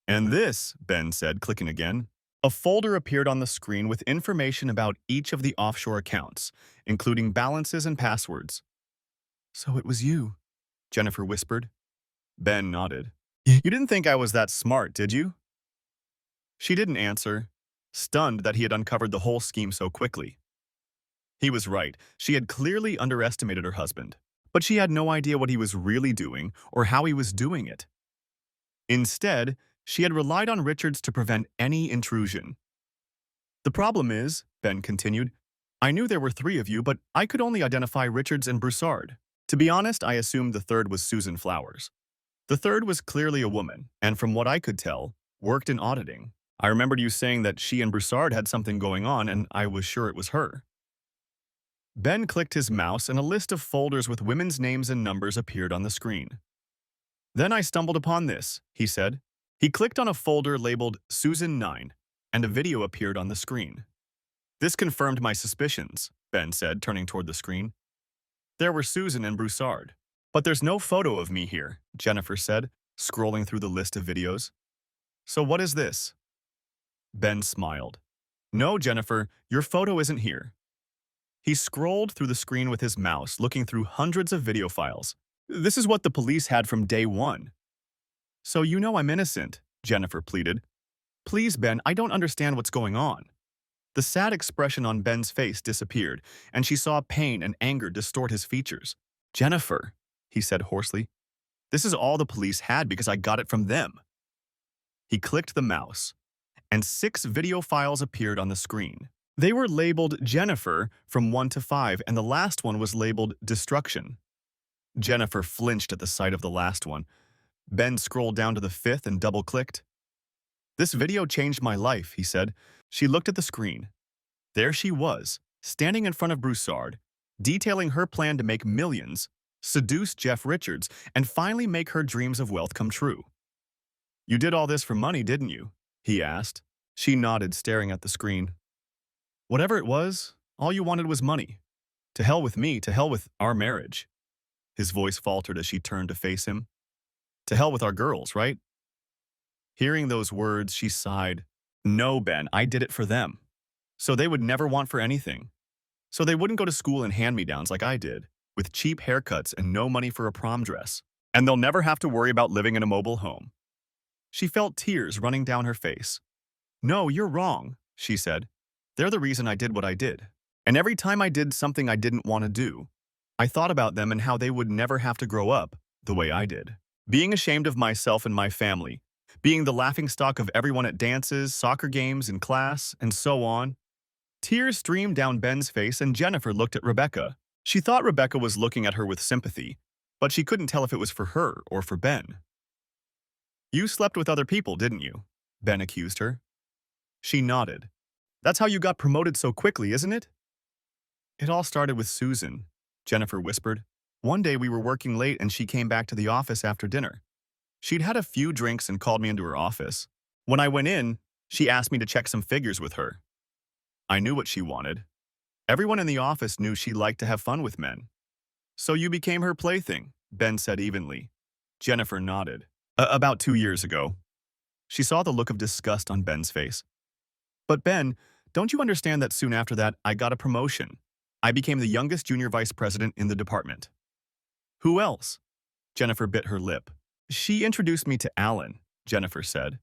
[SPEAKER 1] And this, Ben said, clicking again. A folder appeared on the screen with information about each of the offshore accounts, including balances and passwords. So it was you, Jennifer whispered. Ben nodded. You didn't think I was that smart, did you? She didn't answer, stunned that he had uncovered the whole scheme so quickly. He was right. She had clearly underestimated her husband. but she had no idea what he was really doing or how he was doing it. Instead, she had relied on Richards to prevent any intrusion. The problem is, Ben continued, I knew there were three of you, but I could only identify Richards and Broussard. To be honest, I assumed the third was Susan Flowers. The third was clearly a woman, and from what I could tell, worked in auditing. I remembered you saying that she and Broussard had something going on, and I was sure it was her. Ben clicked his mouse, and a list of folders with women's names and numbers appeared on the screen. Then I stumbled upon this, he said. He clicked on a folder labeled Susan 9, and a video appeared on the screen. This confirmed my suspicions, Ben said, turning toward the screen. There were Susan and Broussard. But there's no photo of me here, Jennifer said, scrolling through the list of videos. So what is this? Ben smiled. No, Jennifer, your photo isn't here. He scrolled through the screen with his mouse, looking through hundreds of video files. This is what the police had from day one. So you know I'm innocent, Jennifer pleaded. Please, Ben, I don't understand what's going on. The sad expression on Ben's face disappeared, and she saw pain and anger distort his features. Jennifer, he said hoarsely, this is all the police had because I got it from them. He clicked the mouse, and 6 video files appeared on the screen. They were labeled Jennifer from 1 to 5, and the last one was labeled Destruction. Jennifer flinched at the sight of the last one. Ben scrolled down to the 5th and double-clicked. This video changed my life, he said. She looked at the screen. There she was, standing in front of Broussard, detailing her plan to make millions, seduce Jeff Richards, and finally make her dreams of wealth come true. You did all this for money, didn't you? He asked. She nodded, staring at the screen. Whatever it was, all you wanted was money. To hell with me, to hell with our marriage. His voice faltered as she turned to face him. To hell with our girls, right? Hearing those words, she sighed. No, Ben, I did it for them. So they would never want for anything. So they wouldn't go to school in hand-me-downs like I did, with cheap haircuts and no money for a prom dress. And they'll never have to worry about living in a mobile home. She felt tears running down her face. No, you're wrong, she said. They're the reason I did what I did. And every time I did something I didn't want to do, I thought about them and how they would never have to grow up the way I did. Being ashamed of myself and my family, being the laughingstock of everyone at dances, soccer games, in class, and so on. Tears streamed down Ben's face and Jennifer looked at Rebecca. She thought Rebecca was looking at her with sympathy, but she couldn't tell if it was for her or for Ben. You slept with other people, didn't you? Ben accused her. She nodded. That's how you got promoted so quickly, isn't it? It all started with Susan, Jennifer whispered. One day we were working late and she came back to the office after dinner. She'd had a few drinks and called me into her office. When I went in, she asked me to check some figures with her. I knew what she wanted. Everyone in the office knew she liked to have fun with men. So you became her plaything, Ben said evenly. Jennifer nodded. About 2 years ago. She saw the look of disgust on Ben's face. But Ben, don't you understand that soon after that, I got a promotion? I became the youngest junior vice president in the department. Who else? Jennifer bit her lip. She introduced me to Alan, Jennifer said.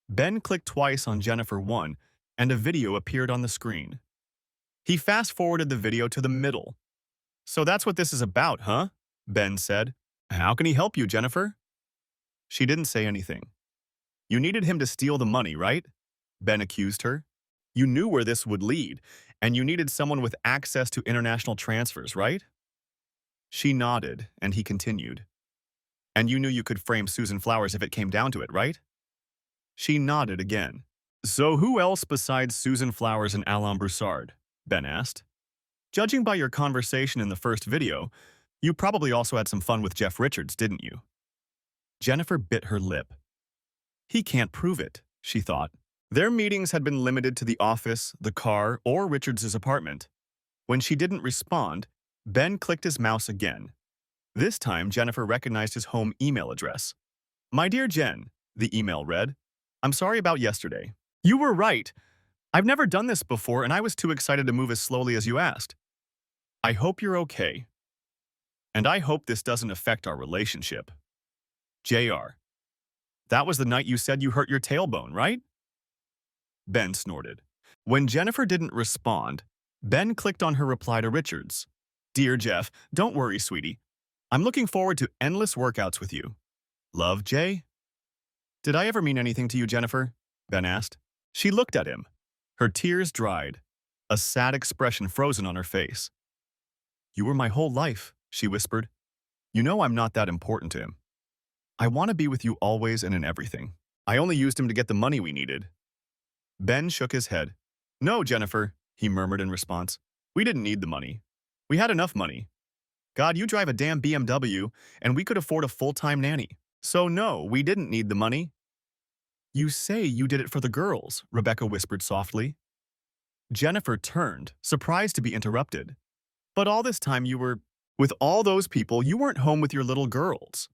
[SPEAKER 1] Ben clicked twice on Jennifer 1, and a video appeared on the screen. He fast-forwarded the video to the middle. So that's what this is about, huh? Ben said. How can he help you, Jennifer? She didn't say anything. You needed him to steal the money, right? Ben accused her. You knew where this would lead, and you needed someone with access to international transfers, right? She nodded, and he continued. And you knew you could frame Susan Flowers if it came down to it, right? She nodded again. So who else besides Susan Flowers and Alain Broussard? Ben asked. Judging by your conversation in the first video, you probably also had some fun with Jeff Richards, didn't you? Jennifer bit her lip. He can't prove it, she thought. Their meetings had been limited to the office, the car, or Richards' apartment. When she didn't respond, Ben clicked his mouse again. This time, Jennifer recognized his home email address. My dear Jen, the email read, I'm sorry about yesterday. You were right. I've never done this before and I was too excited to move as slowly as you asked. I hope you're okay. And I hope this doesn't affect our relationship. JR. That was the night you said you hurt your tailbone, right? Ben snorted. When Jennifer didn't respond, Ben clicked on her reply to Richards. Dear Jeff, don't worry, sweetie. I'm looking forward to endless workouts with you. Love, Jay? Did I ever mean anything to you, Jennifer? Ben asked. She looked at him. Her tears dried, a sad expression frozen on her face. You were my whole life, she whispered. You know I'm not that important to him. I want to be with you always and in everything. I only used him to get the money we needed. Ben shook his head. No, Jennifer, he murmured in response. We didn't need the money. We had enough money. God, you drive a damn BMW, and we could afford a full-time nanny. So no, we didn't need the money. You say you did it for the girls, Rebecca whispered softly. Jennifer turned, surprised to be interrupted. But all this time you were, with all those people, you weren't home with your little girls.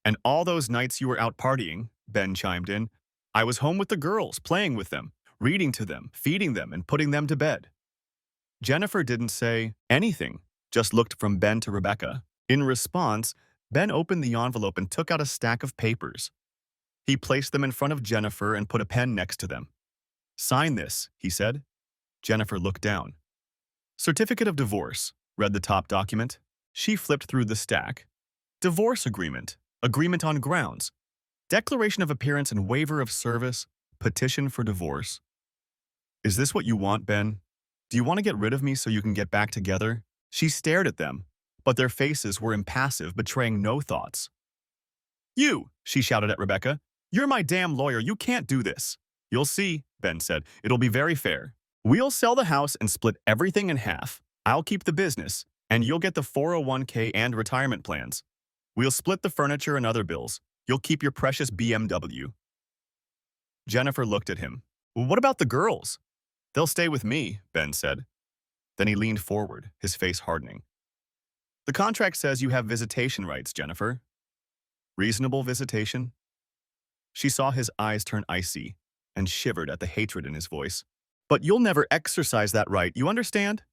[SPEAKER 1] And all those nights you were out partying, Ben chimed in, I was home with the girls, playing with them, reading to them, feeding them, and putting them to bed. Jennifer didn't say anything, just looked from Ben to Rebecca. In response, Ben opened the envelope and took out a stack of papers. He placed them in front of Jennifer and put a pen next to them. Sign this, he said. Jennifer looked down. Certificate of divorce, read the top document. She flipped through the stack. Divorce agreement, agreement on grounds, declaration of appearance and waiver of service, petition for divorce. Is this what you want, Ben? Do you want to get rid of me so you can get back together? She stared at them, but their faces were impassive, betraying no thoughts. You, she shouted at Rebecca. You're my damn lawyer. You can't do this. You'll see, Ben said. It'll be very fair. We'll sell the house and split everything in half. I'll keep the business, and you'll get the 401k and retirement plans. We'll split the furniture and other bills. You'll keep your precious BMW. Jennifer looked at him. What about the girls? They'll stay with me, Ben said. Then he leaned forward, his face hardening. The contract says you have visitation rights, Jennifer. Reasonable visitation? She saw his eyes turn icy and shivered at the hatred in his voice. But you'll never exercise that right, you understand?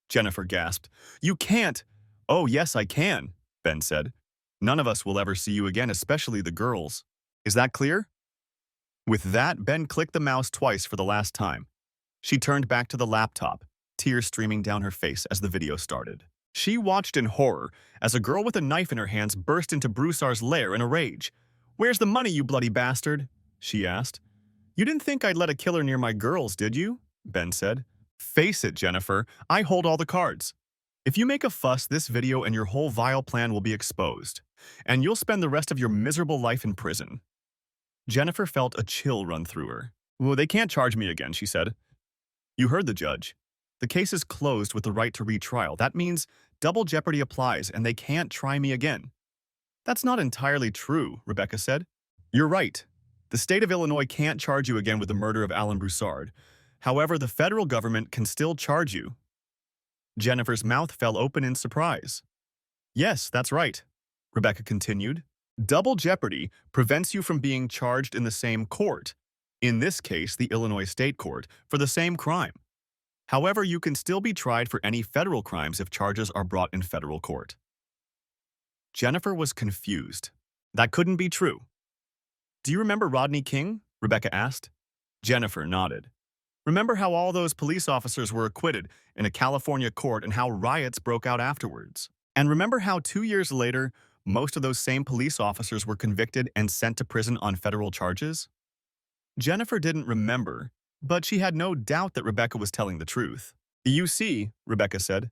[SPEAKER 1] Jennifer gasped. You can't. Oh, yes, I can, Ben said. None of us will ever see you again, especially the girls. Is that clear? With that, Ben clicked the mouse twice for the last time. She turned back to the laptop, tears streaming down her face as the video started. She watched in horror as a girl with a knife in her hands burst into Broussard's lair in a rage. Where's the money, you bloody bastard? She asked. You didn't think I'd let a killer near my girls, did you? Ben said. Face it, Jennifer, I hold all the cards. If you make a fuss, this video and your whole vile plan will be exposed, and you'll spend the rest of your miserable life in prison. Jennifer felt a chill run through her. Well, they can't charge me again, she said. You heard the judge. The case is closed with the right to retrial. That means double jeopardy applies and they can't try me again. That's not entirely true, Rebecca said. You're right. The state of Illinois can't charge you again with the murder of Alan Broussard. However, the federal government can still charge you. Jennifer's mouth fell open in surprise. Yes, that's right, Rebecca continued. Double jeopardy prevents you from being charged in the same court, in this case the Illinois State Court, for the same crime. However, you can still be tried for any federal crimes if charges are brought in federal court. Jennifer was confused. That couldn't be true. Do you remember Rodney King? Rebecca asked. Jennifer nodded. Remember how all those police officers were acquitted in a California court and how riots broke out afterwards? And remember how 2 years later, most of those same police officers were convicted and sent to prison on federal charges? Jennifer didn't remember, but she had no doubt that Rebecca was telling the truth. You see, Rebecca said,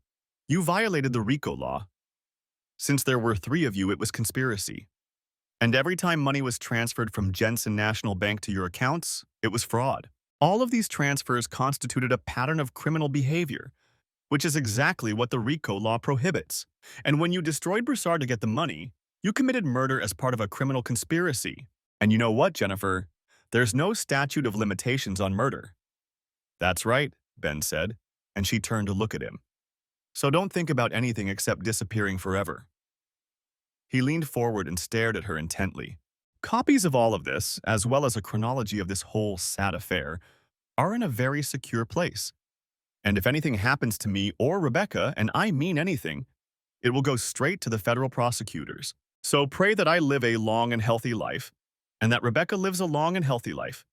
[SPEAKER 1] you violated the RICO law. Since there were 3 of you, it was conspiracy. And every time money was transferred from Jensen National Bank to your accounts, it was fraud. All of these transfers constituted a pattern of criminal behavior, which is exactly what the RICO law prohibits. And when you destroyed Broussard to get the money, you committed murder as part of a criminal conspiracy. And you know what, Jennifer? There's no statute of limitations on murder. That's right, Ben said, and she turned to look at him. So don't think about anything except disappearing forever. He leaned forward and stared at her intently. Copies of all of this, as well as a chronology of this whole sad affair, are in a very secure place. And if anything happens to me or Rebecca, and I mean anything, it will go straight to the federal prosecutors. So pray that I live a long and healthy life, and that Rebecca lives a long and healthy life.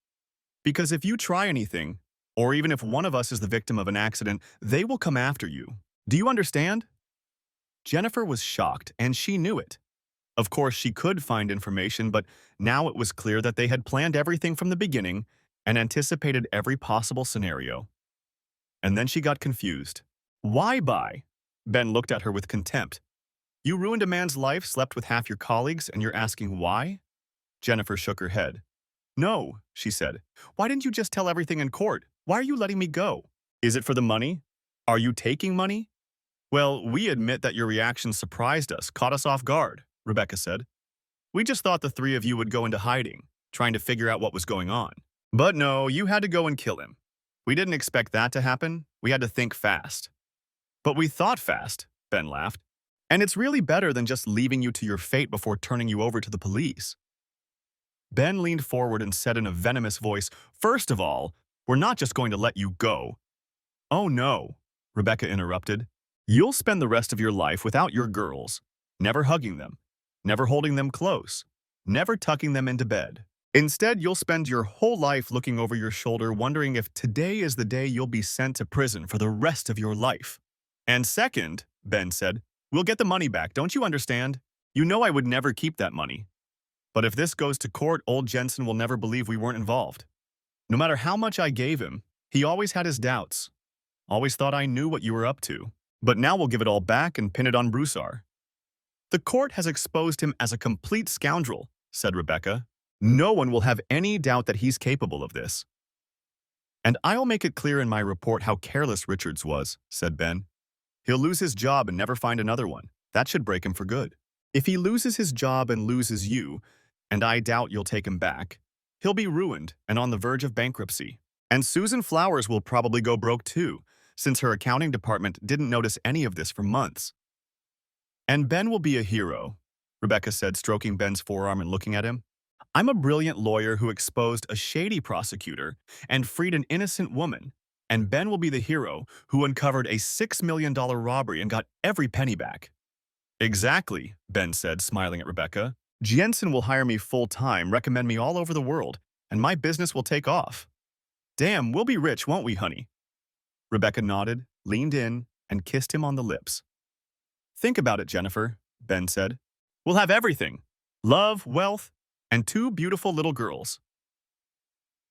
[SPEAKER 1] Because if you try anything, or even if one of us is the victim of an accident, they will come after you. Do you understand? Jennifer was shocked, and she knew it. Of course, she could find information, but now it was clear that they had planned everything from the beginning and anticipated every possible scenario. And then she got confused. Why buy? Ben looked at her with contempt. You ruined a man's life, slept with half your colleagues, and you're asking why? Jennifer shook her head. No, she said. Why didn't you just tell everything in court? Why are you letting me go? Is it for the money? Are you taking money? Well, we admit that your reaction surprised us, caught us off guard, Rebecca said. We just thought the three of you would go into hiding, trying to figure out what was going on. But no, you had to go and kill him. We didn't expect that to happen. We had to think fast. But we thought fast, Ben laughed. And it's really better than just leaving you to your fate before turning you over to the police. Ben leaned forward and said in a venomous voice, First of all, we're not just going to let you go. Oh no, Rebecca interrupted. You'll spend the rest of your life without your girls, never hugging them, never holding them close, never tucking them into bed. Instead, you'll spend your whole life looking over your shoulder wondering if today is the day you'll be sent to prison for the rest of your life. And second, Ben said, we'll get the money back, don't you understand? You know I would never keep that money. But if this goes to court, old Jensen will never believe we weren't involved. No matter how much I gave him, he always had his doubts. Always thought I knew what you were up to. But now we'll give it all back and pin it on Broussard. The court has exposed him as a complete scoundrel, said Rebecca. No one will have any doubt that he's capable of this. And I'll make it clear in my report how careless Richards was, said Ben. He'll lose his job and never find another one. That should break him for good. If he loses his job and loses you, and I doubt you'll take him back, he'll be ruined and on the verge of bankruptcy. And Susan Flowers will probably go broke too, since her accounting department didn't notice any of this for months. And Ben will be a hero, Rebecca said, stroking Ben's forearm and looking at him. I'm a brilliant lawyer who exposed a shady prosecutor and freed an innocent woman, and Ben will be the hero who uncovered a $6 million robbery and got every penny back. Exactly, Ben said, smiling at Rebecca. Jensen will hire me full-time, recommend me all over the world, and my business will take off. Damn, we'll be rich, won't we, honey? Rebecca nodded, leaned in, and kissed him on the lips. Think about it, Jennifer, Ben said. We'll have everything. Love, wealth, and 2 beautiful little girls.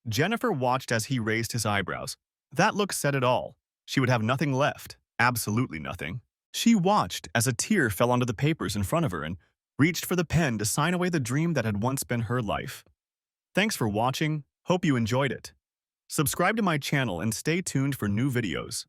[SPEAKER 1] Jennifer watched as he raised his eyebrows. That look said it all. She would have nothing left, absolutely nothing. She watched as a tear fell onto the papers in front of her and reached for the pen to sign away the dream that had once been her life. Thanks for watching. Hope you enjoyed it. Subscribe to my channel and stay tuned for new videos.